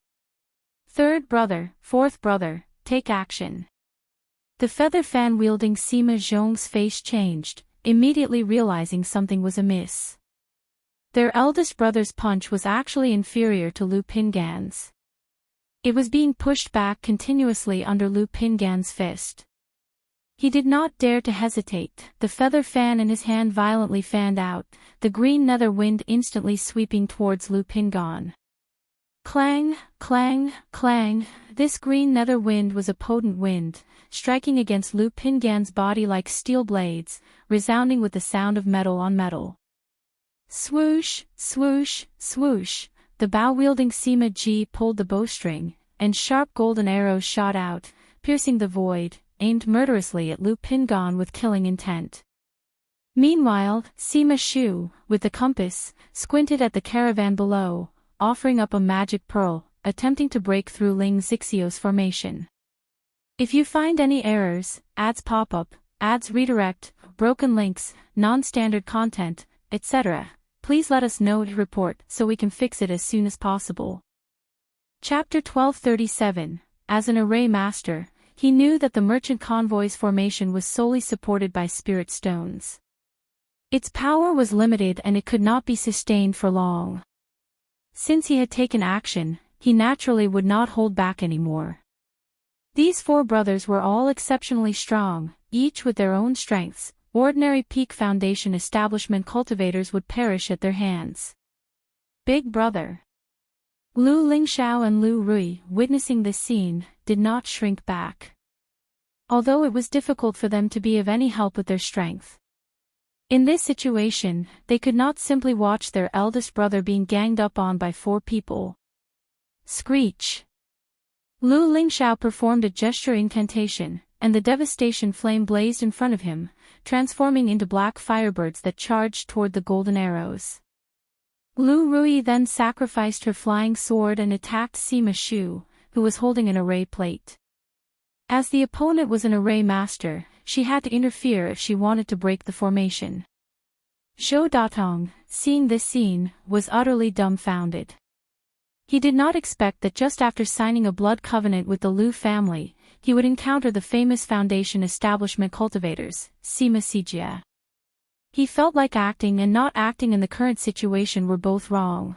Third brother, fourth brother, take action. The feather fan-wielding Sima Zhong's face changed, immediately realizing something was amiss. Their eldest brother's punch was actually inferior to Lu Pingan's. It was being pushed back continuously under Lu Pingan's fist. He did not dare to hesitate, the feather fan in his hand violently fanned out, the green nether wind instantly sweeping towards Lu Pingan. Clang, clang, clang, this green nether wind was a potent wind, striking against Lu Pingan's body like steel blades, resounding with the sound of metal on metal. Swoosh, swoosh, swoosh, the bow-wielding Sima Ji pulled the bowstring, and sharp golden arrows shot out, piercing the void, aimed murderously at Lu Pingan with killing intent. Meanwhile, Sima Shu, with the compass, squinted at the caravan below, offering up a magic pearl, attempting to break through Ling Zixio's formation. If you find any errors, ads pop-up, ads redirect, broken links, non-standard content, etc., please let us know to report so we can fix it as soon as possible. Chapter 1237. As an array master, he knew that the merchant convoy's formation was solely supported by spirit stones. Its power was limited and it could not be sustained for long. Since he had taken action, he naturally would not hold back anymore. These four brothers were all exceptionally strong, each with their own strengths. Ordinary peak Foundation Establishment cultivators would perish at their hands. Big brother Lu Lingxiao and Lu Rui, witnessing this scene, did not shrink back. Although it was difficult for them to be of any help with their strength. In this situation, they could not simply watch their eldest brother being ganged up on by four people. Screech! Lu Lingxiao performed a gesture incantation, and the devastation flame blazed in front of him, transforming into black firebirds that charged toward the golden arrows. Lu Rui then sacrificed her flying sword and attacked Sima Shu, who was holding an array plate. As the opponent was an array master, she had to interfere if she wanted to break the formation. Zhou Datong, seeing this scene, was utterly dumbfounded. He did not expect that just after signing a blood covenant with the Lu family, he would encounter the famous Foundation Establishment cultivators, Sima Sijia. He felt like acting and not acting in the current situation were both wrong.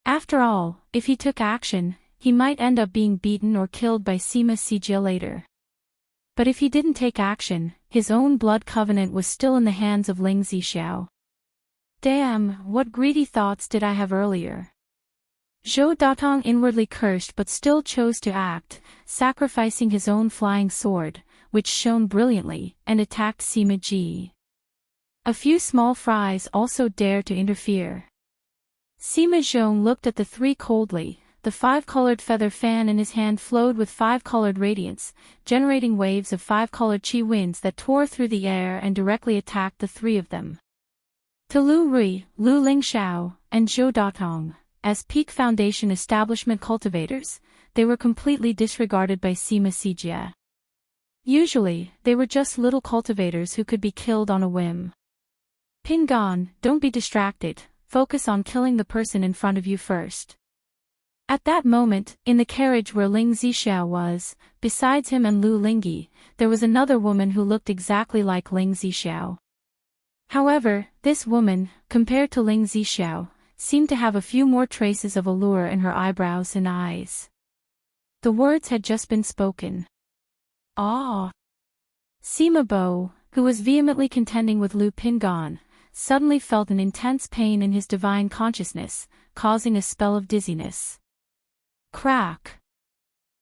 After all, if he took action, he might end up being beaten or killed by Sima Sijia later. But if he didn't take action, his own blood covenant was still in the hands of Ling Zixiao. Damn, what greedy thoughts did I have earlier? Zhou Datong inwardly cursed but still chose to act, sacrificing his own flying sword, which shone brilliantly, and attacked Sima Ji. A few small fries also dared to interfere. Sima Zhong looked at the three coldly. The five-colored feather fan in his hand flowed with five-colored radiance, generating waves of five-colored chi winds that tore through the air and directly attacked the three of them. To Lu Rui, Lu Lingxiao, and Zhou Datong, as peak Foundation Establishment cultivators, they were completely disregarded by Sima Sijia. Usually, they were just little cultivators who could be killed on a whim. Pingan, don't be distracted, focus on killing the person in front of you first. At that moment, in the carriage where Ling Zixiao was, besides him and Lu Lingyi, there was another woman who looked exactly like Ling Zixiao. However, this woman, compared to Ling Zixiao, seemed to have a few more traces of allure in her eyebrows and eyes. The words had just been spoken. Ah! Sima Bo, who was vehemently contending with Lu Pingan, suddenly felt an intense pain in his divine consciousness, causing a spell of dizziness. Crack!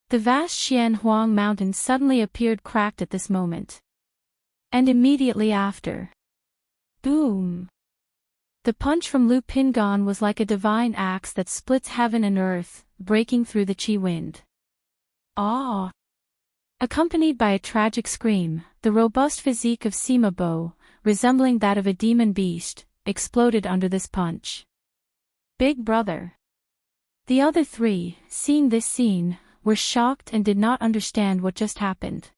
The vast Xian Huang mountain suddenly appeared cracked at this moment. And immediately after. Boom! The punch from Lu Pingan was like a divine axe that splits heaven and earth, breaking through the qi wind. Ah! Accompanied by a tragic scream, the robust physique of Sima Bo, resembling that of a demon beast, exploded under this punch. Big brother! The other three, seeing this scene, were shocked and did not understand what just happened.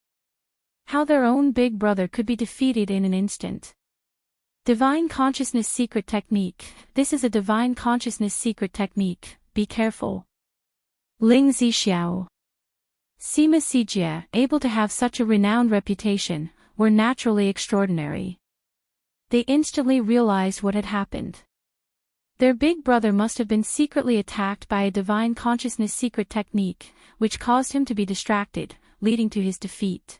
How their own big brother could be defeated in an instant. Divine Consciousness Secret Technique. This is a Divine Consciousness Secret Technique, be careful. Ling Zixiao. Sima Sijia, able to have such a renowned reputation, were naturally extraordinary. They instantly realized what had happened. Their big brother must have been secretly attacked by a Divine Consciousness Secret Technique, which caused him to be distracted, leading to his defeat.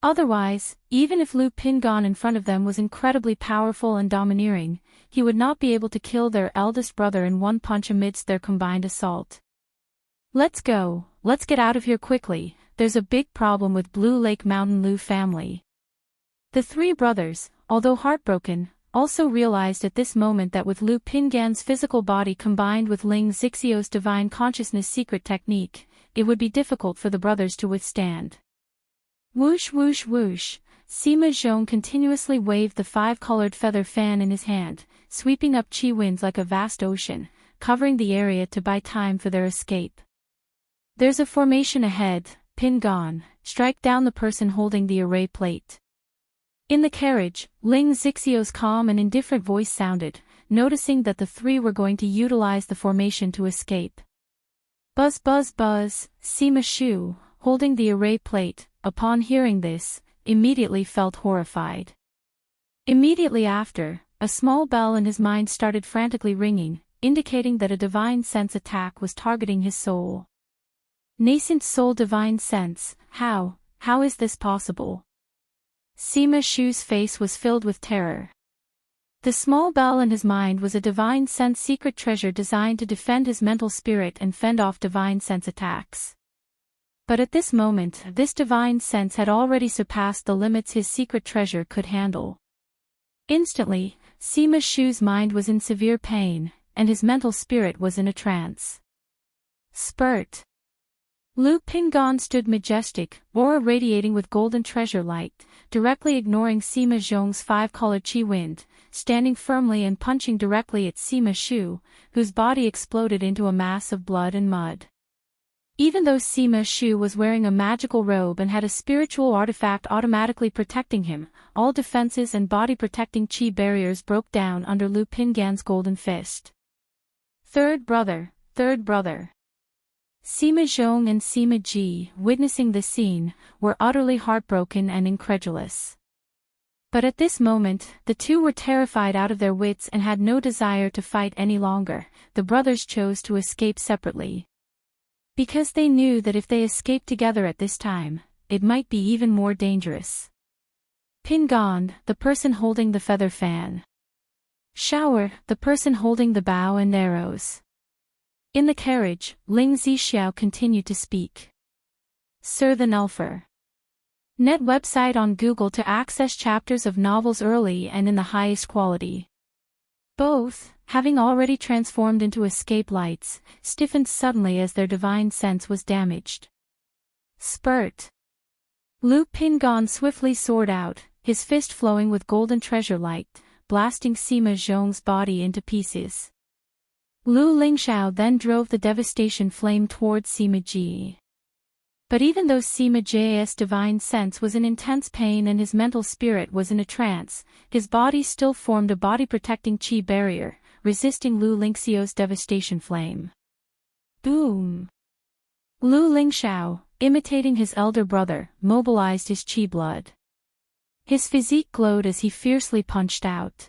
Otherwise, even if Lu Pingan in front of them was incredibly powerful and domineering, he would not be able to kill their eldest brother in one punch amidst their combined assault. Let's go, let's get out of here quickly, there's a big problem with Blue Lake Mountain Lu family. The three brothers, although heartbroken, also realized at this moment that with Lu Pingan's physical body combined with Ling Zixiao's Divine Consciousness Secret Technique, it would be difficult for the brothers to withstand. Whoosh whoosh whoosh, Sima Zhong continuously waved the five-colored feather fan in his hand, sweeping up qi winds like a vast ocean, covering the area to buy time for their escape. There's a formation ahead, Pingan, strike down the person holding the array plate. In the carriage, Ling Zixiao's calm and indifferent voice sounded, noticing that the three were going to utilize the formation to escape. Buzz buzz buzz, Sima Shu, holding the array plate, upon hearing this, immediately felt horrified. Immediately after, a small bell in his mind started frantically ringing, indicating that a divine sense attack was targeting his soul. Nascent soul divine sense, how is this possible? Sima Shu's face was filled with terror. The small bell in his mind was a divine sense secret treasure designed to defend his mental spirit and fend off divine sense attacks. But at this moment, this divine sense had already surpassed the limits his secret treasure could handle. Instantly, Sima Shu's mind was in severe pain, and his mental spirit was in a trance. Spurt. Lu Pingan stood majestic, aura radiating with golden treasure light, directly ignoring Sima Zhong's five-colored qi wind, standing firmly and punching directly at Sima Shu, whose body exploded into a mass of blood and mud. Even though Sima Shu was wearing a magical robe and had a spiritual artifact automatically protecting him, all defenses and body-protecting qi barriers broke down under Lu Pingan's golden fist. Third brother. Sima Zhong and Sima Ji, witnessing this scene, were utterly heartbroken and incredulous. But at this moment, the two were terrified out of their wits and had no desire to fight any longer. The brothers chose to escape separately. Because they knew that if they escaped together at this time, it might be even more dangerous. Pingan, the person holding the feather fan. Shower, the person holding the bow and arrows. In the carriage, Ling Zixiao continued to speak. Sir the Nelfer. Net website on Google to access chapters of novels early and in the highest quality. Both, having already transformed into escape lights, stiffened suddenly as their divine sense was damaged. Spurt. Lu Pingan swiftly soared out, his fist flowing with golden treasure light, blasting Sima Zhong's body into pieces. Lu Lingxiao then drove the devastation flame towards Sima Ji. But even though Sima Ji's divine sense was in intense pain and his mental spirit was in a trance, his body still formed a body-protecting qi barrier, resisting Lu Lingxiao's devastation flame. Boom! Lu Lingxiao, imitating his elder brother, mobilized his qi blood. His physique glowed as he fiercely punched out.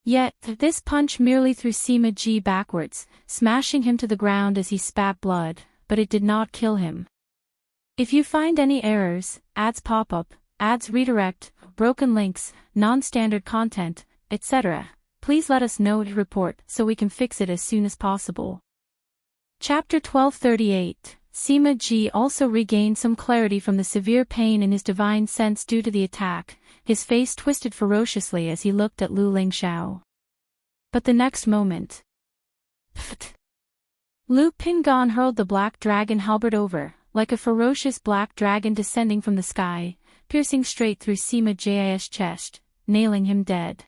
Yet, this punch merely threw Sima Ji backwards, smashing him to the ground as he spat blood, but it did not kill him. If you find any errors, ads pop-up, ads redirect, broken links, non-standard content, etc., please let us know to report so we can fix it as soon as possible. Chapter 1238. Sima Ji also regained some clarity from the severe pain in his divine sense due to the attack. His face twisted ferociously as he looked at Lu Lingxiao. But the next moment, pfft! Lu Pingan hurled the black dragon halberd over, like a ferocious black dragon descending from the sky, piercing straight through Sima Ji's chest, nailing him dead.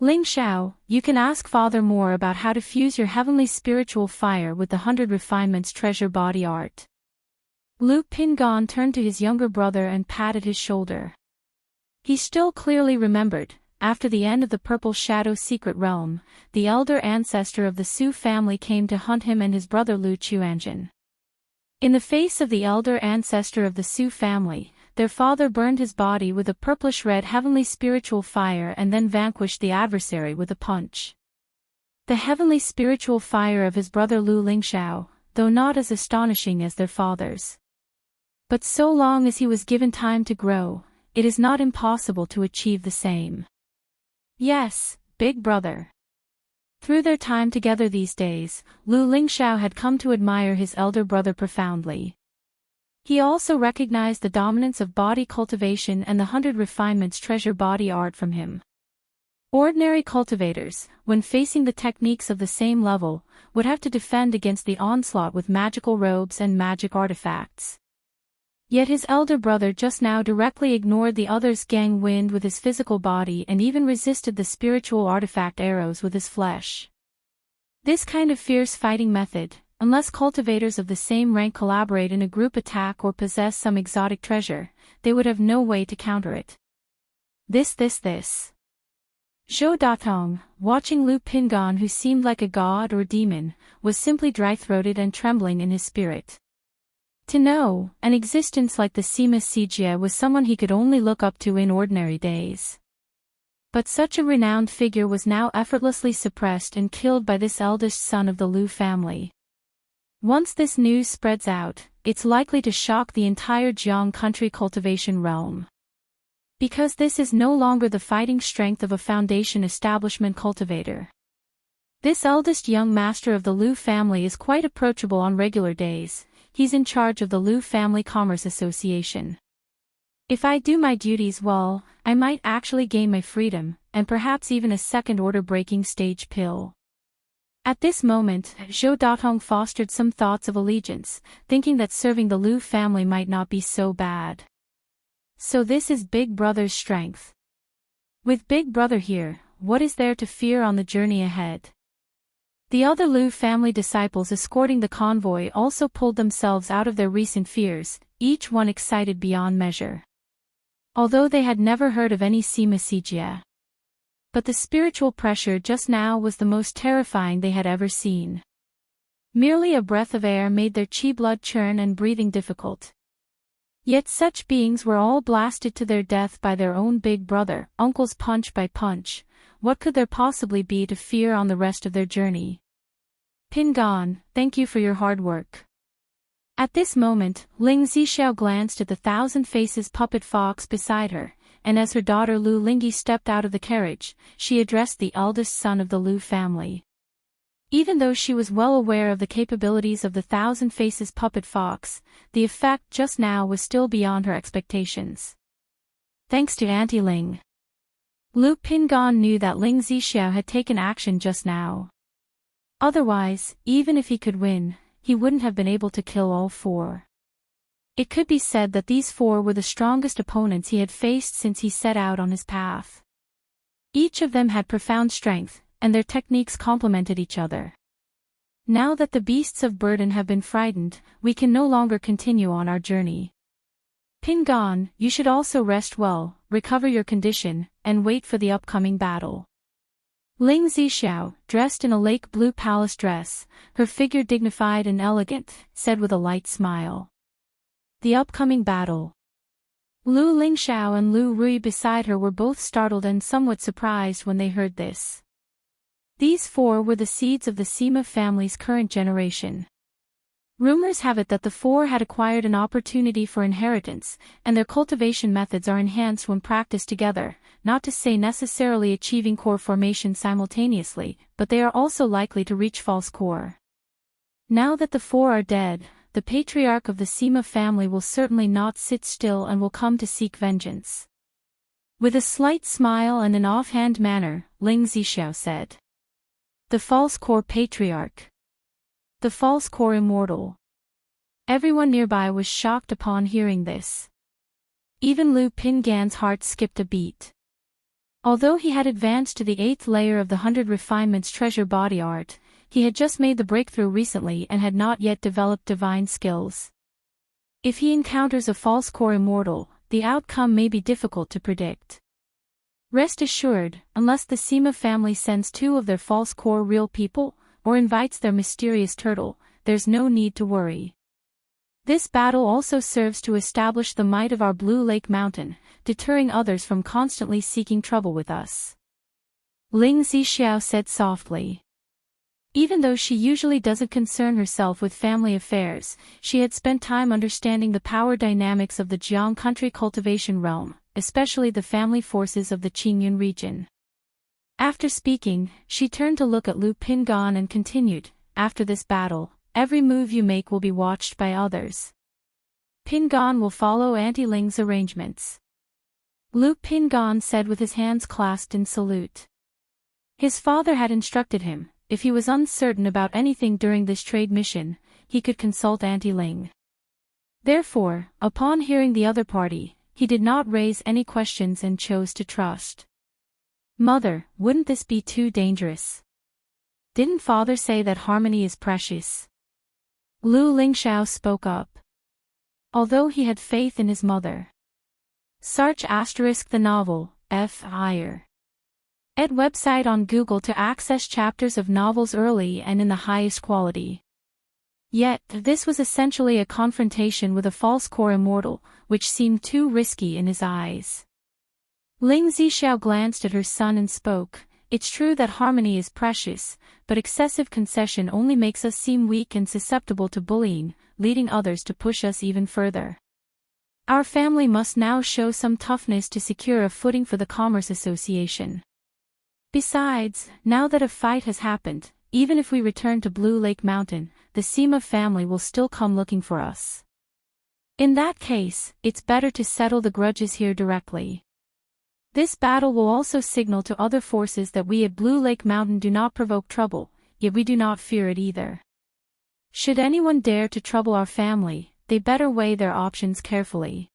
Lingxiao, you can ask Father more about how to fuse your heavenly spiritual fire with the 100 Refinements treasure body art. Lu Pingan turned to his younger brother and patted his shoulder. He still clearly remembered, after the end of the Purple Shadow Secret Realm, the elder ancestor of the Su family came to hunt him and his brother Lu Chuanjin. In the face of the elder ancestor of the Su family, their father burned his body with a purplish-red heavenly spiritual fire and then vanquished the adversary with a punch. The heavenly spiritual fire of his brother Lu Lingxiao, though not as astonishing as their father's. But so long as he was given time to grow, it is not impossible to achieve the same. Yes, big brother. Through their time together these days, Lu Lingxiao had come to admire his elder brother profoundly. He also recognized the dominance of body cultivation and the 100 Refinements treasure body art from him. Ordinary cultivators, when facing the techniques of the same level, would have to defend against the onslaught with magical robes and magic artifacts. Yet his elder brother just now directly ignored the other's gang wind with his physical body and even resisted the spiritual artifact arrows with his flesh. This kind of fierce fighting method, unless cultivators of the same rank collaborate in a group attack or possess some exotic treasure, they would have no way to counter it. This. Zhou Datong, watching Lu Pingan who seemed like a god or demon, was simply dry-throated and trembling in his spirit. To know, an existence like the Sima Sijie was someone he could only look up to in ordinary days. But such a renowned figure was now effortlessly suppressed and killed by this eldest son of the Lu family. Once this news spreads out, it's likely to shock the entire Jiang country cultivation realm. Because this is no longer the fighting strength of a foundation establishment cultivator. This eldest young master of the Lu family is quite approachable on regular days. He's in charge of the Lu Family Commerce Association. If I do my duties well, I might actually gain my freedom, and perhaps even a second-order breaking stage pill. At this moment, Zhou Datong fostered some thoughts of allegiance, thinking that serving the Lu family might not be so bad. So this is Big Brother's strength. With Big Brother here, what is there to fear on the journey ahead? The other Lu family disciples escorting the convoy also pulled themselves out of their recent fears, each one excited beyond measure. Although they had never heard of any Sima Sijie. But the spiritual pressure just now was the most terrifying they had ever seen. Merely a breath of air made their chi blood churn and breathing difficult. Yet such beings were all blasted to their death by their own big brother, uncles punch by punch. What could there possibly be to fear on the rest of their journey? Pingan, thank you for your hard work. At this moment, Ling Zixiao glanced at the thousand faces puppet fox beside her, and as her daughter Lu Lingyi stepped out of the carriage, she addressed the eldest son of the Lu family. Even though she was well aware of the capabilities of the thousand faces puppet fox, the effect just now was still beyond her expectations. Thanks to Auntie Ling. Lu Pingan knew that Ling Zixiao had taken action just now. Otherwise, even if he could win, he wouldn't have been able to kill all four. It could be said that these four were the strongest opponents he had faced since he set out on his path. Each of them had profound strength, and their techniques complemented each other. Now that the beasts of burden have been frightened, we can no longer continue on our journey. Pingan, you should also rest well, recover your condition, and wait for the upcoming battle. Ling Zixiao, dressed in a lake blue palace dress, her figure dignified and elegant, said with a light smile. The upcoming battle. Lu Lingxiao and Lu Rui beside her were both startled and somewhat surprised when they heard this. These four were the seeds of the Sima family's current generation. Rumors have it that the four had acquired an opportunity for inheritance, and their cultivation methods are enhanced when practiced together, not to say necessarily achieving core formation simultaneously, but they are also likely to reach false core. Now that the four are dead, the patriarch of the Sima family will certainly not sit still and will come to seek vengeance. With a slight smile and an offhand manner, Ling Zixiao said. The false core patriarch. The false core immortal. Everyone nearby was shocked upon hearing this. Even Lu Pingan's heart skipped a beat. Although he had advanced to the 8th layer of the 100 Refinements treasure body art, he had just made the breakthrough recently and had not yet developed divine skills. If he encounters a false core immortal, the outcome may be difficult to predict. Rest assured, unless the Sima family sends 2 of their false core real people, or invites their mysterious turtle, there's no need to worry. This battle also serves to establish the might of our Blue Lake Mountain, deterring others from constantly seeking trouble with us. Ling Zixiao said softly. Even though she usually doesn't concern herself with family affairs, she had spent time understanding the power dynamics of the Jiang country cultivation realm, especially the family forces of the Qingyun region. After speaking, she turned to look at Lu Pingan and continued, after this battle, every move you make will be watched by others. Pingan will follow Auntie Ling's arrangements. Lu Pingan said with his hands clasped in salute. His father had instructed him, if he was uncertain about anything during this trade mission, he could consult Auntie Ling. Therefore, upon hearing the other party, he did not raise any questions and chose to trust. Mother, wouldn't this be too dangerous? Didn't father say that harmony is precious? Lu Lingxiao spoke up. Although he had faith in his mother. Search * the novel, F. Iyer. Ed website on Google to access chapters of novels early and in the highest quality. Yet, this was essentially a confrontation with a false core immortal, which seemed too risky in his eyes. Ling Zixiao glanced at her son and spoke, it's true that harmony is precious, but excessive concession only makes us seem weak and susceptible to bullying, leading others to push us even further. Our family must now show some toughness to secure a footing for the Commerce Association. Besides, now that a fight has happened, even if we return to Blue Lake Mountain, the Sima family will still come looking for us. In that case, it's better to settle the grudges here directly. This battle will also signal to other forces that we at Blue Lake Mountain do not provoke trouble, yet we do not fear it either. Should anyone dare to trouble our family, they better weigh their options carefully.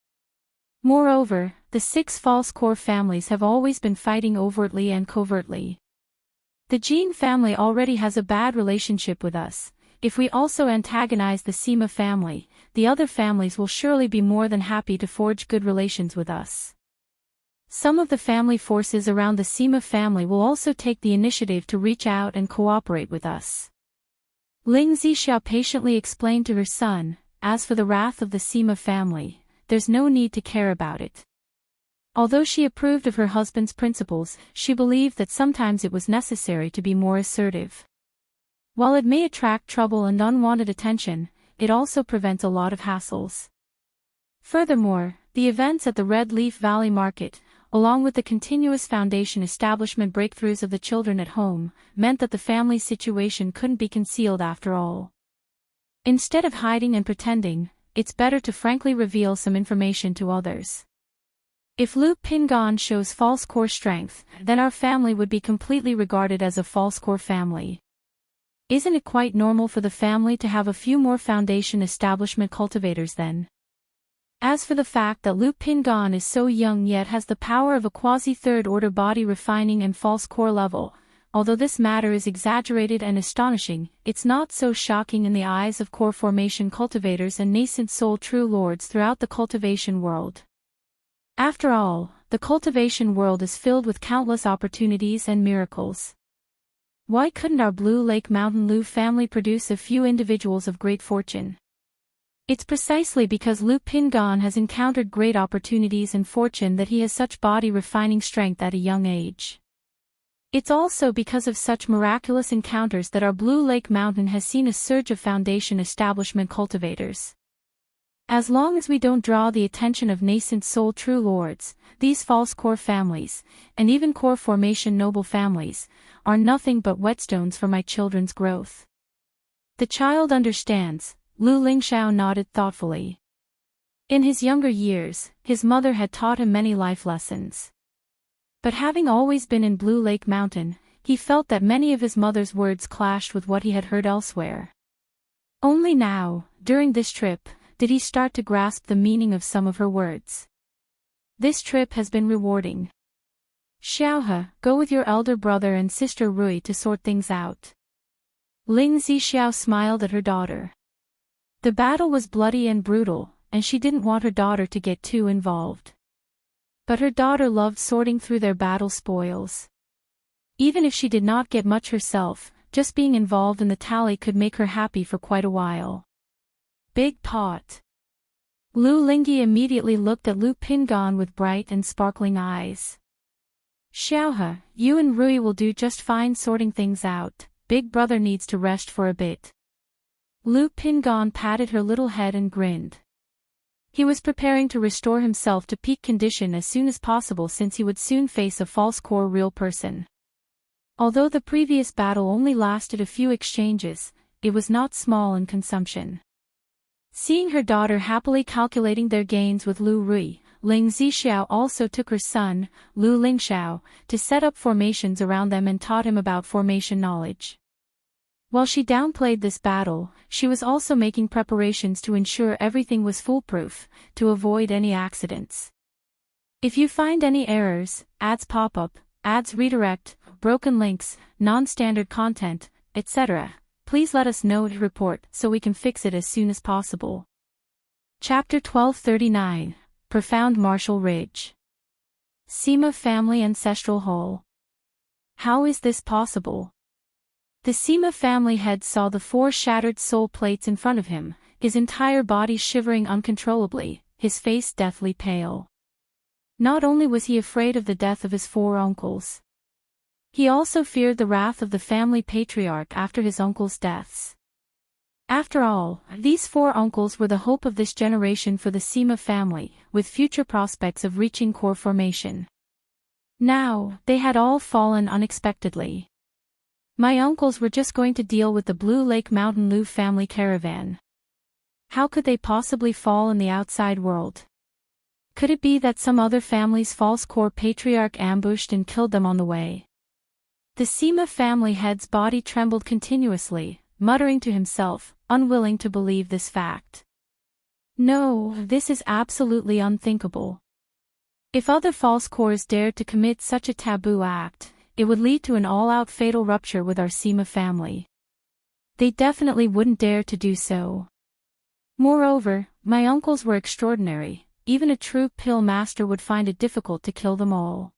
Moreover, the 6 false core families have always been fighting overtly and covertly. The Jin family already has a bad relationship with us. If we also antagonize the Sima family, the other families will surely be more than happy to forge good relations with us. Some of the family forces around the Sima family will also take the initiative to reach out and cooperate with us. Ling Zixiao patiently explained to her son, as for the wrath of the Sima family, there's no need to care about it. Although she approved of her husband's principles, she believed that sometimes it was necessary to be more assertive. While it may attract trouble and unwanted attention, it also prevents a lot of hassles. Furthermore, the events at the Red Leaf Valley Market, along with the continuous foundation establishment breakthroughs of the children at home, meant that the family's situation couldn't be concealed after all. Instead of hiding and pretending, it's better to frankly reveal some information to others. If Lu Pingan shows false core strength, then our family would be completely regarded as a false core family. Isn't it quite normal for the family to have a few more foundation establishment cultivators then? As for the fact that Lu Pingan is so young yet has the power of a quasi-third order body refining and false core level, although this matter is exaggerated and astonishing, it's not so shocking in the eyes of core formation cultivators and nascent soul true lords throughout the cultivation world. After all, the cultivation world is filled with countless opportunities and miracles. Why couldn't our Blue Lake Mountain Lu family produce a few individuals of great fortune? It's precisely because Lu Pingan has encountered great opportunities and fortune that he has such body-refining strength at a young age. It's also because of such miraculous encounters that our Blue Lake Mountain has seen a surge of foundation establishment cultivators. As long as we don't draw the attention of nascent soul true lords, these false core families, and even core formation noble families, are nothing but whetstones for my children's growth. The child understands, Lu Lingxiao nodded thoughtfully. In his younger years, his mother had taught him many life lessons. But having always been in Blue Lake Mountain, he felt that many of his mother's words clashed with what he had heard elsewhere. Only now, during this trip, did he start to grasp the meaning of some of her words. This trip has been rewarding. Xiaohe, go with your elder brother and sister Rui to sort things out. Ling Zixiao smiled at her daughter. The battle was bloody and brutal, and she didn't want her daughter to get too involved. But her daughter loved sorting through their battle spoils. Even if she did not get much herself, just being involved in the tally could make her happy for quite a while. Big pot. Lu Lingyi immediately looked at Lu Pingan with bright and sparkling eyes. Xiaohe, you and Rui will do just fine sorting things out, big brother needs to rest for a bit. Lu Pingan patted her little head and grinned. He was preparing to restore himself to peak condition as soon as possible since he would soon face a false core real person. Although the previous battle only lasted a few exchanges, it was not small in consumption. Seeing her daughter happily calculating their gains with Lu Rui, Ling Zixiao also took her son, Lu Lingxiao, to set up formations around them and taught him about formation knowledge. While she downplayed this battle, she was also making preparations to ensure everything was foolproof, to avoid any accidents. If you find any errors, ads pop up, ads redirect, broken links, non-standard content, etc., please let us know to report so we can fix it as soon as possible. Chapter 1239, Profound Martial Ridge. Sima Family Ancestral Hall. How is this possible? The Sima family head saw the 4 shattered soul plates in front of him, his entire body shivering uncontrollably, his face deathly pale. Not only was he afraid of the death of his 4 uncles, he also feared the wrath of the family patriarch after his uncles' deaths. After all, these 4 uncles were the hope of this generation for the Sima family, with future prospects of reaching core formation. Now, they had all fallen unexpectedly. My uncles were just going to deal with the Blue Lake Mountain Lu family caravan. How could they possibly fall in the outside world? Could it be that some other family's false core patriarch ambushed and killed them on the way? The Sima family head's body trembled continuously, muttering to himself, unwilling to believe this fact. No, this is absolutely unthinkable. If other false cores dared to commit such a taboo act, it would lead to an all-out fatal rupture with our Sima family. They definitely wouldn't dare to do so. Moreover, my uncles were extraordinary, even a true pill master would find it difficult to kill them all.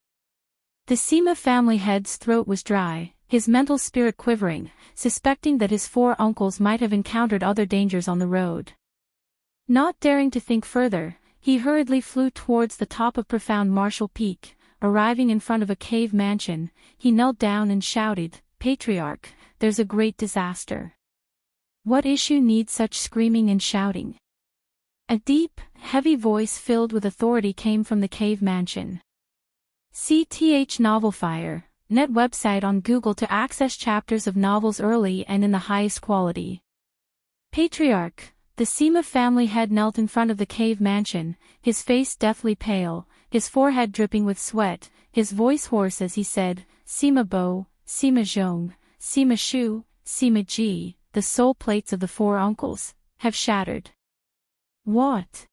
The Sima family head's throat was dry, his mental spirit quivering, suspecting that his 4 uncles might have encountered other dangers on the road. Not daring to think further, he hurriedly flew towards the top of Profound Martial Peak. Arriving in front of a cave mansion, he knelt down and shouted, "Patriarch, there's a great disaster." What issue needs such screaming and shouting? A deep, heavy voice filled with authority came from the cave mansion. CTH Novelfire, net website on Google to access chapters of novels early and in the highest quality. Patriarch, the Sima family head knelt in front of the cave mansion, his face deathly pale, his forehead dripping with sweat, his voice hoarse as he said, "Sima Bo, Sima Zhong, Sima Shu, Sima Ji, the soul plates of the 4 uncles, have shattered." What?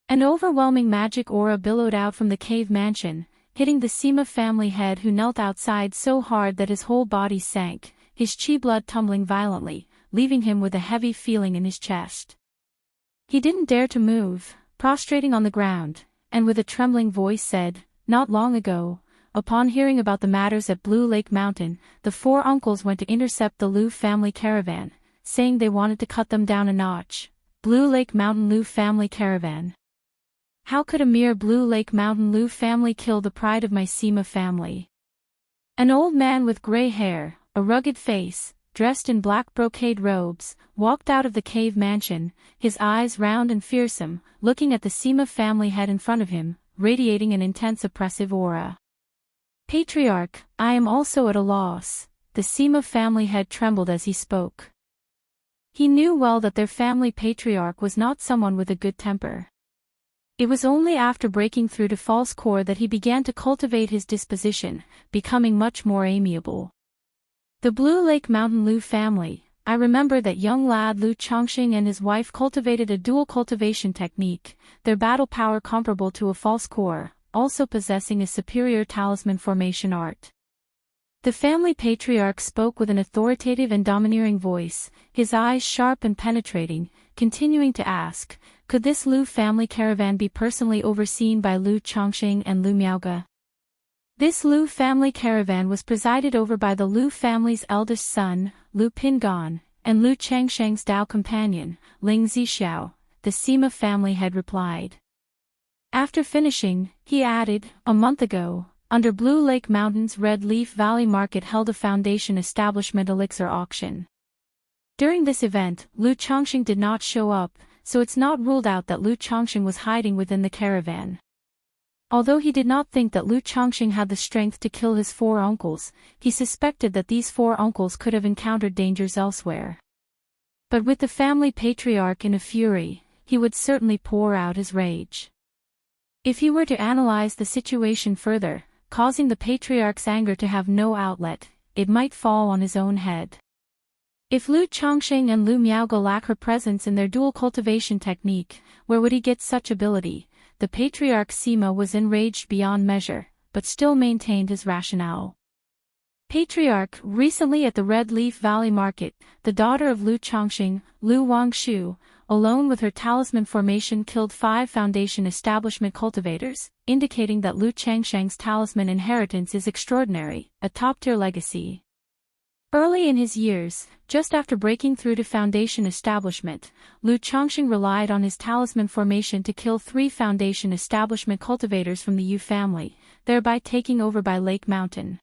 An overwhelming magic aura billowed out from the cave mansion, hitting the Sima family head who knelt outside so hard that his whole body sank, his chi blood tumbling violently, leaving him with a heavy feeling in his chest. He didn't dare to move, prostrating on the ground, and with a trembling voice said, "Not long ago, upon hearing about the matters at Blue Lake Mountain, the four uncles went to intercept the Liu family caravan, saying they wanted to cut them down a notch. Blue Lake Mountain Liu family caravan. How could a mere Blue Lake Mountain Liu family kill the pride of my Sima family? An old man with gray hair, a rugged face, dressed in black brocade robes, walked out of the cave mansion, his eyes round and fearsome, looking at the Sima family head in front of him, radiating an intense oppressive aura. Patriarch, I am also at a loss. The Sima family head trembled as he spoke. He knew well that their family patriarch was not someone with a good temper. It was only after breaking through to false core that he began to cultivate his disposition, becoming much more amiable. The Blue Lake Mountain Liu family. I remember that young lad Liu Chongqing and his wife cultivated a dual cultivation technique, their battle power comparable to a false core, also possessing a superior talisman formation art. The family patriarch spoke with an authoritative and domineering voice, his eyes sharp and penetrating, continuing to ask, could this Liu family caravan be personally overseen by Liu Chongqing and Liu Miaoge? This Liu family caravan was presided over by the Liu family's eldest son, Liu Pingan, and Liu Changsheng's Dao companion, Ling Zixiao, the Sima family had replied. After finishing, he added, a month ago, under Blue Lake Mountain's Red Leaf Valley Market held a foundation establishment elixir auction. During this event, Liu Chongqing did not show up, so it's not ruled out that Liu Chongqing was hiding within the caravan. Although he did not think that Liu Chongqing had the strength to kill his four uncles, he suspected that these four uncles could have encountered dangers elsewhere. But with the family patriarch in a fury, he would certainly pour out his rage. If he were to analyze the situation further, causing the patriarch's anger to have no outlet, it might fall on his own head. If Liu Chongqing and Liu Miaoge lack her presence in their dual cultivation technique, where would he get such ability? The patriarch Sima was enraged beyond measure, but still maintained his rationale. Patriarch, recently at the Red Leaf Valley Market, the daughter of Liu Chongqing, Liu Wangshu, alone with her talisman formation killed 5 foundation establishment cultivators, indicating that Liu Changsheng's talisman inheritance is extraordinary, a top-tier legacy. Early in his years, just after breaking through to foundation establishment, Liu Chongqing relied on his talisman formation to kill 3 foundation establishment cultivators from the Yu family, thereby taking over by Lake Mountain.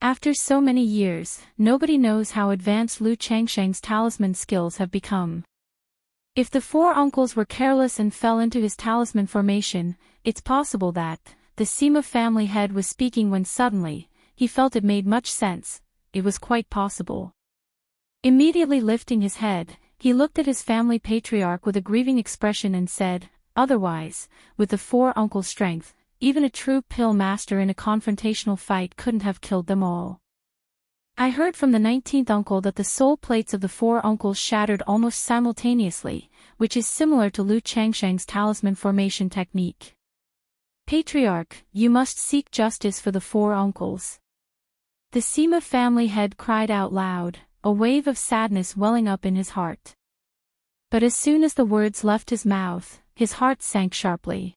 After so many years, nobody knows how advanced Liu Changsheng's talisman skills have become. If the 4 uncles were careless and fell into his talisman formation, it's possible that the Sima family head was speaking when suddenly, he felt it made much sense. It was quite possible. Immediately lifting his head, he looked at his family patriarch with a grieving expression and said, otherwise, with the 4 uncles' strength, even a true pill master in a confrontational fight couldn't have killed them all. I heard from the 19th uncle that the soul plates of the 4 uncles shattered almost simultaneously, which is similar to Liu Changsheng's talisman formation technique. Patriarch, you must seek justice for the 4 uncles. The Sima family head cried out loud, a wave of sadness welling up in his heart. But as soon as the words left his mouth, his heart sank sharply.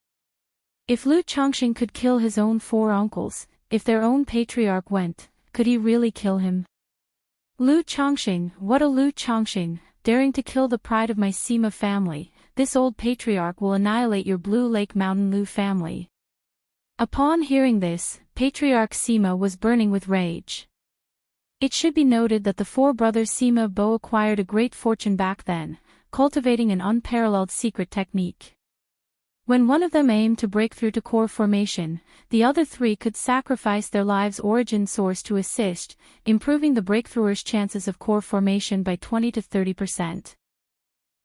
If Liu Chongqing could kill his own 4 uncles, if their own patriarch went, could he really kill him? Liu Chongqing, what a Liu Chongqing, daring to kill the pride of my Sima family, this old patriarch will annihilate your Blue Lake Mountain Liu family. Upon hearing this, Patriarch Sima was burning with rage. It should be noted that the 4 brothers Sima Bo acquired a great fortune back then, cultivating an unparalleled secret technique. When one of them aimed to break through to core formation, the other 3 could sacrifice their lives' origin source to assist, improving the breakthrougher's chances of core formation by 20 to 30%.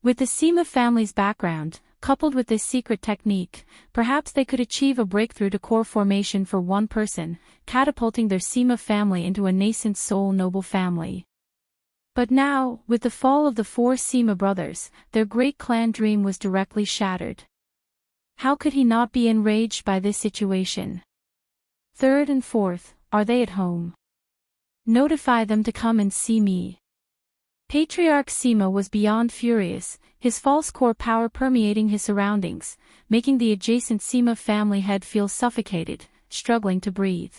With the Sima family's background, coupled with this secret technique, perhaps they could achieve a breakthrough to core formation for one person, catapulting their Sima family into a nascent soul noble family. But now, with the fall of the 4 Sima brothers, their great clan dream was directly shattered. How could he not be enraged by this situation? 3rd and 4th, are they at home? Notify them to come and see me. Patriarch Sima was beyond furious, his false core power permeating his surroundings, making the adjacent Sima family head feel suffocated, struggling to breathe.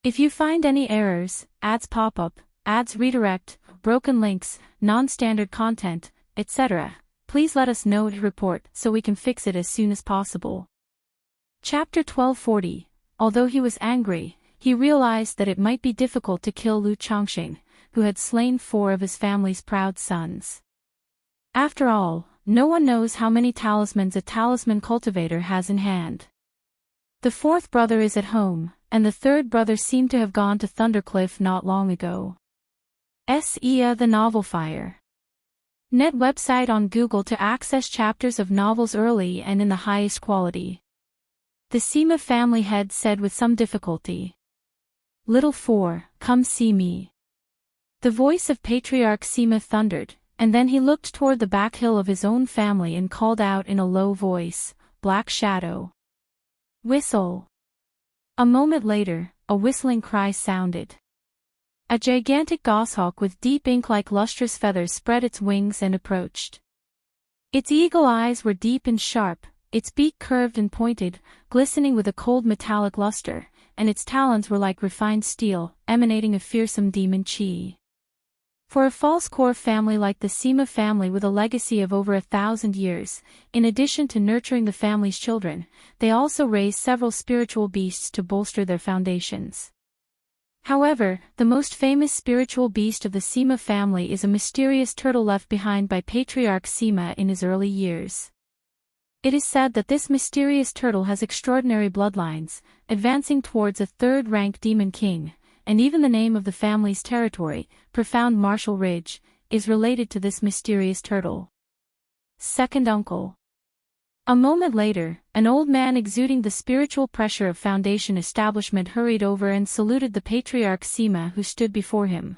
If you find any errors, ads pop up, ads redirect, broken links, non-standard content, etc., please let us know to report so we can fix it as soon as possible. Chapter 1240. Although he was angry, he realized that it might be difficult to kill Lu Chongqing, who had slain 4 of his family's proud sons. After all, no one knows how many talismans a talisman cultivator has in hand. The 4th brother is at home, and the 3rd brother seemed to have gone to Thundercliff not long ago. S.E.A. The Novel Fire. Net website on Google to access chapters of novels early and in the highest quality. The Sima family head said with some difficulty. Little 4, come see me. The voice of Patriarch Sima thundered, and then he looked toward the back hill of his own family and called out in a low voice, Black Shadow. Whistle. A moment later, a whistling cry sounded. A gigantic goshawk with deep ink-like lustrous feathers spread its wings and approached. Its eagle eyes were deep and sharp, its beak curved and pointed, glistening with a cold metallic luster, and its talons were like refined steel, emanating a fearsome demon chi. For a false core family like the Sima family with a legacy of over 1,000 years, in addition to nurturing the family's children, they also raise several spiritual beasts to bolster their foundations. However, the most famous spiritual beast of the Sima family is a mysterious turtle left behind by Patriarch Sima in his early years. It is said that this mysterious turtle has extraordinary bloodlines, advancing towards a 3rd-rank demon king, and even the name of the family's territory, Profound Martial Ridge, is related to this mysterious turtle. Second uncle. A moment later, an old man exuding the spiritual pressure of Foundation establishment hurried over and saluted the Patriarch Sima who stood before him.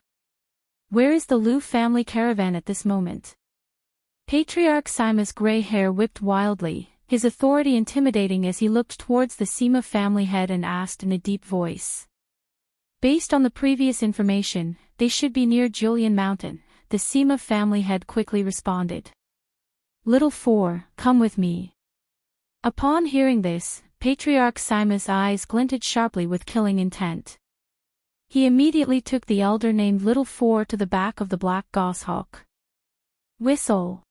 Where is the Lu family caravan at this moment? Patriarch Sima's gray hair whipped wildly, his authority intimidating as he looked towards the Sima family head and asked in a deep voice. Based on the previous information, they should be near Julian Mountain, the Sima family head quickly responded. Little 4, come with me. Upon hearing this, Patriarch Sima's eyes glinted sharply with killing intent. He immediately took the elder named Little 4 to the back of the black goshawk. Whistle.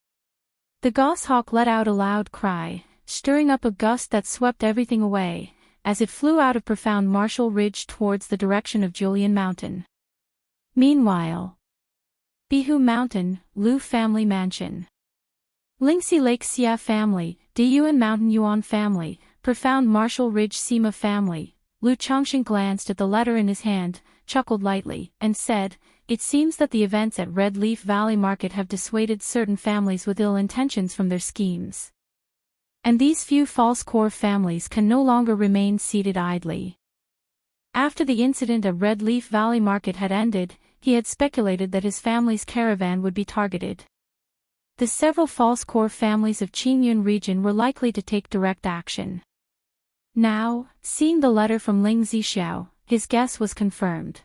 The goshawk let out a loud cry, stirring up a gust that swept everything away, as it flew out of Profound Martial Ridge towards the direction of Julian Mountain. Meanwhile, Bihu Mountain, Lu family mansion. Lingxi Lake Xia family, Diyuan Mountain Yuan family, Profound Martial Ridge Sima family. Lu Chongqing glanced at the letter in his hand, chuckled lightly, and said, It seems that the events at Red Leaf Valley Market have dissuaded certain families with ill intentions from their schemes. And these few false core families can no longer remain seated idly. After the incident at Red Leaf Valley Market had ended, he had speculated that his family's caravan would be targeted. The several false core families of Qingyun region were likely to take direct action. Now, seeing the letter from Ling Zixiao, his guess was confirmed.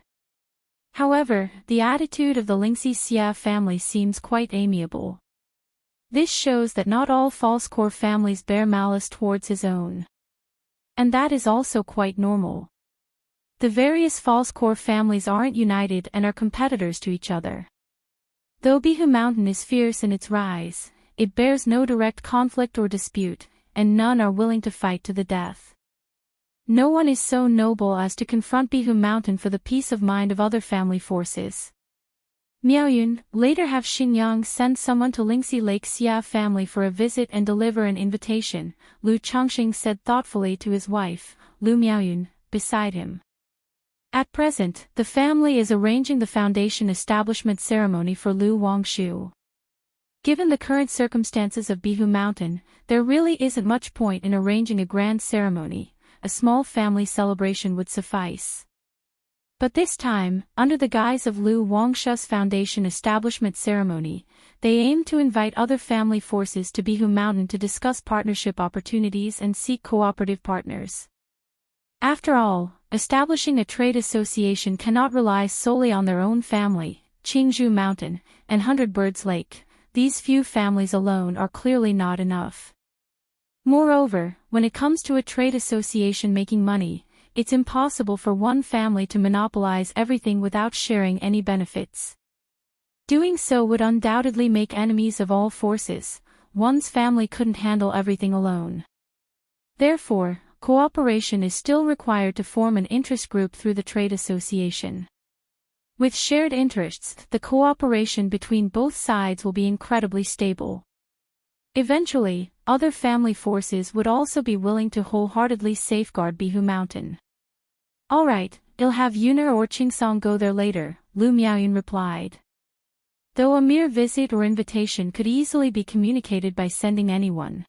However, the attitude of the Lingxi Xia family seems quite amiable. This shows that not all false core families bear malice towards his own. And that is also quite normal. The various false core families aren't united and are competitors to each other. Though Bihu Mountain is fierce in its rise, it bears no direct conflict or dispute, and none are willing to fight to the death. No one is so noble as to confront Bihu Mountain for the peace of mind of other family forces. Miaoyun, later have Xingyang send someone to Lingxi Lake Xia family for a visit and deliver an invitation, Lu Chongqing said thoughtfully to his wife, Lu Miaoyun, beside him. At present, the family is arranging the foundation establishment ceremony for Lu Wangshu. Given the current circumstances of Bihu Mountain, there really isn't much point in arranging a grand ceremony. A small family celebration would suffice. But this time, under the guise of Lu Wangshu's foundation establishment ceremony, they aim to invite other family forces to Bihu Mountain to discuss partnership opportunities and seek cooperative partners. After all, establishing a trade association cannot rely solely on their own family. Qingzhou Mountain, and 100 Birds Lake, these few families alone are clearly not enough. Moreover, when it comes to a trade association making money, it's impossible for one family to monopolize everything without sharing any benefits. Doing so would undoubtedly make enemies of all forces. One's family couldn't handle everything alone. Therefore, cooperation is still required to form an interest group through the trade association. With shared interests, the cooperation between both sides will be incredibly stable. Eventually, other family forces would also be willing to wholeheartedly safeguard Bihu Mountain. Alright, I'll have Yunar or Qingsong go there later, Lu Miaoyun replied. Though a mere visit or invitation could easily be communicated by sending anyone.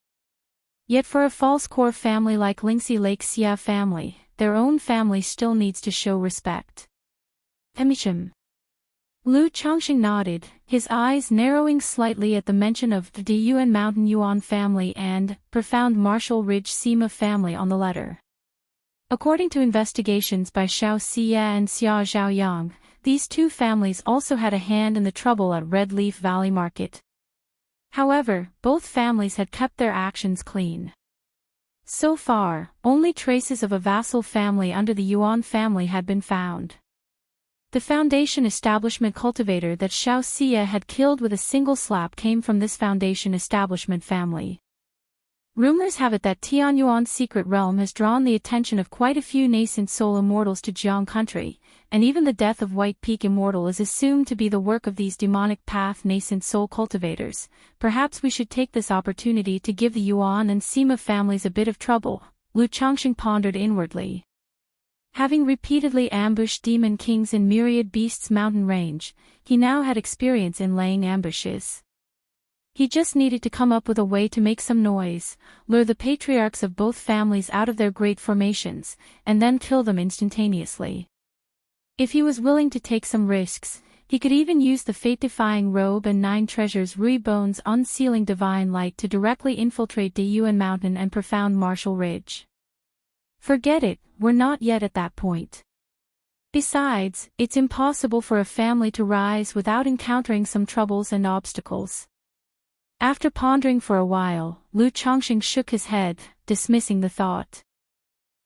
Yet for a false core family like Lingxi Lake Xia family, their own family still needs to show respect. Emichim. Lu Chongqing nodded, his eyes narrowing slightly at the mention of the Yuan Mountain Yuan family and Profound Martial Ridge Sima family on the letter. According to investigations by Xiao Xia and Xia Zhaoyang, these two families also had a hand in the trouble at Red Leaf Valley Market. However, both families had kept their actions clean. So far, only traces of a vassal family under the Yuan family had been found. The Foundation establishment cultivator that Xiao Xia had killed with a single slap came from this Foundation establishment family. Rumors have it that Tianyuan's secret realm has drawn the attention of quite a few nascent soul immortals to Jiang country, and even the death of White Peak Immortal is assumed to be the work of these demonic path nascent soul cultivators. Perhaps we should take this opportunity to give the Yuan and Sima families a bit of trouble, Lu Chongqing pondered inwardly. Having repeatedly ambushed demon kings in Myriad Beasts mountain range, he now had experience in laying ambushes. He just needed to come up with a way to make some noise, lure the patriarchs of both families out of their great formations, and then kill them instantaneously. If he was willing to take some risks, he could even use the fate-defying robe and 9 treasures Rui Bone's unsealing divine light to directly infiltrate Dayuan Mountain and Profound Martial Ridge. Forget it, we're not yet at that point. Besides, it's impossible for a family to rise without encountering some troubles and obstacles. After pondering for a while, Lu Chongqing shook his head, dismissing the thought.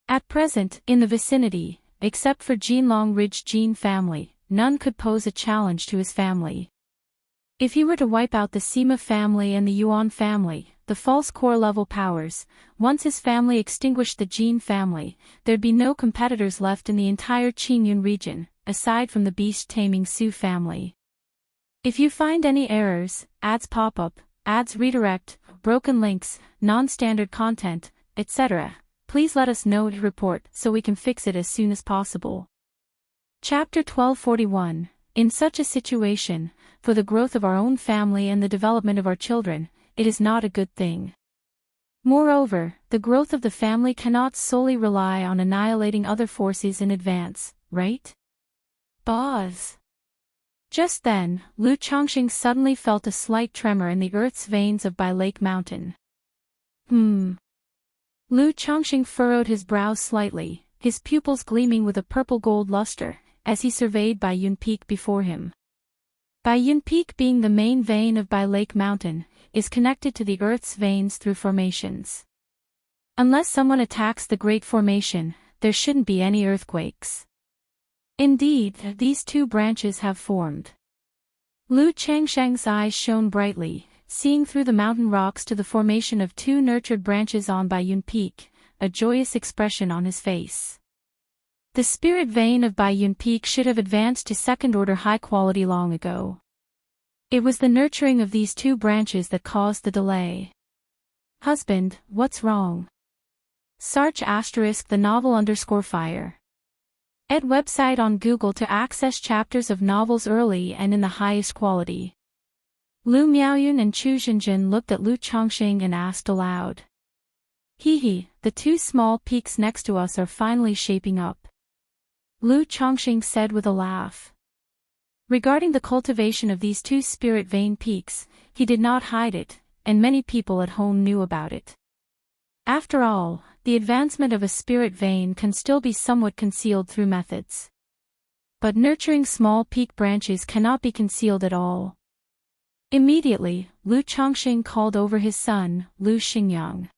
At present, in the vicinity, except for Jinlong Ridge Jin family, none could pose a challenge to his family. If he were to wipe out the Sima family and the Yuan family, the false core level powers, once his family extinguished the Jin family, there'd be no competitors left in the entire Qingyun region, aside from the beast-taming Su family. If you find any errors, ads pop-up, ads redirect, broken links, non-standard content, etc., please let us know to report so we can fix it as soon as possible. Chapter 1241. In such a situation, for the growth of our own family and the development of our children, it is not a good thing. Moreover, the growth of the family cannot solely rely on annihilating other forces in advance, right? Boz. Just then, Lu Chongqing suddenly felt a slight tremor in the earth's veins of Bai Lake Mountain. Lu Chongqing furrowed his brows slightly, his pupils gleaming with a purple-gold luster, as he surveyed Baiyun Peak before him. Baiyun Peak, being the main vein of Bai Lake Mountain, is connected to the earth's veins through formations. Unless someone attacks the Great Formation, there shouldn't be any earthquakes. Indeed, these 2 branches have formed. Lu Changsheng's eyes shone brightly, seeing through the mountain rocks to the formation of 2 nurtured branches on Baiyun Peak, a joyous expression on his face. The spirit vein of Baiyun Peak should have advanced to second-order high quality long ago. It was the nurturing of these 2 branches that caused the delay. Husband, what's wrong? Sarch * the novel _fire. Ed website on Google to access chapters of novels early and in the highest quality. Lu Miaoyun and Chu Zhenjin looked at Lu Chongqing and asked aloud. Hee, the 2 small peaks next to us are finally shaping up. Lu Chongqing said with a laugh. Regarding the cultivation of these 2 spirit vein peaks, he did not hide it, and many people at home knew about it. After all, the advancement of a spirit vein can still be somewhat concealed through methods. But nurturing small peak branches cannot be concealed at all. Immediately, Lu Chongqing called over his son, Lu Xingyang.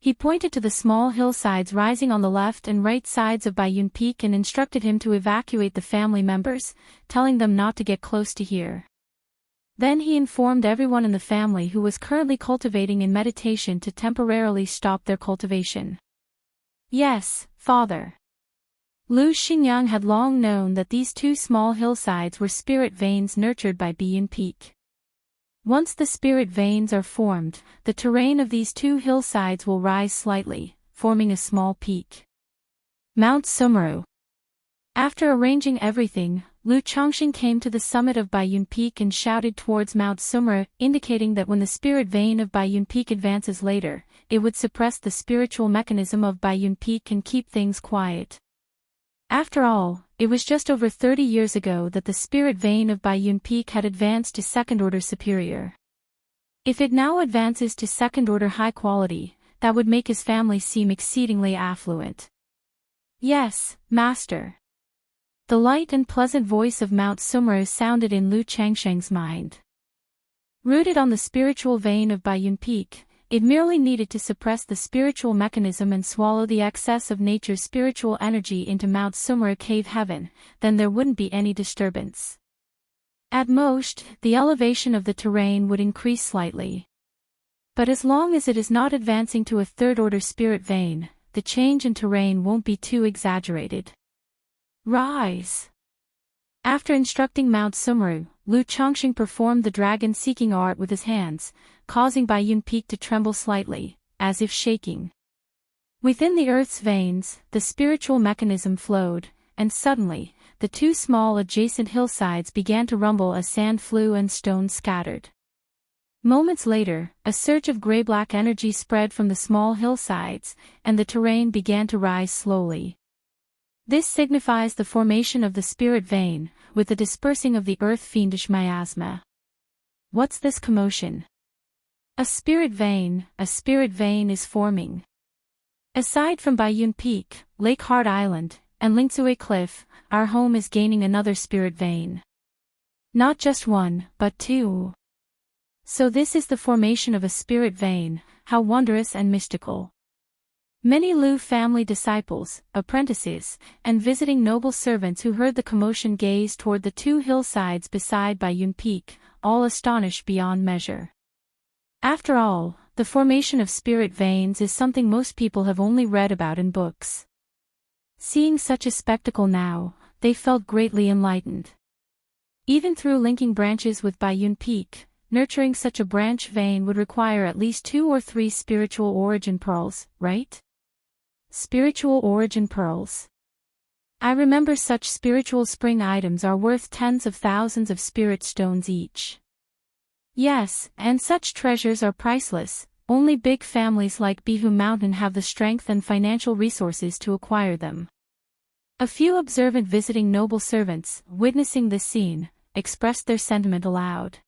He pointed to the small hillsides rising on the left and right sides of Baiyun Peak and instructed him to evacuate the family members, telling them not to get close to here. Then he informed everyone in the family who was currently cultivating in meditation to temporarily stop their cultivation. Yes, Father. Lu Xingyang had long known that these two small hillsides were spirit veins nurtured by Baiyun Peak. Once the spirit veins are formed, the terrain of these two hillsides will rise slightly, forming a small peak. Mount Sumeru. After arranging everything, Lu Chongxing came to the summit of Baiyun Peak and shouted towards Mount Sumeru, indicating that when the spirit vein of Baiyun Peak advances later, it would suppress the spiritual mechanism of Baiyun Peak and keep things quiet. After all, it was just over 30 years ago that the spirit vein of Baiyun Peak had advanced to second-order superior. If it now advances to second-order high quality, that would make his family seem exceedingly affluent. Yes, Master. The light and pleasant voice of Mount Sumeru sounded in Lu Changsheng's mind. Rooted on the spiritual vein of Baiyun Peak, it merely needed to suppress the spiritual mechanism and swallow the excess of nature's spiritual energy into Mount Sumeru cave heaven, then there wouldn't be any disturbance. At most, the elevation of the terrain would increase slightly. But as long as it is not advancing to a third-order spirit vein, the change in terrain won't be too exaggerated. Rise! After instructing Mount Sumeru, Lu Chongxing performed the dragon-seeking art with his hands, causing Baiyun Peak to tremble slightly, as if shaking. Within the earth's veins, the spiritual mechanism flowed, and suddenly, the two small adjacent hillsides began to rumble as sand flew and stones scattered. Moments later, a surge of gray-black energy spread from the small hillsides, and the terrain began to rise slowly. This signifies the formation of the spirit vein, with the dispersing of the earth-fiendish miasma. What's this commotion? A spirit vein is forming. Aside from Baiyun Peak, Lake Heart Island, and Lingsue Cliff, our home is gaining another spirit vein. Not just one, but two. So this is the formation of a spirit vein, how wondrous and mystical. Many Lu family disciples, apprentices, and visiting noble servants who heard the commotion gazed toward the two hillsides beside Baiyun Peak, all astonished beyond measure. After all, the formation of spirit veins is something most people have only read about in books. Seeing such a spectacle now, they felt greatly enlightened. Even through linking branches with Baiyun Peak, nurturing such a branch vein would require at least 2 or 3 spiritual origin pearls, right? Spiritual origin pearls. I remember such spiritual spring items are worth tens of thousands of spirit stones each. Yes, and such treasures are priceless, only big families like Bihu Mountain have the strength and financial resources to acquire them. A few observant visiting noble servants, witnessing this scene, expressed their sentiment aloud.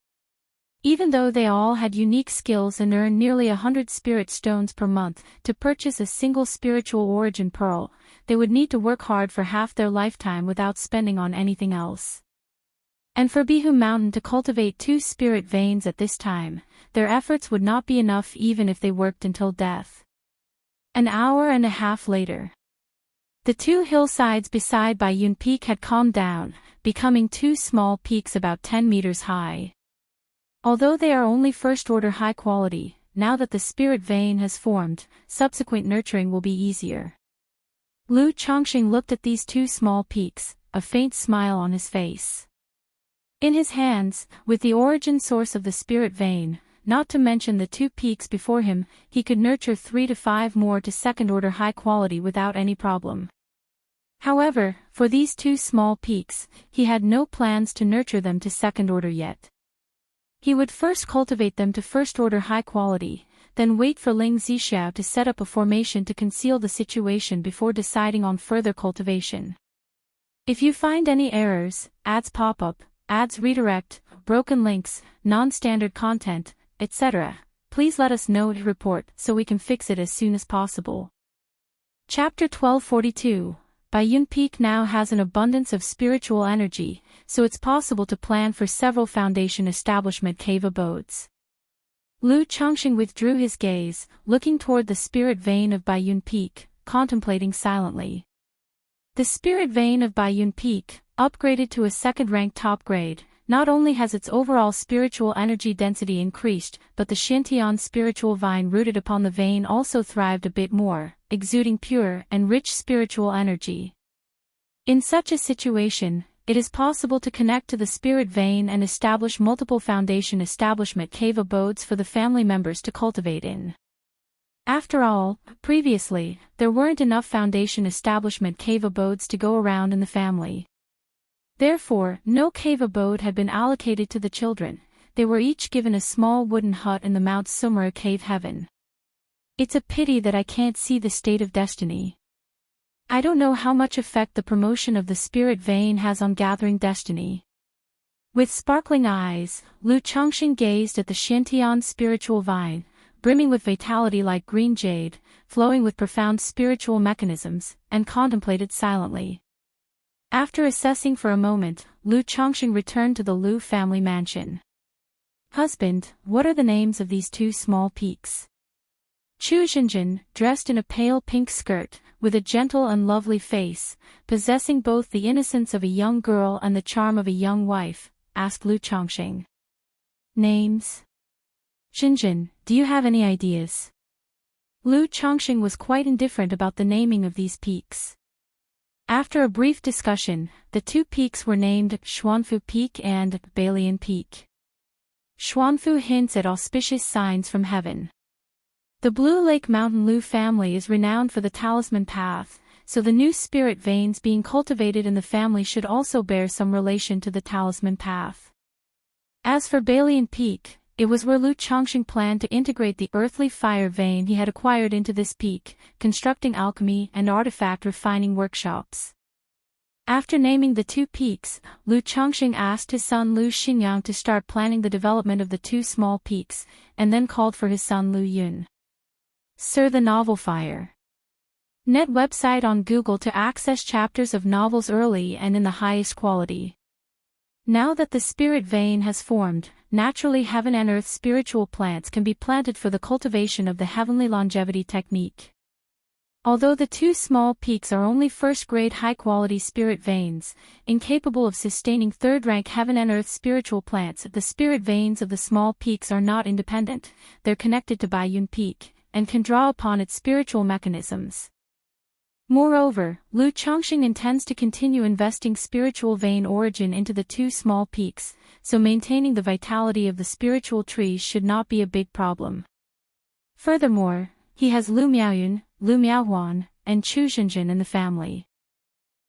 Even though they all had unique skills and earned nearly 100 spirit stones per month to purchase a single spiritual origin pearl, they would need to work hard for half their lifetime without spending on anything else. And for Bihu Mountain to cultivate 2 spirit veins at this time, their efforts would not be enough even if they worked until death. An hour and a half later. The 2 hillsides beside Baiyun Peak had calmed down, becoming 2 small peaks about 10 meters high. Although they are only first-order high quality, now that the spirit vein has formed, subsequent nurturing will be easier. Lu Chongxing looked at these 2 small peaks, a faint smile on his face. In his hands, with the origin source of the spirit vein, not to mention the 2 peaks before him, he could nurture 3 to 5 more to second-order high quality without any problem. However, for these 2 small peaks, he had no plans to nurture them to second-order yet. He would first cultivate them to first-order high quality, then wait for Ling Zixiao to set up a formation to conceal the situation before deciding on further cultivation. If you find any errors, ads pop up, ads redirect, broken links, non-standard content, etc., please let us know to report so we can fix it as soon as possible. Chapter 1242. Baiyun Peak now has an abundance of spiritual energy, so it's possible to plan for several foundation establishment cave abodes. Lu Changxing withdrew his gaze, looking toward the spirit vein of Baiyun Peak, contemplating silently. The spirit vein of Baiyun Peak, upgraded to a second-rank top grade, not only has its overall spiritual energy density increased, but the Xintian spiritual vine rooted upon the vein also thrived a bit more, exuding pure and rich spiritual energy. In such a situation, it is possible to connect to the spirit vein and establish multiple foundation establishment cave abodes for the family members to cultivate in. After all, previously, there weren't enough foundation establishment cave abodes to go around in the family. Therefore, no cave abode had been allocated to the children. They were each given a small wooden hut in the Mount Sumera cave heaven. It's a pity that I can't see the state of destiny. I don't know how much effect the promotion of the spirit vein has on gathering destiny. With sparkling eyes, Lu Changxing gazed at the Xintian spiritual vine, brimming with vitality like green jade, flowing with profound spiritual mechanisms, and contemplated silently. After assessing for a moment, Lu Changxing returned to the Lu family mansion. Husband, what are the names of these two small peaks? Chu Xinjin, dressed in a pale pink skirt, with a gentle and lovely face, possessing both the innocence of a young girl and the charm of a young wife, asked Lu Changxing. Names? Xinjin, do you have any ideas? Lu Changxing was quite indifferent about the naming of these peaks. After a brief discussion, the two peaks were named Xuanfu Peak and Balian Peak. Xuanfu hints at auspicious signs from heaven. The Blue Lake Mountain Lu family is renowned for the talisman path, so the new spirit veins being cultivated in the family should also bear some relation to the talisman path. As for Balian Peak, it was where Lu Changxing planned to integrate the earthly fire vein he had acquired into this peak, constructing alchemy and artifact refining workshops. After naming the two peaks, Lu Changxing asked his son Lu Xingyang to start planning the development of the two small peaks, and then called for his son Lu Yun. Sir, the novel Fire. Net website on Google to access chapters of novels early and in the highest quality. Now that the spirit vein has formed, naturally heaven and earth spiritual plants can be planted for the cultivation of the heavenly longevity technique. Although the two small peaks are only first-grade high-quality spirit veins, incapable of sustaining third-rank heaven and earth spiritual plants, the spirit veins of the small peaks are not independent, they're connected to Baiyun Peak, and can draw upon its spiritual mechanisms. Moreover, Lu Changxing intends to continue investing spiritual vein origin into the two small peaks, so maintaining the vitality of the spiritual trees should not be a big problem. Furthermore, he has Lu Miaoyun, Lu Miaohuan, and Chu Xinjin in the family.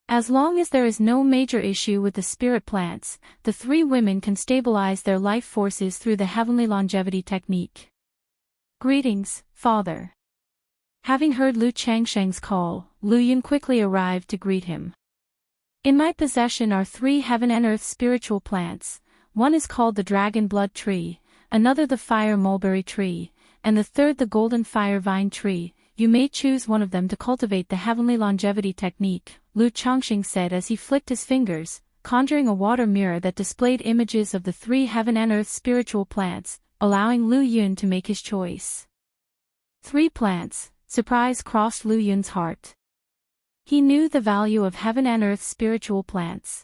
As long as there is no major issue with the spirit plants, the three women can stabilize their life forces through the heavenly longevity technique. Greetings, Father. Having heard Lu Changxing's call, Lu Yun quickly arrived to greet him. In my possession are 3 heaven and earth spiritual plants. One is called the dragon blood tree, another the fire mulberry tree, and the third the golden fire vine tree. You may choose one of them to cultivate the heavenly longevity technique, Lu Changxing said as he flicked his fingers, conjuring a water mirror that displayed images of the 3 heaven and earth spiritual plants, allowing Lu Yun to make his choice. 3 plants. Surprise crossed Lu Yun's heart. He knew the value of heaven and earth spiritual plants.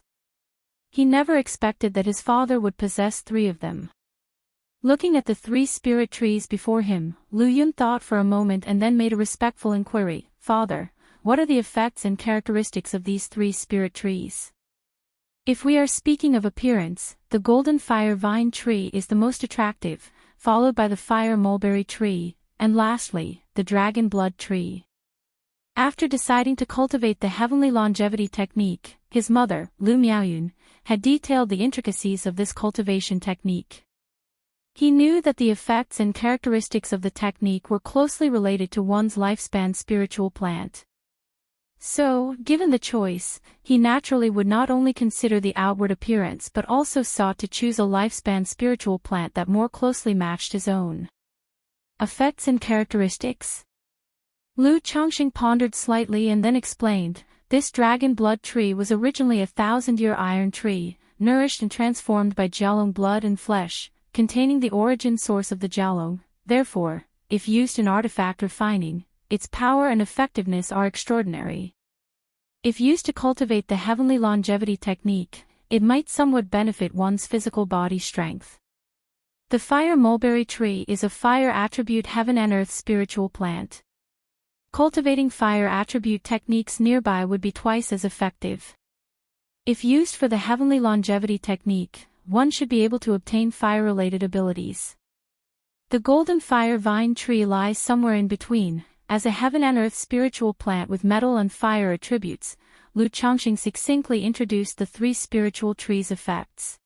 He never expected that his father would possess 3 of them. Looking at the 3 spirit trees before him, Lu Yun thought for a moment and then made a respectful inquiry. Father, what are the effects and characteristics of these 3 spirit trees? If we are speaking of appearance, the golden fire vine tree is the most attractive, followed by the fire mulberry tree, and lastly, the dragon blood tree. After deciding to cultivate the heavenly longevity technique, his mother, Lu Miaoyun, had detailed the intricacies of this cultivation technique. He knew that the effects and characteristics of the technique were closely related to one's lifespan spiritual plant. So, given the choice, he naturally would not only consider the outward appearance but also sought to choose a lifespan spiritual plant that more closely matched his own. Effects and characteristics. Lu Changxing pondered slightly and then explained, this dragon blood tree was originally a 1,000-year iron tree, nourished and transformed by Jialong blood and flesh, containing the origin source of the Jialong. Therefore, if used in artifact refining, its power and effectiveness are extraordinary. If used to cultivate the heavenly longevity technique, it might somewhat benefit one's physical body strength. The fire mulberry tree is a fire attribute heaven and earth spiritual plant. Cultivating fire attribute techniques nearby would be twice as effective. If used for the heavenly longevity technique, one should be able to obtain fire-related abilities. The golden fire vine tree lies somewhere in between. As a heaven and earth spiritual plant with metal and fire attributes, Lu Changxing succinctly introduced the three spiritual trees' effects.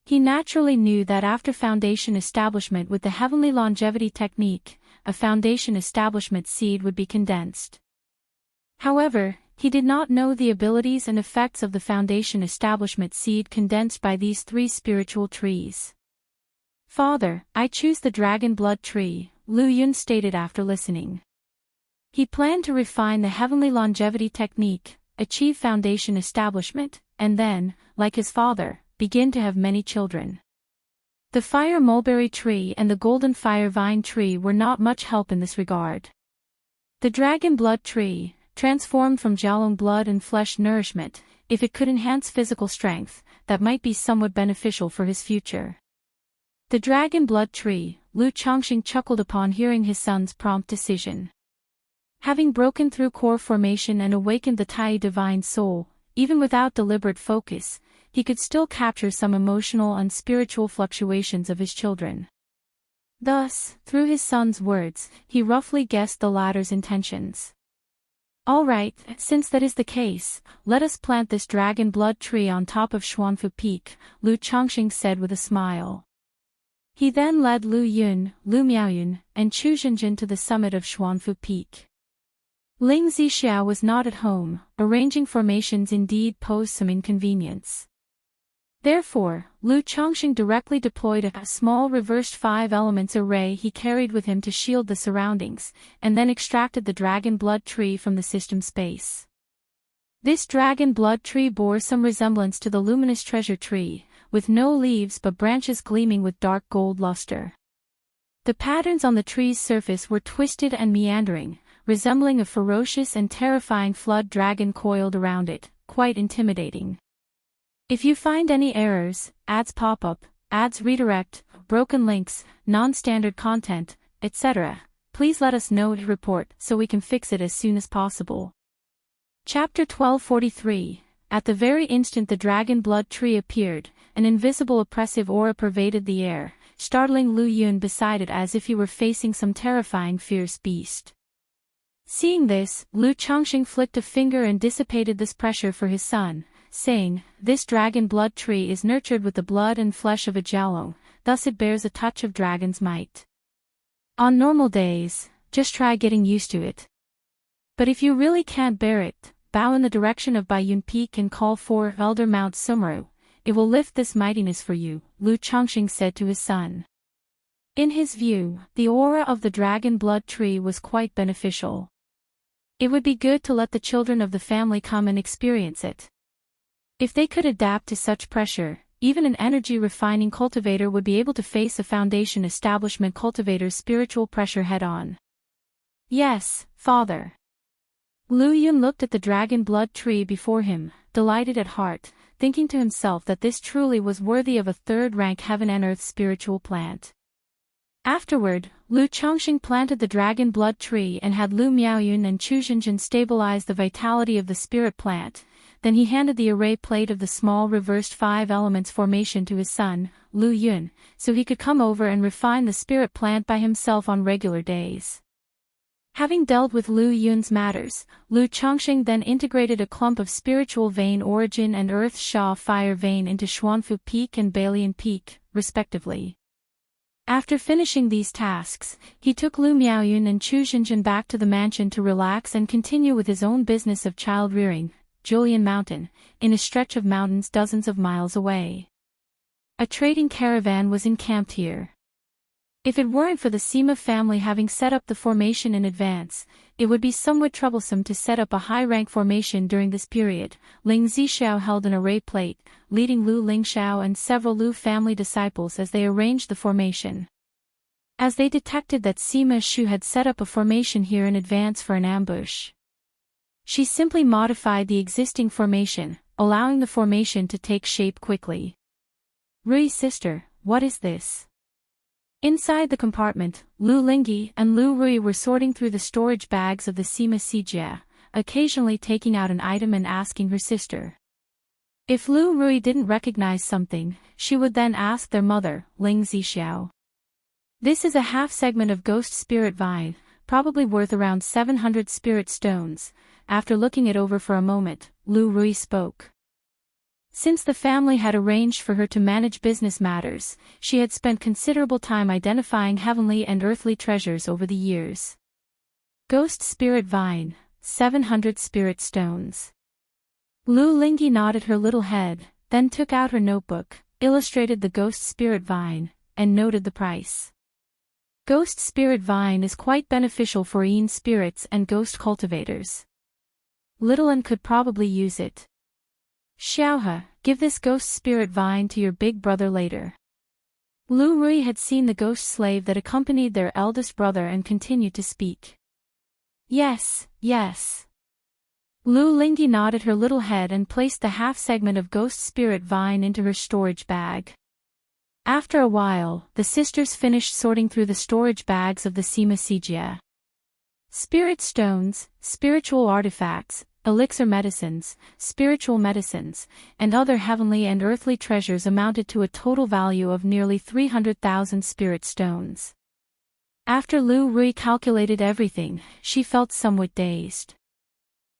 He naturally knew that after foundation establishment with the heavenly longevity technique, a foundation establishment seed would be condensed. However, he did not know the abilities and effects of the foundation establishment seed condensed by these three spiritual trees. "Father, I choose the dragon blood tree," Lu Yun stated after listening. He planned to refine the heavenly longevity technique, achieve foundation establishment, and then, like his father, begin to have many children. The fire mulberry tree and the golden fire vine tree were not much help in this regard. The dragon blood tree, transformed from Jialong blood and flesh nourishment, if it could enhance physical strength, that might be somewhat beneficial for his future. The dragon blood tree, Lu Changxing chuckled upon hearing his son's prompt decision. Having broken through core formation and awakened the Tai divine soul, even without deliberate focus, he could still capture some emotional and spiritual fluctuations of his children. Thus, through his son's words, he roughly guessed the latter's intentions. "All right, since that is the case, let us plant this dragon blood tree on top of Xuanfu Peak," Lu Changxing said with a smile. He then led Lu Yun, Lu Miaoyun, and Chu Zhenjin to the summit of Xuanfu Peak. Ling Zixiao was not at home. Arranging formations indeed posed some inconvenience. Therefore, Lu Changxing directly deployed a small reversed 5 elements array he carried with him to shield the surroundings, and then extracted the dragon blood tree from the system space. This dragon blood tree bore some resemblance to the luminous treasure tree, with no leaves but branches gleaming with dark gold luster. The patterns on the tree's surface were twisted and meandering, resembling a ferocious and terrifying flood dragon coiled around it, quite intimidating. If you find any errors, ads pop-up, ads redirect, broken links, non-standard content, etc., please let us know and report so we can fix it as soon as possible. Chapter 1243. At the very instant the dragon blood tree appeared, an invisible oppressive aura pervaded the air, startling Lu Yun beside it as if he were facing some terrifying fierce beast. Seeing this, Lu Changxing flicked a finger and dissipated this pressure for his son, saying, "This dragon blood tree is nurtured with the blood and flesh of a Jialong, thus it bears a touch of dragon's might. On normal days, just try getting used to it. But if you really can't bear it, bow in the direction of Baiyun Peak and call for Elder Mount Sumru. It will lift this mightiness for you," Lu Changxing said to his son. In his view, the aura of the dragon blood tree was quite beneficial. It would be good to let the children of the family come and experience it. If they could adapt to such pressure, even an energy-refining cultivator would be able to face a foundation establishment cultivator's spiritual pressure head-on. "Yes, father." Lu Yun looked at the dragon blood tree before him, delighted at heart, thinking to himself that this truly was worthy of a third-rank heaven and earth spiritual plant. Afterward, Lu Changxing planted the dragon blood tree and had Lu Miaoyun and Chu Zhenjin stabilize the vitality of the spirit plant. Then he handed the array plate of the small reversed 5 elements formation to his son, Lu Yun, so he could come over and refine the spirit plant by himself on regular days. Having dealt with Lu Yun's matters, Lu Changxing then integrated a clump of spiritual vein origin and earth Sha fire vein into Xuanfu Peak and Bailian Peak, respectively. After finishing these tasks, he took Lu Miaoyun and Chu Zhenjin back to the mansion to relax and continue with his own business of child-rearing, Julian Mountain, in a stretch of mountains dozens of miles away. A trading caravan was encamped here. If it weren't for the Sima family having set up the formation in advance, it would be somewhat troublesome to set up a high-rank formation during this period. Ling Zixiao held an array plate, leading Lu Lingxiao and several Lu family disciples as they arranged the formation. As they detected that Sima Shu had set up a formation here in advance for an ambush, she simply modified the existing formation, allowing the formation to take shape quickly. Rui's sister, what is this? Inside the compartment, Lu Lingyi and Lu Rui were sorting through the storage bags of the Sima Sijia, occasionally taking out an item and asking her sister. If Lu Rui didn't recognize something, she would then ask their mother, Ling Zixiao. This is a half segment of ghost spirit vine, probably worth around 700 spirit stones. After looking it over for a moment, Lu Rui spoke. Since the family had arranged for her to manage business matters, she had spent considerable time identifying heavenly and earthly treasures over the years. Ghost Spirit Vine, 700 spirit stones. Lu Lingyi nodded her little head, then took out her notebook, illustrated the Ghost Spirit Vine, and noted the price. Ghost Spirit Vine is quite beneficial for Yin spirits and ghost cultivators. Little An could probably use it. Xiaohe, give this ghost spirit vine to your big brother later. Lu Rui had seen the ghost slave that accompanied their eldest brother and continued to speak. Yes, yes. Lu Lingyi nodded her little head and placed the half segment of ghost spirit vine into her storage bag. After a while, the sisters finished sorting through the storage bags of the Sima Sijia. Spirit stones, spiritual artifacts, elixir medicines, spiritual medicines, and other heavenly and earthly treasures amounted to a total value of nearly 300,000 spirit stones. After Lu Rui calculated everything, she felt somewhat dazed.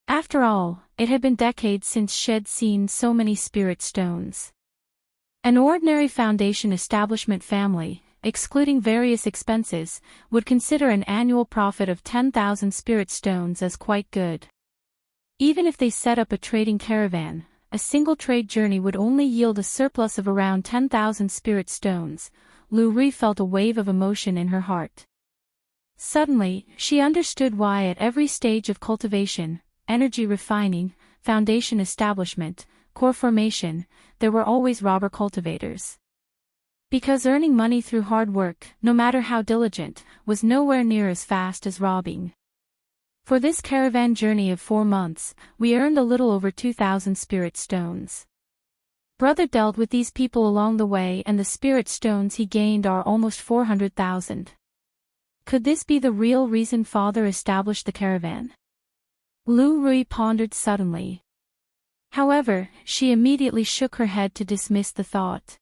After all, it had been decades since she'd seen so many spirit stones. An ordinary foundation establishment family, excluding various expenses, would consider an annual profit of 10,000 spirit stones as quite good. Even if they set up a trading caravan, a single trade journey would only yield a surplus of around 10,000 spirit stones. Lu Rui felt a wave of emotion in her heart. Suddenly, she understood why at every stage of cultivation, energy refining, foundation establishment, core formation, there were always robber cultivators. Because earning money through hard work, no matter how diligent, was nowhere near as fast as robbing. For this caravan journey of 4 months, we earned a little over 2,000 spirit stones. Brother dealt with these people along the way and the spirit stones he gained are almost 400,000. Could this be the real reason father established the caravan? Lu Rui pondered suddenly. However, she immediately shook her head to dismiss the thought.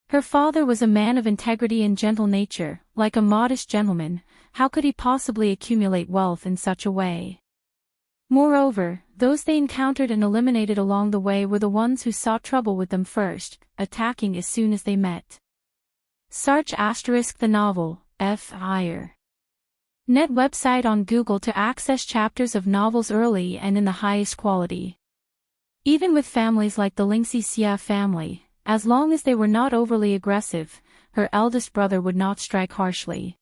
Her father was a man of integrity and gentle nature, like a modest gentleman. How could he possibly accumulate wealth in such a way? Moreover, those they encountered and eliminated along the way were the ones who sought trouble with them first, attacking as soon as they met. Search * the novel, F. Iyer. Net website on Google to access chapters of novels early and in the highest quality. Even with families like the Lingxi Xia family, as long as they were not overly aggressive, her eldest brother would not strike harshly.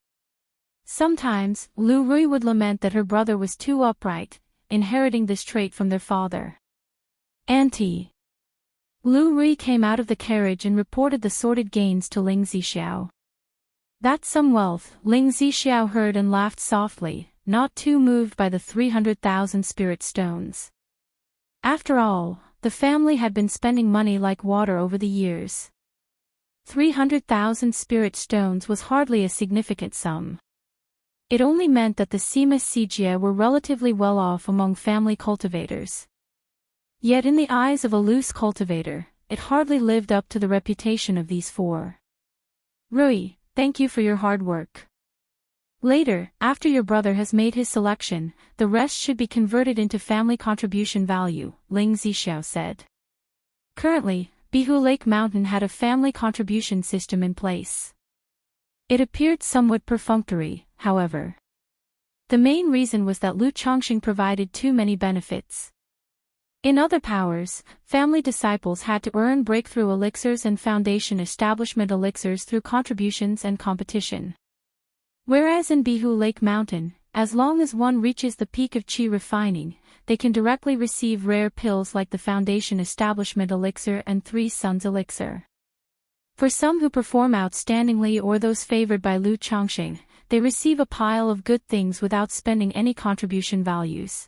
Sometimes, Lu Rui would lament that her brother was too upright, inheriting this trait from their father. Auntie. Lu Rui came out of the carriage and reported the sordid gains to Ling Zixiao. That's some wealth, Ling Zixiao heard and laughed softly, not too moved by the 300,000 spirit stones. After all, the family had been spending money like water over the years. 300,000 spirit stones was hardly a significant sum. It only meant that the Sima Sijia were relatively well off among family cultivators. Yet in the eyes of a loose cultivator, it hardly lived up to the reputation of these 4. Rui, thank you for your hard work. Later, after your brother has made his selection, the rest should be converted into family contribution value, Ling Zixiao said. Currently, Bihu Lake Mountain had a family contribution system in place. It appeared somewhat perfunctory, however. The main reason was that Lu Chongqing provided too many benefits. In other powers, family disciples had to earn breakthrough elixirs and foundation establishment elixirs through contributions and competition. Whereas in Bihu Lake Mountain, as long as one reaches the peak of chi refining, they can directly receive rare pills like the Foundation Establishment Elixir and Three Suns Elixir. For some who perform outstandingly or those favored by Lu Chongqing, they receive a pile of good things without spending any contribution values.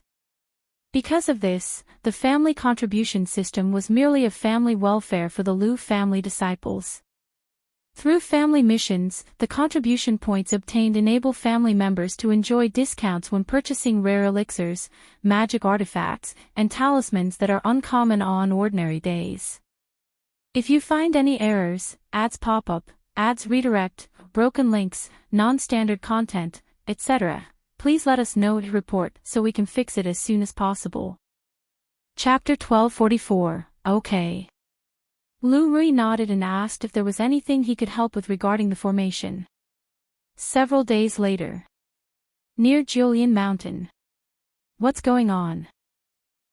Because of this, the family contribution system was merely a family welfare for the Lu family disciples. Through family missions, the contribution points obtained enable family members to enjoy discounts when purchasing rare elixirs, magic artifacts, and talismans that are uncommon on ordinary days. If you find any errors, ads pop up, ads redirect, broken links, non-standard content, etc., please let us know to report so we can fix it as soon as possible. Chapter 1244, OK. Lu Rui nodded and asked if there was anything he could help with regarding the formation. Several days later. Near Julian Mountain. What's going on?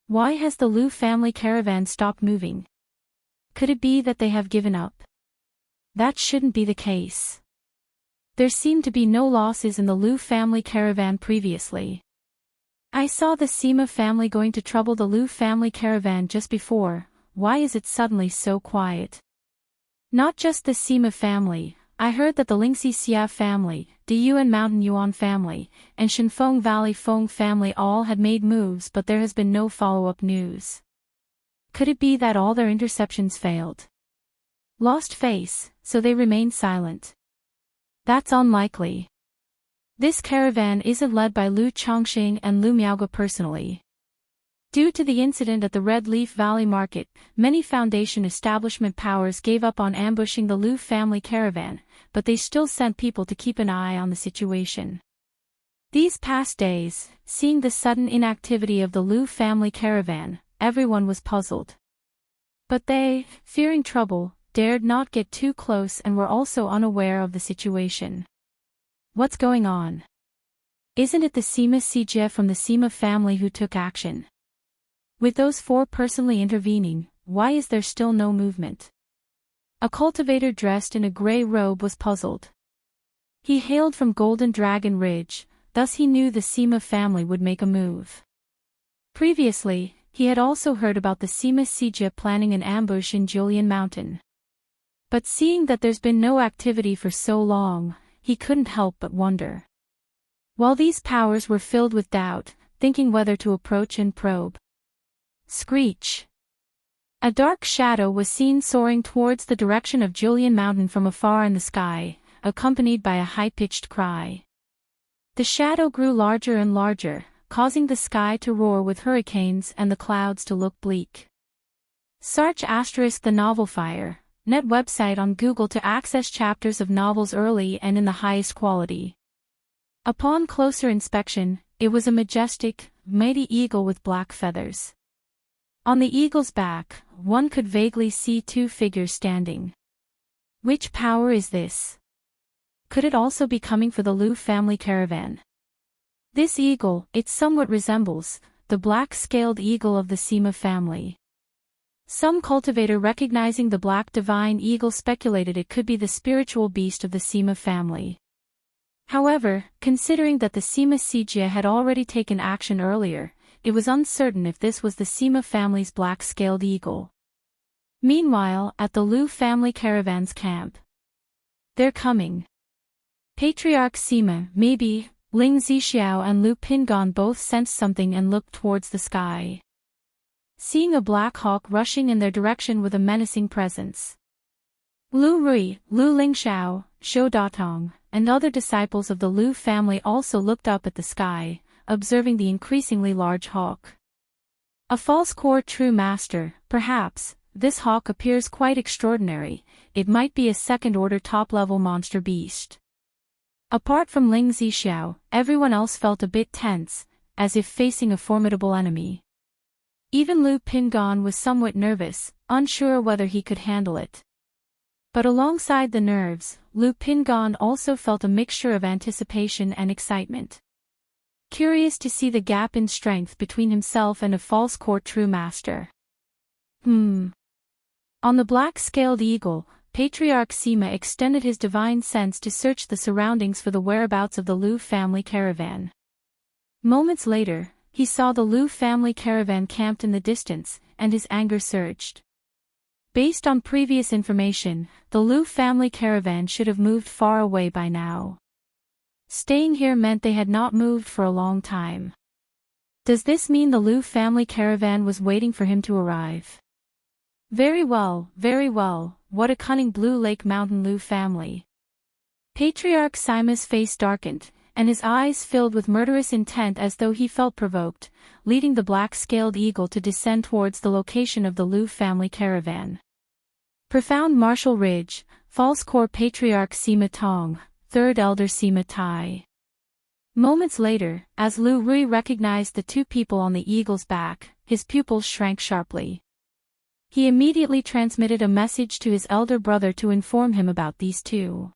Why has the Lu family caravan stopped moving? Could it be that they have given up? That shouldn't be the case. There seemed to be no losses in the Lu family caravan previously. I saw the Sima family going to trouble the Lu family caravan just before. Why is it suddenly so quiet? Not just the Sima family, I heard that the Lingxi Xia family, Diyuan Mountain Yuan family, and Shenfeng Valley Feng family all had made moves, but there has been no follow-up news. Could it be that all their interceptions failed? Lost face, so they remained silent. That's unlikely. This caravan isn't led by Lu Chongqing and Lu Miaoge personally. Due to the incident at the Red Leaf Valley Market, many Foundation establishment powers gave up on ambushing the Lu family caravan, but they still sent people to keep an eye on the situation. These past days, seeing the sudden inactivity of the Lu family caravan, everyone was puzzled. But they, fearing trouble, dared not get too close and were also unaware of the situation. What's going on? Isn't it the Sima Sijie from the Sima family who took action? With those four personally intervening, why is there still no movement? A cultivator dressed in a gray robe was puzzled. He hailed from Golden Dragon Ridge, thus he knew the Sima family would make a move. Previously, he had also heard about the Sima Sijie planning an ambush in Julian Mountain. But seeing that there's been no activity for so long, he couldn't help but wonder. While these powers were filled with doubt, thinking whether to approach and probe. Screech. A dark shadow was seen soaring towards the direction of Julian Mountain from afar in the sky, accompanied by a high-pitched cry. The shadow grew larger and larger, causing the sky to roar with hurricanes and the clouds to look bleak. Search * the novel Fire, net website on Google to access chapters of novels early and in the highest quality. Upon closer inspection, it was a majestic, mighty eagle with black feathers. On the eagle's back, one could vaguely see two figures standing. Which power is this? Could it also be coming for the Lu family caravan? This eagle, it somewhat resembles the black-scaled eagle of the Sima family. Some cultivator recognizing the black divine eagle speculated it could be the spiritual beast of the Sima family. However, considering that the Sima Sijie had already taken action earlier, it was uncertain if this was the Sima family's black-scaled eagle. Meanwhile, at the Lu family caravan's camp. They're coming. Patriarch Sima, maybe, Ling Zixiao and Lu Pingon both sensed something and looked towards the sky. Seeing a black hawk rushing in their direction with a menacing presence. Lu Rui, Lu Lingxiao, Shou Datong, and other disciples of the Lu family also looked up at the sky, observing the increasingly large hawk. A false core true master, perhaps, this hawk appears quite extraordinary, it might be a second-order top-level monster beast. Apart from Ling Zixiao, everyone else felt a bit tense, as if facing a formidable enemy. Even Lu Pingon was somewhat nervous, unsure whether he could handle it. But alongside the nerves, Lu Pingon also felt a mixture of anticipation and excitement. curious to see the gap in strength between himself and a false court true master. On the black-scaled eagle, Patriarch Sima extended his divine sense to search the surroundings for the whereabouts of the Liu family caravan. Moments later, he saw the Liu family caravan camped in the distance, and his anger surged. Based on previous information, the Liu family caravan should have moved far away by now. Staying here meant they had not moved for a long time. Does this mean the Liu family caravan was waiting for him to arrive? Very well, what a cunning Blue Lake Mountain Liu family. Patriarch Sima's face darkened, and his eyes filled with murderous intent as though he felt provoked, leading the black-scaled eagle to descend towards the location of the Liu family caravan. Profound Martial Ridge, False Core Patriarch Sima Tong, Third Elder Sima Tai. Moments later, as Lu Rui recognized the two people on the eagle's back, his pupils shrank sharply. He immediately transmitted a message to his elder brother to inform him about these two.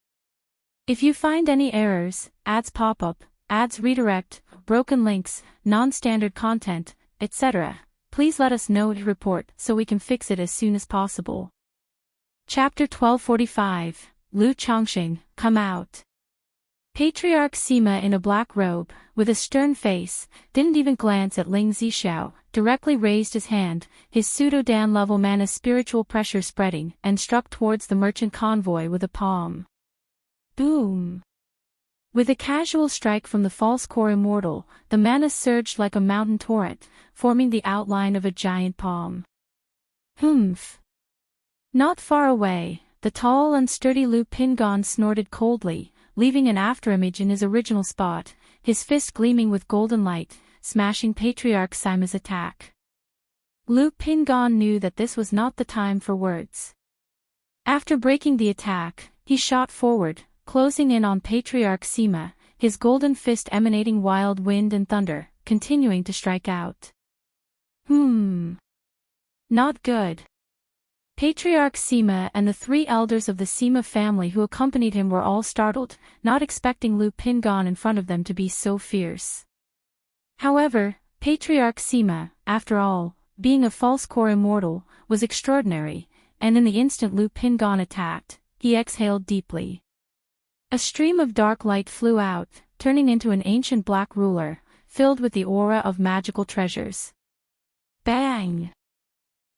If you find any errors, ads pop up, ads redirect, broken links, non-standard content, etc., please let us know and report so we can fix it as soon as possible. Chapter 1245, Liu Chongqing, Come Out. Patriarch Sima in a black robe, with a stern face, didn't even glance at Ling Zixiao, directly raised his hand, his pseudo-Dan level mana spiritual pressure spreading, and struck towards the merchant convoy with a palm. Boom! With a casual strike from the false core Immortal, the mana surged like a mountain torrent, forming the outline of a giant palm. Humph! Not far away, the tall and sturdy Lu Pingon snorted coldly, leaving an afterimage in his original spot, his fist gleaming with golden light, smashing Patriarch Sima's attack. Lu Pingon knew that this was not the time for words. After breaking the attack, he shot forward, closing in on Patriarch Sima, his golden fist emanating wild wind and thunder, continuing to strike out. Not good. Patriarch Sima and the three elders of the Sima family who accompanied him were all startled, not expecting Lu Pingon in front of them to be so fierce. However, Patriarch Sima, after all, being a false core immortal, was extraordinary, and in the instant Lu Pingon attacked, he exhaled deeply. A stream of dark light flew out, turning into an ancient black ruler, filled with the aura of magical treasures. Bang!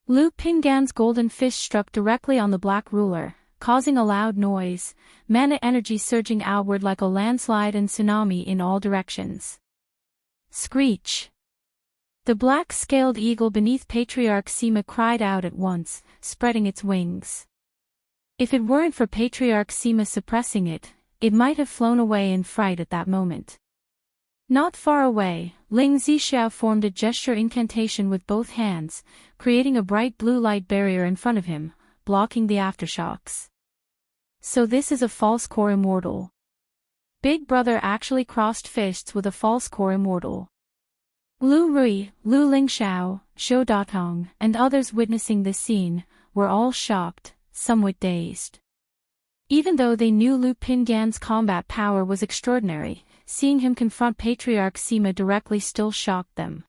Lu Pingan's golden fist struck directly on the black ruler, causing a loud noise, mana energy surging outward like a landslide and tsunami in all directions. Screech! The black-scaled eagle beneath Patriarch Sima cried out at once, spreading its wings. If it weren't for Patriarch Sima suppressing it, it might have flown away in fright at that moment. Not far away, Ling Zixiao formed a gesture incantation with both hands, creating a bright blue light barrier in front of him, blocking the aftershocks. So this is a false core immortal. Big Brother actually crossed fists with a false core immortal. Lu Rui, Lu Lingxiao, Shou Datong, and others witnessing this scene, were all shocked, somewhat dazed. Even though they knew Lu Pingan's combat power was extraordinary, seeing him confront Patriarch Sima directly still shocked them.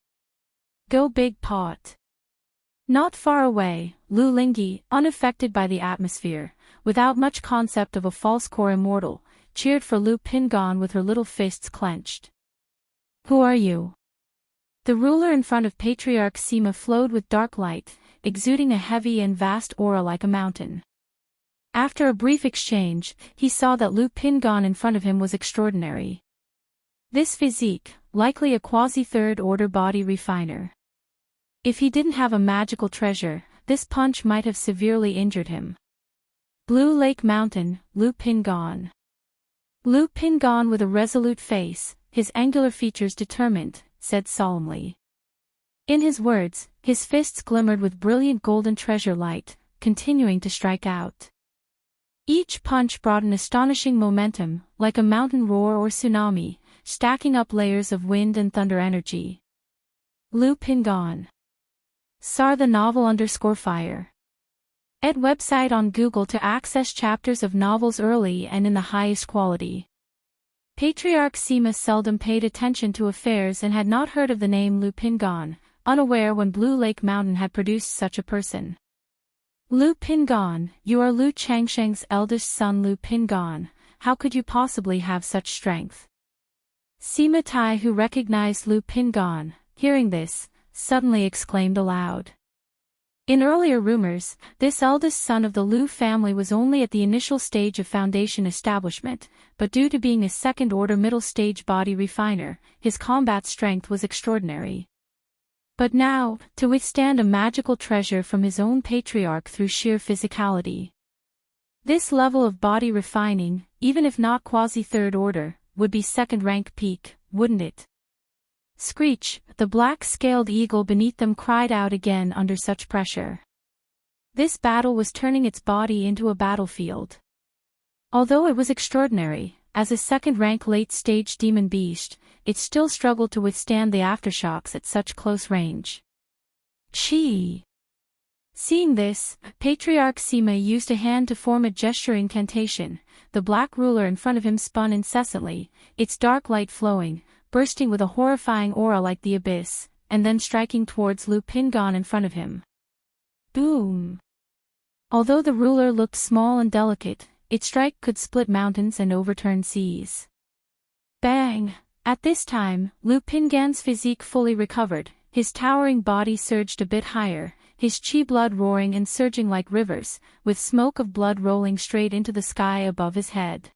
Go Big Pot! Not far away, Lu Lingyi, unaffected by the atmosphere, without much concept of a false core immortal, cheered for Lu Pingon with her little fists clenched. Who are you? The ruler in front of Patriarch Sima flowed with dark light, exuding a heavy and vast aura like a mountain. After a brief exchange, he saw that Lu Pingon in front of him was extraordinary. This physique, likely a quasi-third-order body refiner. If he didn't have a magical treasure, this punch might have severely injured him. Blue Lake Mountain, Lu Pingon. Lu Pingon with a resolute face, his angular features determined, said solemnly. In his words, his fists glimmered with brilliant golden treasure light, continuing to strike out. Each punch brought an astonishing momentum, like a mountain roar or tsunami, stacking up layers of wind and thunder energy. Lu Pingon. Sar the novel _fire. Ed website on Google to access chapters of novels early and in the highest quality. Patriarch Sima seldom paid attention to affairs and had not heard of the name Lu Pingon, unaware when Blue Lake Mountain had produced such a person. Lu Pingon, you are Lu Changsheng's eldest son. Lu Pingon, how could you possibly have such strength? Sima Tai, who recognized Lu Pingon, hearing this, suddenly exclaimed aloud. In earlier rumors, this eldest son of the Lu family was only at the initial stage of foundation establishment, but due to being a second-order middle-stage body refiner, his combat strength was extraordinary. But now, to withstand a magical treasure from his own patriarch through sheer physicality. This level of body refining, even if not quasi-third order, would be second-rank peak, wouldn't it? Screech, the black-scaled eagle beneath them cried out again under such pressure. This battle was turning its body into a battlefield. Although it was extraordinary, as a second-rank late-stage demon beast, it still struggled to withstand the aftershocks at such close range. Chi! Seeing this, Patriarch Sima used a hand to form a gesture incantation. The black ruler in front of him spun incessantly, its dark light flowing, bursting with a horrifying aura like the abyss, and then striking towards Lu Pingon in front of him. Boom! Although the ruler looked small and delicate, its strike could split mountains and overturn seas. Bang! At this time, Lu Pingan's physique fully recovered, his towering body surged a bit higher, his chi blood roaring and surging like rivers, with smoke of blood rolling straight into the sky above his head.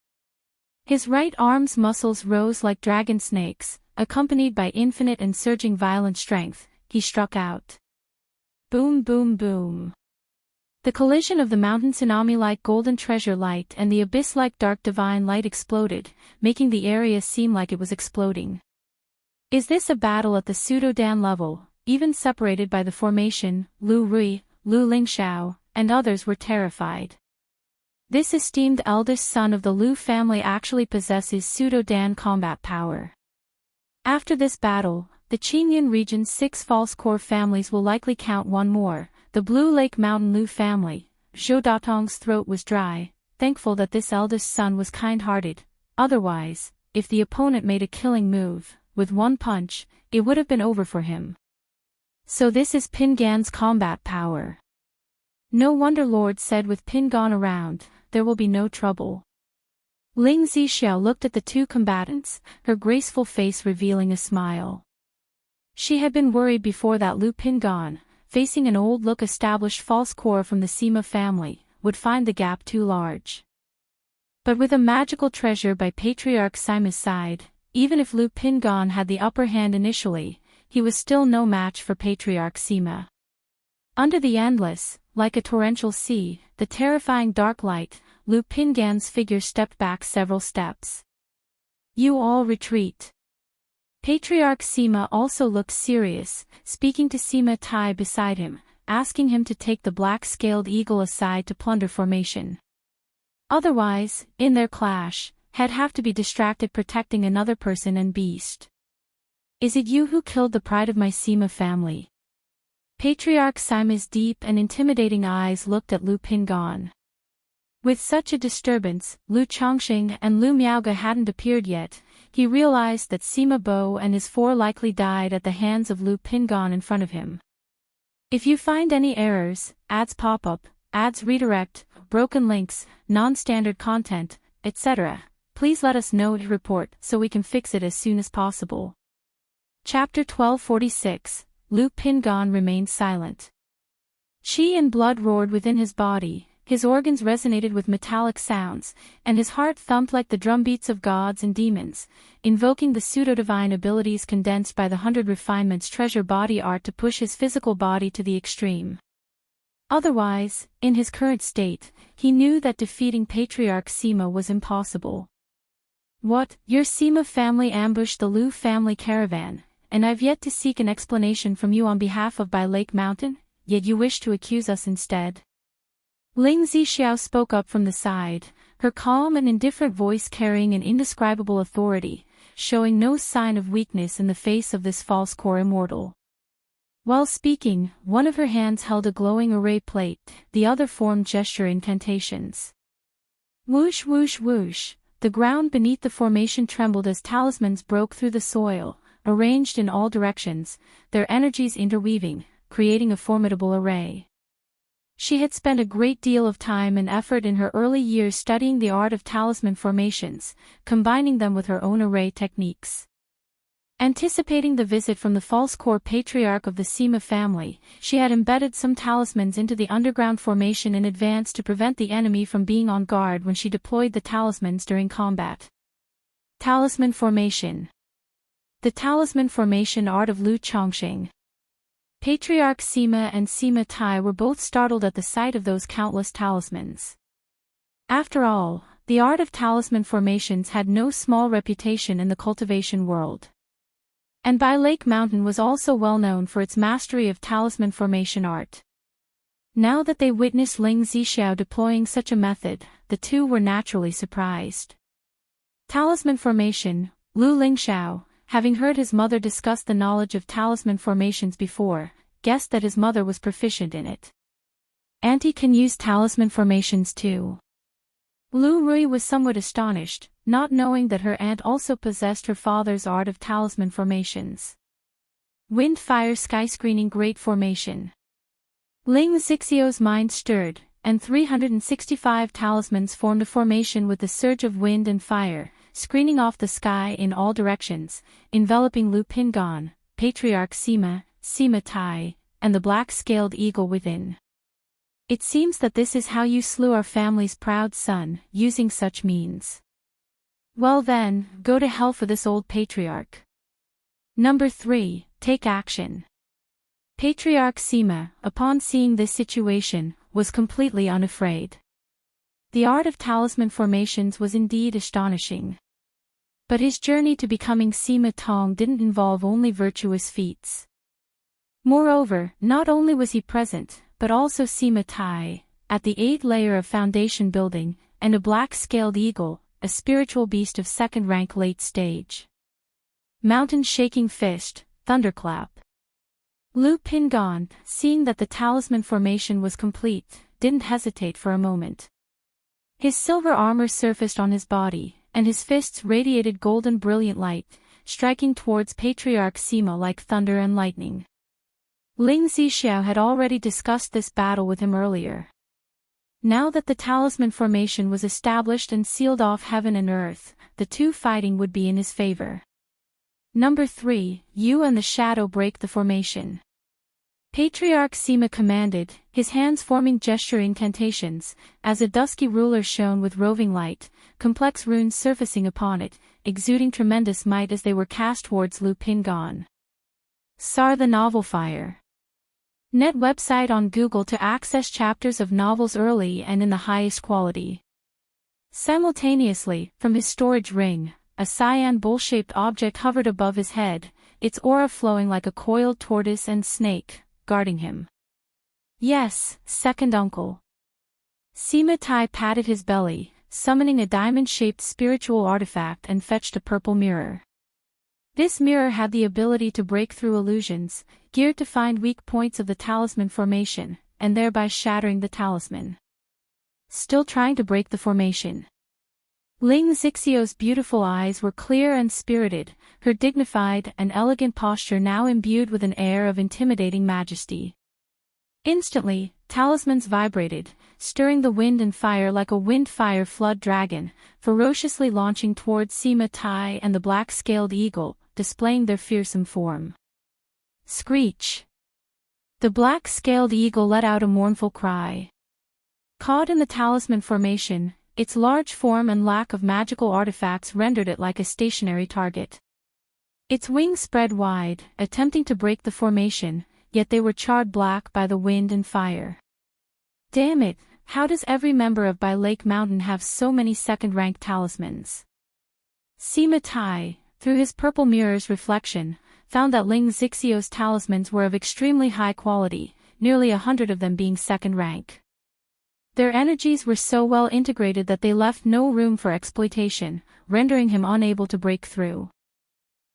His right arm's muscles rose like dragon snakes, accompanied by infinite and surging violent strength. He struck out. Boom, boom, boom. The collision of the mountain tsunami-like golden treasure light and the abyss-like dark divine light exploded, making the area seem like it was exploding. Is this a battle at the pseudo-Dan level? Even separated by the formation, Lu Rui, Lu Lingxiao, and others were terrified. This esteemed eldest son of the Lu family actually possesses pseudo-Dan combat power. After this battle, the Qingyun region's 6 false core families will likely count one more, the Blue Lake Mountain Lu family. Zhou Datong's throat was dry, thankful that this eldest son was kind-hearted. Otherwise, if the opponent made a killing move, with one punch, it would have been over for him. So this is Pingan's combat power. No wonder Lord said with Pingon around, there will be no trouble. Ling Zixiao looked at the two combatants, her graceful face revealing a smile. She had been worried before that Lu Pingon, facing an old-look established false core from the Sima family, would find the gap too large. But with a magical treasure by Patriarch Sima's side, even if Lu Pingon had the upper hand initially, he was still no match for Patriarch Sima. Under the endless, like a torrential sea, the terrifying dark light, Lu Pingan's figure stepped back several steps. You all retreat. Patriarch Sima also looked serious, speaking to Sima Tai beside him, asking him to take the black-scaled eagle aside to plunder formation. Otherwise, in their clash, he'd have to be distracted protecting another person and beast. Is it you who killed the pride of my Sima family? Patriarch Sima's deep and intimidating eyes looked at Lu Pingon. With such a disturbance, Lu Chongqing and Lu Miaoge hadn't appeared yet. He realized that Sima Bo and his 4 likely died at the hands of Lu Pingon in front of him. If you find any errors, ads pop-up, ads redirect, broken links, non-standard content, etc., please let us know to report so we can fix it as soon as possible. Chapter 1246. Lu Pingon remained silent. Qi and blood roared within his body, his organs resonated with metallic sounds, and his heart thumped like the drumbeats of gods and demons, invoking the pseudo-divine abilities condensed by the 100 refinements treasure body art to push his physical body to the extreme. Otherwise, in his current state, he knew that defeating Patriarch Sima was impossible. What, your Sima family ambushed the Lu family caravan, and I've yet to seek an explanation from you on behalf of By Lake Mountain, yet you wish to accuse us instead? Ling Zixiao spoke up from the side, her calm and indifferent voice carrying an indescribable authority, showing no sign of weakness in the face of this false core immortal. While speaking, one of her hands held a glowing array plate, the other formed gesture incantations. Whoosh whoosh whoosh, the ground beneath the formation trembled as talismans broke through the soil, arranged in all directions, their energies interweaving, creating a formidable array. She had spent a great deal of time and effort in her early years studying the art of talisman formations, combining them with her own array techniques. Anticipating the visit from the false core patriarch of the Sima family, she had embedded some talismans into the underground formation in advance to prevent the enemy from being on guard when she deployed the talismans during combat. Talisman formation. The talisman formation art of Lu Chongqing. Patriarch Sima and Sima Tai were both startled at the sight of those countless talismans. After all, the art of talisman formations had no small reputation in the cultivation world. And Bai Lake Mountain was also well known for its mastery of talisman formation art. Now that they witnessed Ling Zixiao deploying such a method, the two were naturally surprised. Talisman formation. Lu Lingxiao, having heard his mother discuss the knowledge of talisman formations before, guessed that his mother was proficient in it. Auntie can use talisman formations too. Lu Rui was somewhat astonished, not knowing that her aunt also possessed her father's art of talisman formations. Wind Fire Sky Screening Great Formation. Ling Zixiao's mind stirred, and 365 talismans formed a formation with the surge of wind and fire, screening off the sky in all directions, enveloping Lu Pingan, Patriarch Sima, Sima Tai, and the black-scaled eagle within. It seems that this is how you slew our family's proud son, using such means. Well then, go to hell for this old patriarch. Number 3, take action. Patriarch Sima, upon seeing this situation, was completely unafraid. The art of talisman formations was indeed astonishing. But his journey to becoming Sima Tong didn't involve only virtuous feats. Moreover, not only was he present, but also Sima Tai, at the 8th layer of foundation building, and a black-scaled eagle, a spiritual beast of second rank late stage. Mountain shaking fist, thunderclap. Lu Pingan, seeing that the talisman formation was complete, didn't hesitate for a moment. His silver armor surfaced on his body, and his fists radiated golden brilliant light, striking towards Patriarch Sima like thunder and lightning. Ling Zixiao had already discussed this battle with him earlier. Now that the talisman formation was established and sealed off heaven and earth, the two fighting would be in his favor. Number 3, you and the shadow break the formation. Patriarch Sima commanded, his hands forming gesture incantations, as a dusky ruler shone with roving light, complex runes surfacing upon it, exuding tremendous might as they were cast towards Lu Pingan. Soar the Novel Fire. Net website on Google to access chapters of novels early and in the highest quality. Simultaneously, from his storage ring, a cyan bowl-shaped object hovered above his head, its aura flowing like a coiled tortoise and snake, guarding him. Yes, second uncle. Sima Tai patted his belly, summoning a diamond-shaped spiritual artifact and fetched a purple mirror. This mirror had the ability to break through illusions, geared to find weak points of the talisman formation, and thereby shattering the talisman. Still trying to break the formation. Ling Zixiao's beautiful eyes were clear and spirited, her dignified and elegant posture now imbued with an air of intimidating majesty. Instantly, talismans vibrated, stirring the wind and fire like a wind-fire flood dragon, ferociously launching towards Sima Tai and the black-scaled eagle, displaying their fearsome form. Screech! The black-scaled eagle let out a mournful cry. Caught in the talisman formation, its large form and lack of magical artifacts rendered it like a stationary target. Its wings spread wide, attempting to break the formation, yet they were charred black by the wind and fire. Damn it, how does every member of Bai Lake Mountain have so many second-rank talismans? Sima Tai, through his purple mirror's reflection, found that Ling Zixiao's talismans were of extremely high quality, nearly 100 of them being second rank. Their energies were so well integrated that they left no room for exploitation, rendering him unable to break through.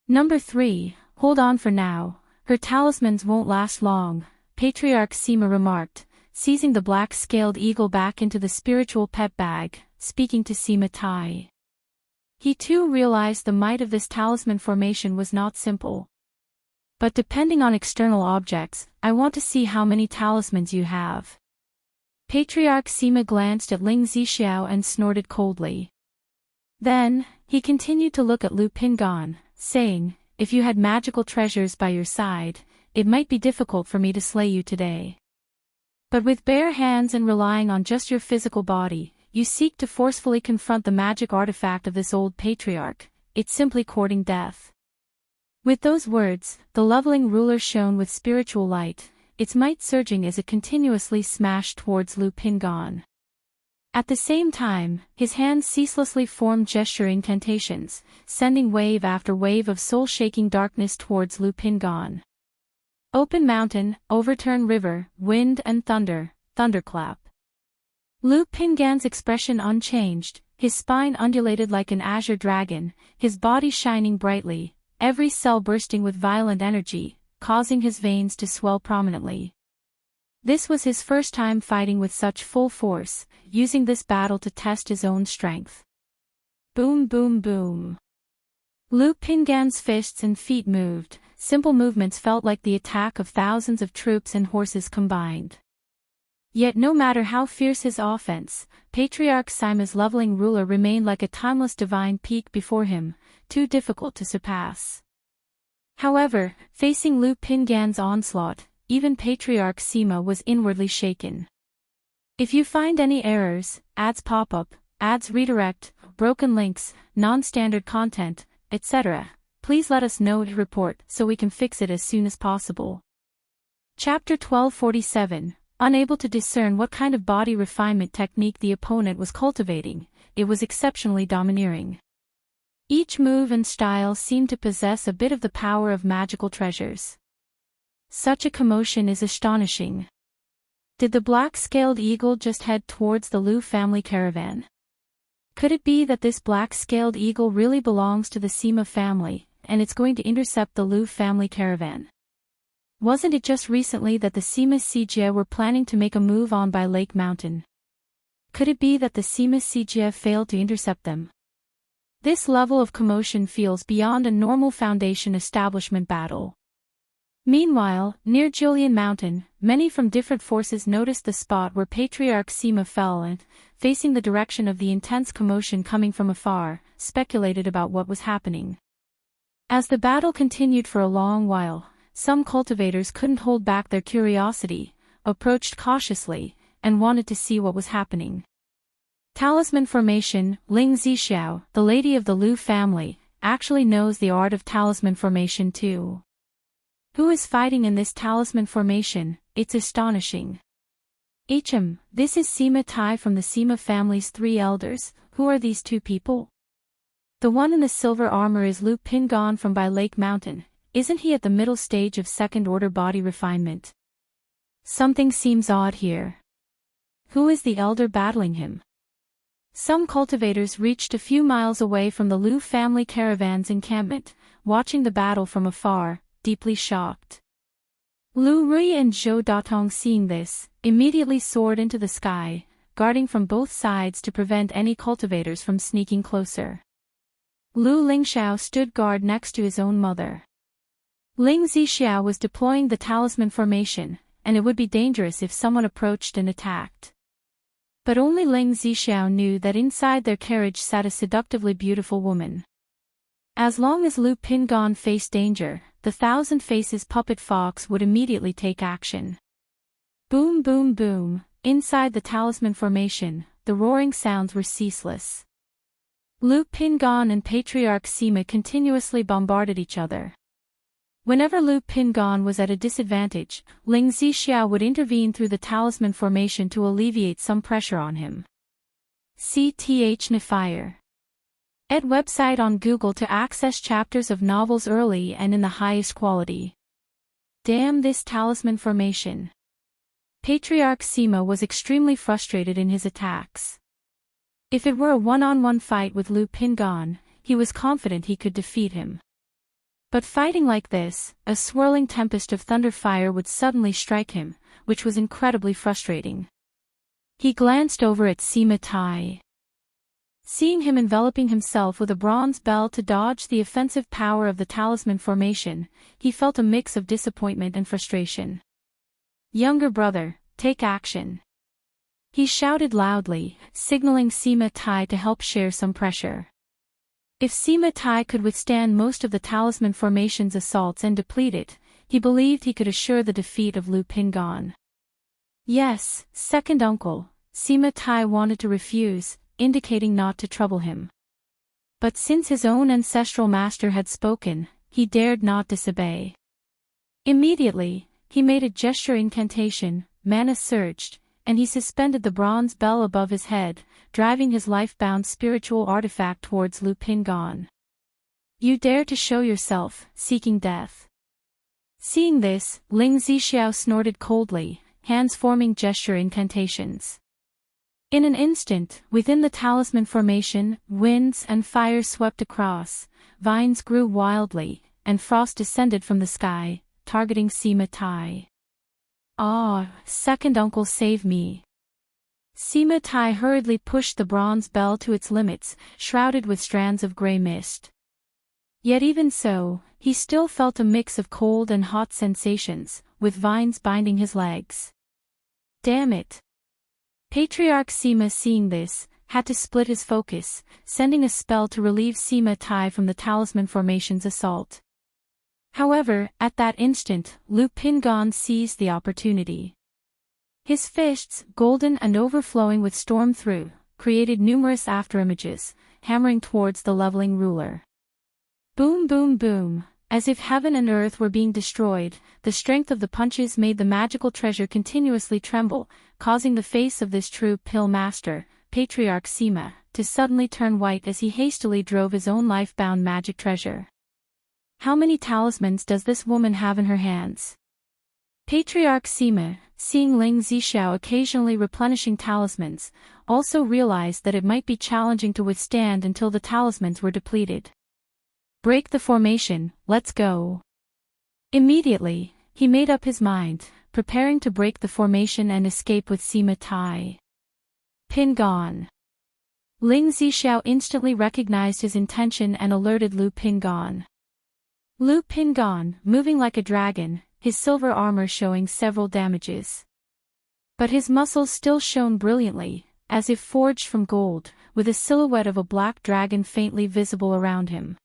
Number 3, hold on for now, her talismans won't last long, Patriarch Sima remarked, seizing the black-scaled eagle back into the spiritual pet bag, speaking to Sima Tai. He too realized the might of this talisman formation was not simple. But depending on external objects, I want to see how many talismans you have. Patriarch Sima glanced at Ling Zixiao and snorted coldly. Then, he continued to look at Lu Pingan, saying, if you had magical treasures by your side, it might be difficult for me to slay you today. But with bare hands and relying on just your physical body, you seek to forcefully confront the magic artifact of this old patriarch. It's simply courting death. With those words, the leveling ruler shone with spiritual light, its might surging as it continuously smashed towards Lu Pingan. At the same time, his hands ceaselessly formed gesture incantations, sending wave after wave of soul-shaking darkness towards Lu Pingan. Open mountain, overturn river, wind and thunder, thunderclap. Lu Pingan's expression unchanged, his spine undulated like an azure dragon, his body shining brightly, every cell bursting with violent energy, causing his veins to swell prominently. This was his first time fighting with such full force, using this battle to test his own strength. Boom boom boom. Lu Pingan's fists and feet moved, simple movements felt like the attack of thousands of troops and horses combined. Yet no matter how fierce his offense, Patriarch Sima's leveling ruler remained like a timeless divine peak before him, too difficult to surpass. However, facing Lu Pingan's onslaught, even Patriarch Sima was inwardly shaken. If you find any errors, ads pop up, ads redirect, broken links, non-standard content, etc., please let us know to report so we can fix it as soon as possible. Chapter 1247. Unable to discern what kind of body refinement technique the opponent was cultivating, it was exceptionally domineering. Each move and style seemed to possess a bit of the power of magical treasures. Such a commotion is astonishing. Did the black-scaled eagle just head towards the Lu family caravan? Could it be that this black-scaled eagle really belongs to the Sima family, and it's going to intercept the Lu family caravan? Wasn't it just recently that the Sima Sijie were planning to make a move on by Lake Mountain? Could it be that the Sima Sijie failed to intercept them? This level of commotion feels beyond a normal Foundation establishment battle. Meanwhile, near Julian Mountain, many from different forces noticed the spot where Patriarch Sima fell and, facing the direction of the intense commotion coming from afar, speculated about what was happening. As the battle continued for a long while, some cultivators couldn't hold back their curiosity, approached cautiously, and wanted to see what was happening. Talisman formation. Ling Zixiao, the lady of the Lu family, actually knows the art of talisman formation too. Who is fighting in this talisman formation? It's astonishing. This is Sima Tai from the Sima family's 3 elders. Who are these 2 people? The one in the silver armor is Lu Pingan from by Lake Mountain. Isn't he at the middle stage of second-order body refinement? Something seems odd here. Who is the elder battling him? Some cultivators reached a few miles away from the Lu family caravan's encampment, watching the battle from afar, deeply shocked. Lu Rui and Zhou Datong, seeing this, immediately soared into the sky, guarding from both sides to prevent any cultivators from sneaking closer. Lu Lingxiao stood guard next to his own mother. Ling Zixiao was deploying the talisman formation, and it would be dangerous if someone approached and attacked. But only Ling Zixiao knew that inside their carriage sat a seductively beautiful woman. As long as Lu Pingan faced danger, the Thousand Faces puppet fox would immediately take action. Boom boom boom, inside the talisman formation, the roaring sounds were ceaseless. Lu Pingan and Patriarch Sima continuously bombarded each other. Whenever Lu Pingan was at a disadvantage, Ling Zixiao would intervene through the talisman formation to alleviate some pressure on him. CTH Fire. Ed website on Google to access chapters of novels early and in the highest quality. Damn this talisman formation. Patriarch Sima was extremely frustrated in his attacks. If it were a one-on-one fight with Lu Pingan, he was confident he could defeat him. But fighting like this, a swirling tempest of thunder fire would suddenly strike him, which was incredibly frustrating. He glanced over at Sima Tai. Seeing him enveloping himself with a bronze bell to dodge the offensive power of the talisman formation, he felt a mix of disappointment and frustration. "Younger brother, take action," he shouted loudly, signaling Sima Tai to help share some pressure. If Sima Tai could withstand most of the talisman formation's assaults and deplete it, he believed he could assure the defeat of Lu Pingan. "Yes, second uncle," Sima Tai wanted to refuse, indicating not to trouble him. But since his own ancestral master had spoken, he dared not disobey. Immediately, he made a gesture incantation, mana surged, and he suspended the bronze bell above his head, driving his life-bound spiritual artifact towards Lu Pingan. "You dare to show yourself, seeking death." Seeing this, Ling Zixiao snorted coldly, hands forming gesture incantations. In an instant, within the talisman formation, winds and fire swept across, vines grew wildly, and frost descended from the sky, targeting Sima Tai. "Ah, second uncle, save me." Sima Tai hurriedly pushed the bronze bell to its limits, shrouded with strands of gray mist. Yet even so, he still felt a mix of cold and hot sensations, with vines binding his legs. Damn it! Patriarch Sima, seeing this, had to split his focus, sending a spell to relieve Sima Tai from the talisman formation's assault. However, at that instant, Lu Pingan seized the opportunity. His fists, golden and overflowing with storm through, created numerous afterimages, hammering towards the leveling ruler. Boom, boom, boom. As if heaven and earth were being destroyed, the strength of the punches made the magical treasure continuously tremble, causing the face of this true pill master, Patriarch Sima, to suddenly turn white as he hastily drove his own life-bound magic treasure. How many talismans does this woman have in her hands? Patriarch Sima, seeing Ling Zixiao occasionally replenishing talismans, also realized that it might be challenging to withstand until the talismans were depleted. "Break the formation, let's go." Immediately, he made up his mind, preparing to break the formation and escape with Sima Tai. Pingan. Ling Zixiao instantly recognized his intention and alerted Lu Pingan. Lu Pingan, moving like a dragon, his silver armor showing several damages. But his muscles still shone brilliantly, as if forged from gold, with a silhouette of a black dragon faintly visible around him.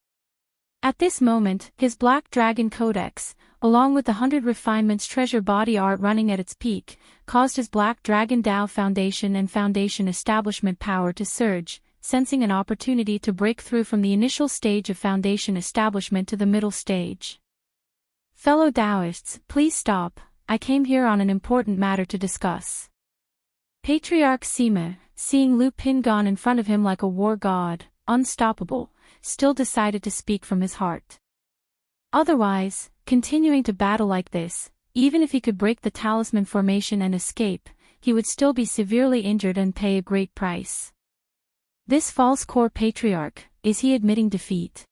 At this moment, his Black Dragon Codex, along with the 100 Refinements treasure body art running at its peak, caused his Black Dragon Dao Foundation and Foundation Establishment power to surge, sensing an opportunity to break through from the initial stage of Foundation Establishment to the middle stage. "Fellow Taoists, please stop, I came here on an important matter to discuss." Patriarch Sima, seeing Lu Pingan in front of him like a war god, unstoppable, still decided to speak from his heart. Otherwise, continuing to battle like this, even if he could break the talisman formation and escape, he would still be severely injured and pay a great price. This false core patriarch, is he admitting defeat?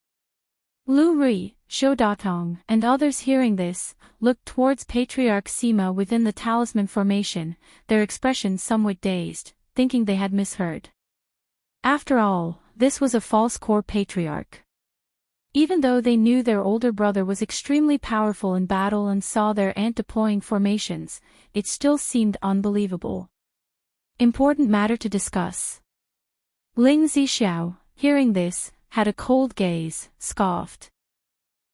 Lu Ri, Zhou Datong, and others hearing this, looked towards Patriarch Sima within the talisman formation, their expressions somewhat dazed, thinking they had misheard. After all, this was a false core patriarch. Even though they knew their older brother was extremely powerful in battle and saw their aunt deploying formations, it still seemed unbelievable. Important matter to discuss. Ling Zixiao, hearing this, had a cold gaze, scoffed.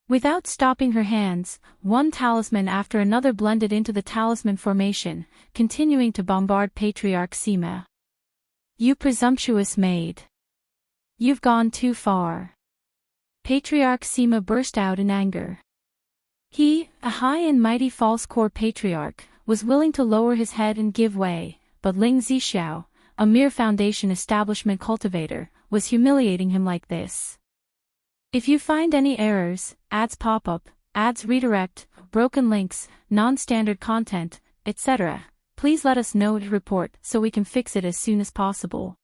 Without stopping her hands, one talisman after another blended into the talisman formation, continuing to bombard Patriarch Sima. "You presumptuous maid! You've gone too far." Patriarch Sima burst out in anger. He, a high and mighty false core patriarch, was willing to lower his head and give way, but Ling Zixiao, a mere Foundation Establishment cultivator, was humiliating him like this. If you find any errors, ads pop up, ads redirect, broken links, non-standard content, etc., please let us know to report so we can fix it as soon as possible.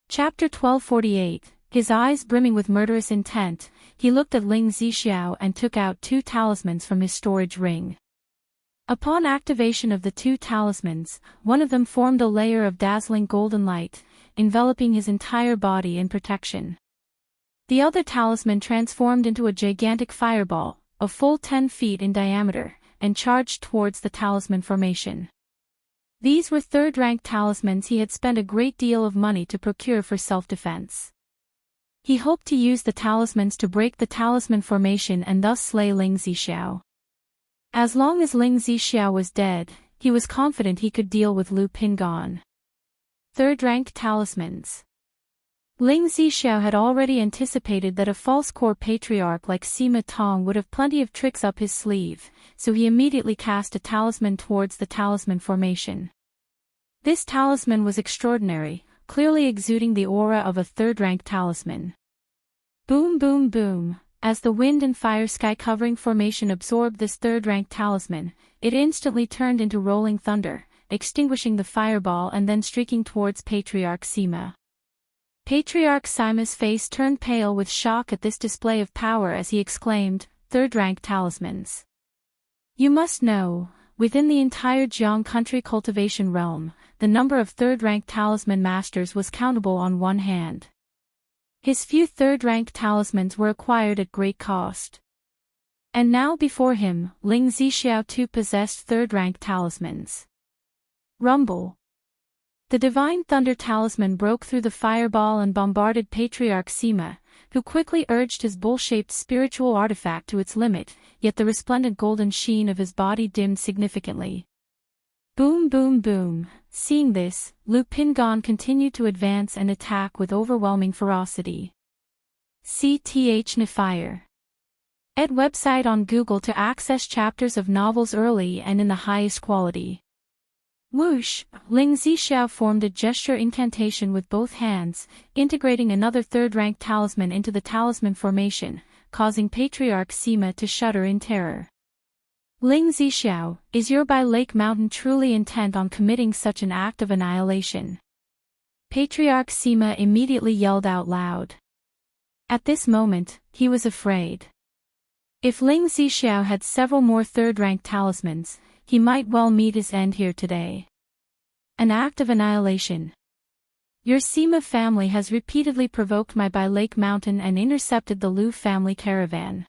Chapter 1248. His eyes brimming with murderous intent, he looked at Ling Zixiao and took out 2 talismans from his storage ring. Upon activation of the 2 talismans, one of them formed a layer of dazzling golden light, enveloping his entire body in protection. The other talisman transformed into a gigantic fireball, a full 10 feet in diameter, and charged towards the talisman formation. These were third-rank talismans he had spent a great deal of money to procure for self-defense. He hoped to use the talismans to break the talisman formation and thus slay Ling Zixiao. As long as Ling Zixiao was dead, he was confident he could deal with Lu Pingan. Third-rank talismans. Ling Zixiao had already anticipated that a false core patriarch like Sima Tong would have plenty of tricks up his sleeve, so he immediately cast a talisman towards the talisman formation. This talisman was extraordinary, clearly exuding the aura of a third-rank talisman. Boom boom boom, as the wind and fire sky covering formation absorbed this third-rank talisman, it instantly turned into rolling thunder, extinguishing the fireball and then streaking towards Patriarch Sima. Patriarch Sima's face turned pale with shock at this display of power as he exclaimed, "Third-rank talismans. You must know, within the entire Jiang country cultivation realm, the number of third-rank talisman masters was countable on one hand. His few third-rank talismans were acquired at great cost. And now before him, Ling Zixiao too possessed third-rank talismans. Rumble. The Divine Thunder Talisman broke through the fireball and bombarded Patriarch Sima, who quickly urged his bull-shaped spiritual artifact to its limit, yet the resplendent golden sheen of his body dimmed significantly. Boom boom boom. Seeing this, Lu Pingan continued to advance and attack with overwhelming ferocity. CTH Nefire. Ed website on Google to access chapters of novels early and in the highest quality. Whoosh! Ling Zixiao formed a gesture incantation with both hands, integrating another third-rank talisman into the talisman formation, causing Patriarch Sima to shudder in terror. Ling Zixiao, is your by Lake Mountain truly intent on committing such an act of annihilation? Patriarch Sima immediately yelled out loud. At this moment, he was afraid. If Ling Zixiao had several more third-rank talismans, he might well meet his end here today. An act of annihilation. Your Sima family has repeatedly provoked my by Lake Mountain and intercepted the Lu family caravan.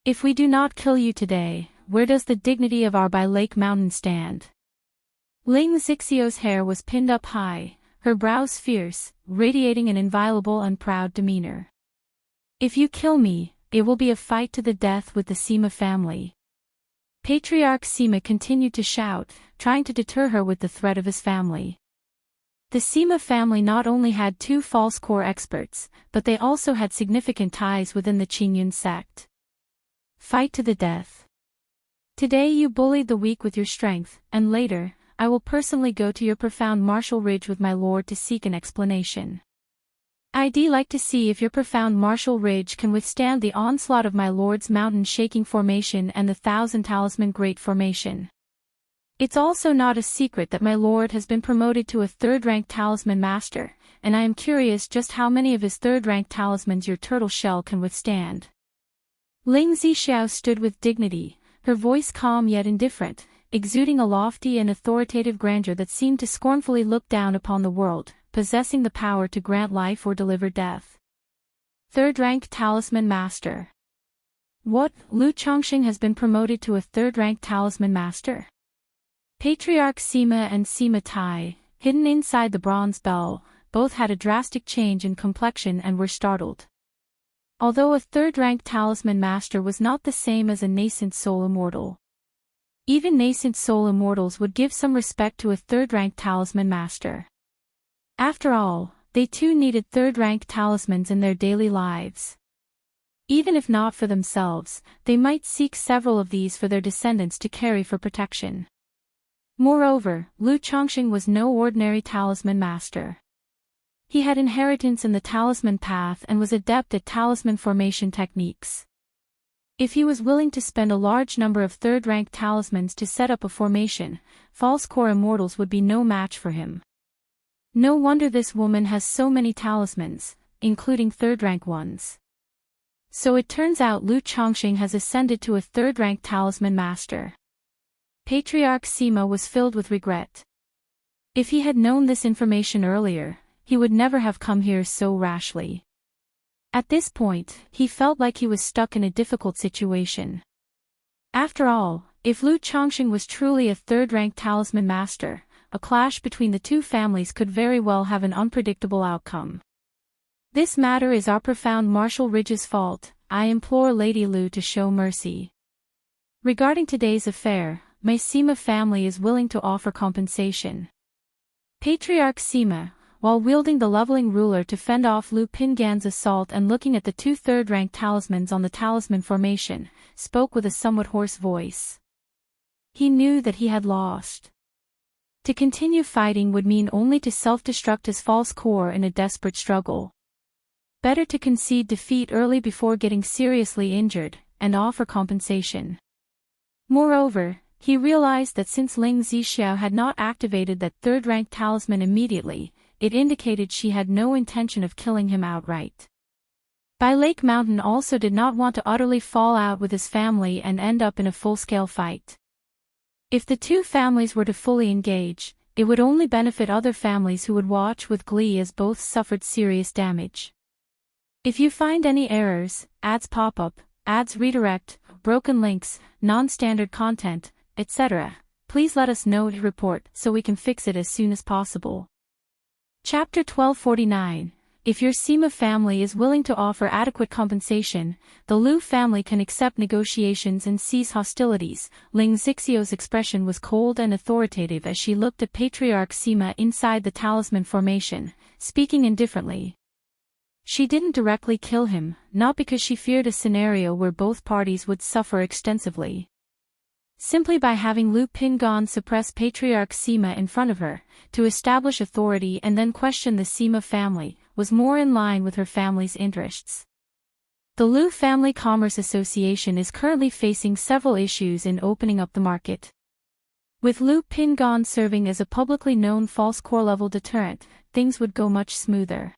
If we do not kill you today, where does the dignity of our by Lake Mountain stand? Ling Zixiao's hair was pinned up high, her brows fierce, radiating an inviolable and proud demeanor. If you kill me, it will be a fight to the death with the Sima family. Patriarch Sima continued to shout, trying to deter her with the threat of his family. The Sima family not only had 2 false core experts, but they also had significant ties within the Qingyun sect. Fight to the death. Today you bullied the weak with your strength, and later, I will personally go to your profound martial ridge with my lord to seek an explanation. I'd like to see if your profound martial ridge can withstand the onslaught of my lord's mountain-shaking formation and the 1,000 talisman great formation. It's also not a secret that my lord has been promoted to a third-rank talisman master, and I am curious just how many of his third-rank talismans your turtle shell can withstand. Ling Zixiao stood with dignity, her voice calm yet indifferent, exuding a lofty and authoritative grandeur that seemed to scornfully look down upon the world, possessing the power to grant life or deliver death. Third-rank talisman master. What? Lu Chongqing has been promoted to a third-rank talisman master? Patriarch Sima and Sima Tai, hidden inside the bronze bell, both had a drastic change in complexion and were startled. Although a third-rank talisman master was not the same as a nascent soul immortal. Even nascent soul immortals would give some respect to a third-rank talisman master. After all, they too needed third-rank talismans in their daily lives. Even if not for themselves, they might seek several of these for their descendants to carry for protection. Moreover, Lu Chongqing was no ordinary talisman master. He had inheritance in the talisman path and was adept at talisman formation techniques. If he was willing to spend a large number of third-rank talismans to set up a formation, false core immortals would be no match for him. No wonder this woman has so many talismans, including third-rank ones. So it turns out Lu Chongqing has ascended to a third-rank talisman master. Patriarch Sima was filled with regret. If he had known this information earlier, he would never have come here so rashly. At this point, he felt like he was stuck in a difficult situation. After all, if Lu Chongqing was truly a third-rank talisman master, a clash between the two families could very well have an unpredictable outcome. This matter is our profound Marshall Ridge's fault. I implore Lady Lu to show mercy. Regarding today's affair, my Sima family is willing to offer compensation. Patriarch Sima, while wielding the leveling ruler to fend off Lu Pingan's assault and looking at the two third-rank talismans on the talisman formation, spoke with a somewhat hoarse voice. He knew that he had lost. To continue fighting would mean only to self-destruct his false core in a desperate struggle. Better to concede defeat early before getting seriously injured, and offer compensation. Moreover, he realized that since Ling Zixiao had not activated that third-rank talisman immediately, it indicated she had no intention of killing him outright. Bai Lake Mountain also did not want to utterly fall out with his family and end up in a full-scale fight. If the two families were to fully engage, it would only benefit other families who would watch with glee as both suffered serious damage. If you find any errors, ads pop up, ads redirect, broken links, non-standard content, etc., please let us know to report so we can fix it as soon as possible. Chapter 1249. If your Sima family is willing to offer adequate compensation, the Lu family can accept negotiations and cease hostilities. Ling Zixiao's expression was cold and authoritative as she looked at Patriarch Sima inside the talisman formation, speaking indifferently. She didn't directly kill him, not because she feared a scenario where both parties would suffer extensively. Simply by having Lu Pingan suppress Patriarch Sima in front of her, to establish authority and then question the Sima family, was more in line with her family's interests. The Lu Family Commerce Association is currently facing several issues in opening up the market. With Lu Pingan serving as a publicly known false core level deterrent, things would go much smoother.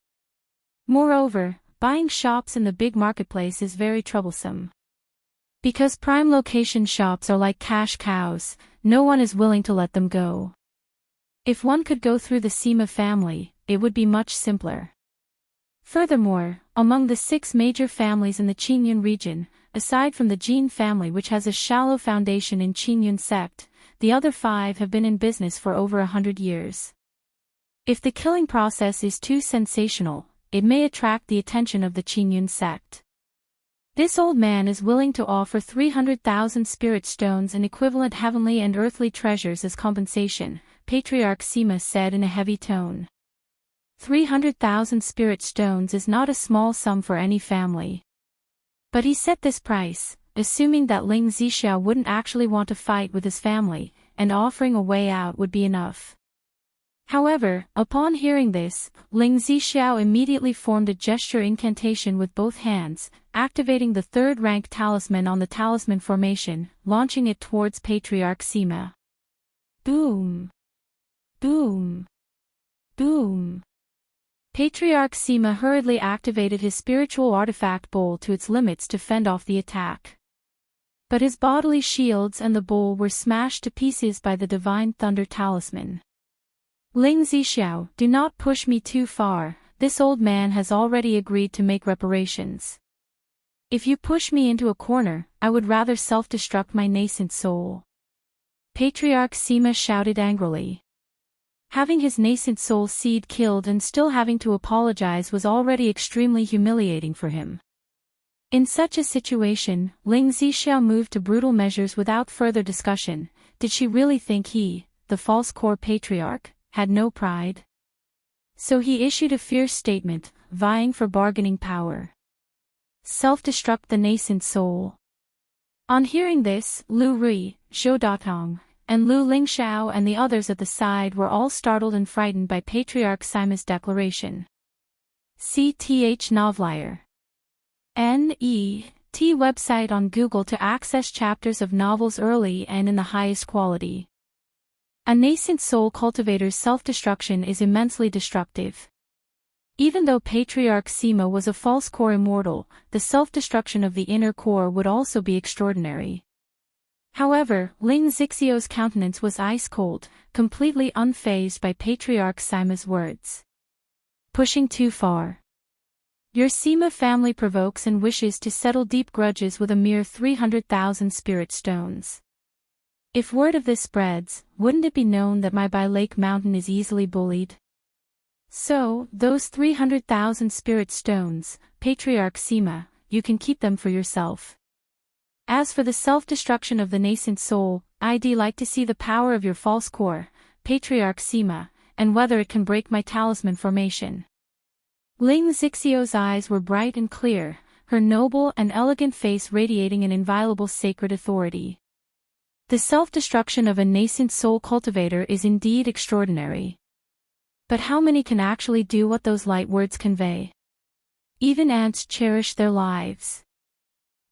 Moreover, buying shops in the big marketplace is very troublesome. Because prime location shops are like cash cows, no one is willing to let them go. If one could go through the Sima family, it would be much simpler. Furthermore, among the 6 major families in the Qingyun region, aside from the Jin family which has a shallow foundation in Qingyun sect, the other 5 have been in business for over 100 years. If the killing process is too sensational, it may attract the attention of the Qingyun sect. This old man is willing to offer 300,000 spirit stones and equivalent heavenly and earthly treasures as compensation, Patriarch Sima said in a heavy tone. 300,000 spirit stones is not a small sum for any family. But he set this price, assuming that Ling Zixiao wouldn't actually want to fight with his family, and offering a way out would be enough. However, upon hearing this, Ling Zixiao immediately formed a gesture incantation with both hands, activating the third-rank talisman on the talisman formation, launching it towards Patriarch Sima. Boom! Boom! Boom! Patriarch Sima hurriedly activated his spiritual artifact bowl to its limits to fend off the attack. But his bodily shields and the bowl were smashed to pieces by the divine thunder talisman. Ling Zixiao, do not push me too far, this old man has already agreed to make reparations. If you push me into a corner, I would rather self-destruct my nascent soul. Patriarch Sima shouted angrily. Having his nascent soul seed killed and still having to apologize was already extremely humiliating for him. In such a situation, Ling Zixiao moved to brutal measures without further discussion. Did she really think he, the false core patriarch, had no pride? So he issued a fierce statement, vying for bargaining power. Self-destruct the nascent soul. On hearing this, Lu Rui, Zhou Datong, and Lu Lingxiao and the others at the side were all startled and frightened by Patriarch Sima's declaration. CTH Novelier. N.E.T. website on Google to access chapters of novels early and in the highest quality. A nascent soul cultivator's self-destruction is immensely destructive. Even though Patriarch Sima was a false core immortal, the self-destruction of the inner core would also be extraordinary. However, Ling Zixiao's countenance was ice-cold, completely unfazed by Patriarch Sima's words. pushing too far. Your Sima family provokes and wishes to settle deep grudges with a mere 300,000 spirit stones. If word of this spreads, wouldn't it be known that my Lake Mountain is easily bullied? So, those 300,000 spirit stones, Patriarch Sima, you can keep them for yourself. As for the self-destruction of the nascent soul, I'd like to see the power of your false core, Patriarch Sima, and whether it can break my talisman formation. Ling Xixiu's eyes were bright and clear, her noble and elegant face radiating an inviolable sacred authority. The self-destruction of a nascent soul cultivator is indeed extraordinary. But how many can actually do what those light words convey? Even ants cherish their lives.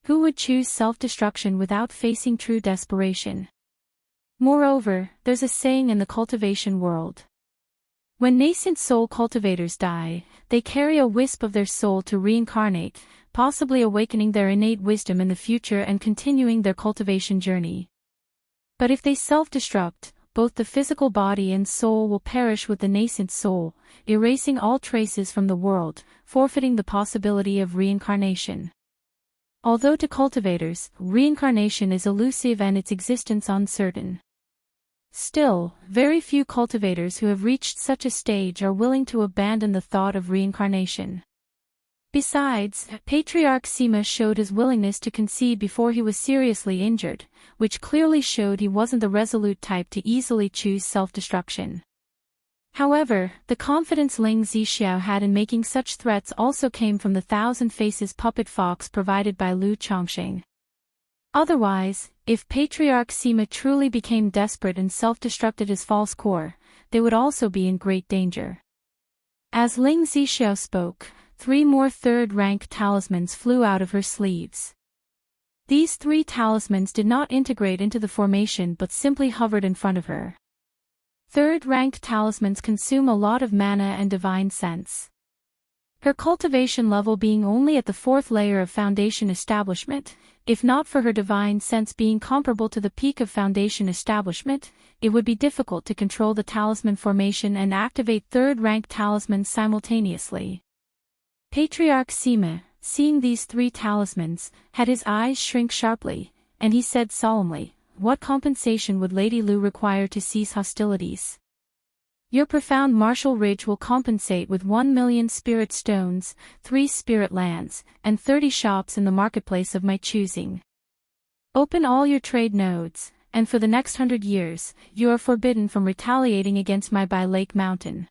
Who would choose self-destruction without facing true desperation? Moreover, there's a saying in the cultivation world. When nascent soul cultivators die, they carry a wisp of their soul to reincarnate, possibly awakening their innate wisdom in the future and continuing their cultivation journey. But if they self-destruct, both the physical body and soul will perish with the nascent soul, erasing all traces from the world, forfeiting the possibility of reincarnation. Although to cultivators, reincarnation is elusive and its existence uncertain. Still, very few cultivators who have reached such a stage are willing to abandon the thought of reincarnation. Besides, Patriarch Sima showed his willingness to concede before he was seriously injured, which clearly showed he wasn't the resolute type to easily choose self-destruction. However, the confidence Ling Zixiao had in making such threats also came from the thousand faces puppet fox provided by Lu Chongsheng. Otherwise, if Patriarch Sima truly became desperate and self-destructed his false core, they would also be in great danger. As Ling Zixiao spoke, 3 more third-rank talismans flew out of her sleeves. These 3 talismans did not integrate into the formation but simply hovered in front of her. Third-rank talismans consume a lot of mana and divine sense. Her cultivation level being only at the 4th layer of foundation establishment, if not for her divine sense being comparable to the peak of foundation establishment, it would be difficult to control the talisman formation and activate third-rank talismans simultaneously. Patriarch Sima, seeing these 3 talismans, had his eyes shrink sharply, and he said solemnly, "What compensation would Lady Lu require to cease hostilities?" "Your profound martial ridge will compensate with 1 million spirit stones, 3 spirit lands, and 30 shops in the marketplace of my choosing. Open all your trade nodes, and for the next 100 years, you are forbidden from retaliating against my Lake Mountain."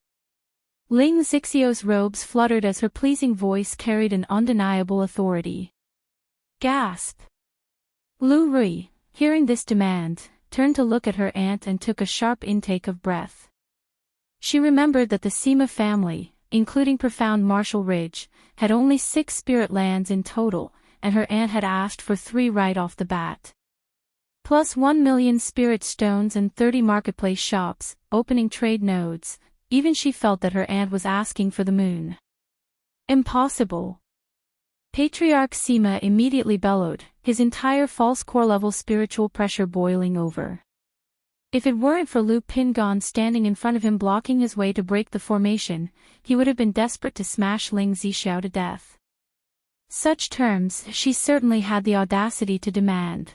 Ling Xixiu's robes fluttered as her pleasing voice carried an undeniable authority. Gasp! Lu Rui, hearing this demand, turned to look at her aunt and took a sharp intake of breath. She remembered that the Sima family, including profound martial ridge, had only 6 spirit lands in total, and her aunt had asked for 3 right off the bat. Plus 1 million spirit stones and 30 marketplace shops, opening trade nodes. Even she felt that her aunt was asking for the moon. Impossible! Patriarch Sima immediately bellowed, his entire false core level spiritual pressure boiling over. If it weren't for Lu Pingon standing in front of him blocking his way to break the formation, he would have been desperate to smash Ling Zixiao to death. Such terms she certainly had the audacity to demand.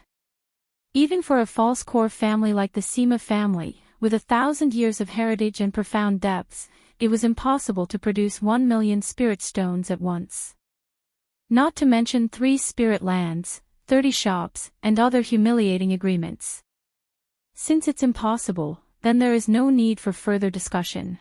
Even for a false core family like the Sima family, with 1,000 years of heritage and profound depths, it was impossible to produce 1 million spirit stones at once. Not to mention 3 spirit lands, 30 shops, and other humiliating agreements. Since it's impossible, then there is no need for further discussion.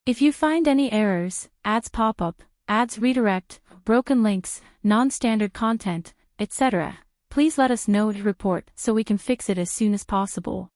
If you find any errors, ads pop up, ads redirect, broken links, non-standard content, etc., please let us know to report so we can fix it as soon as possible.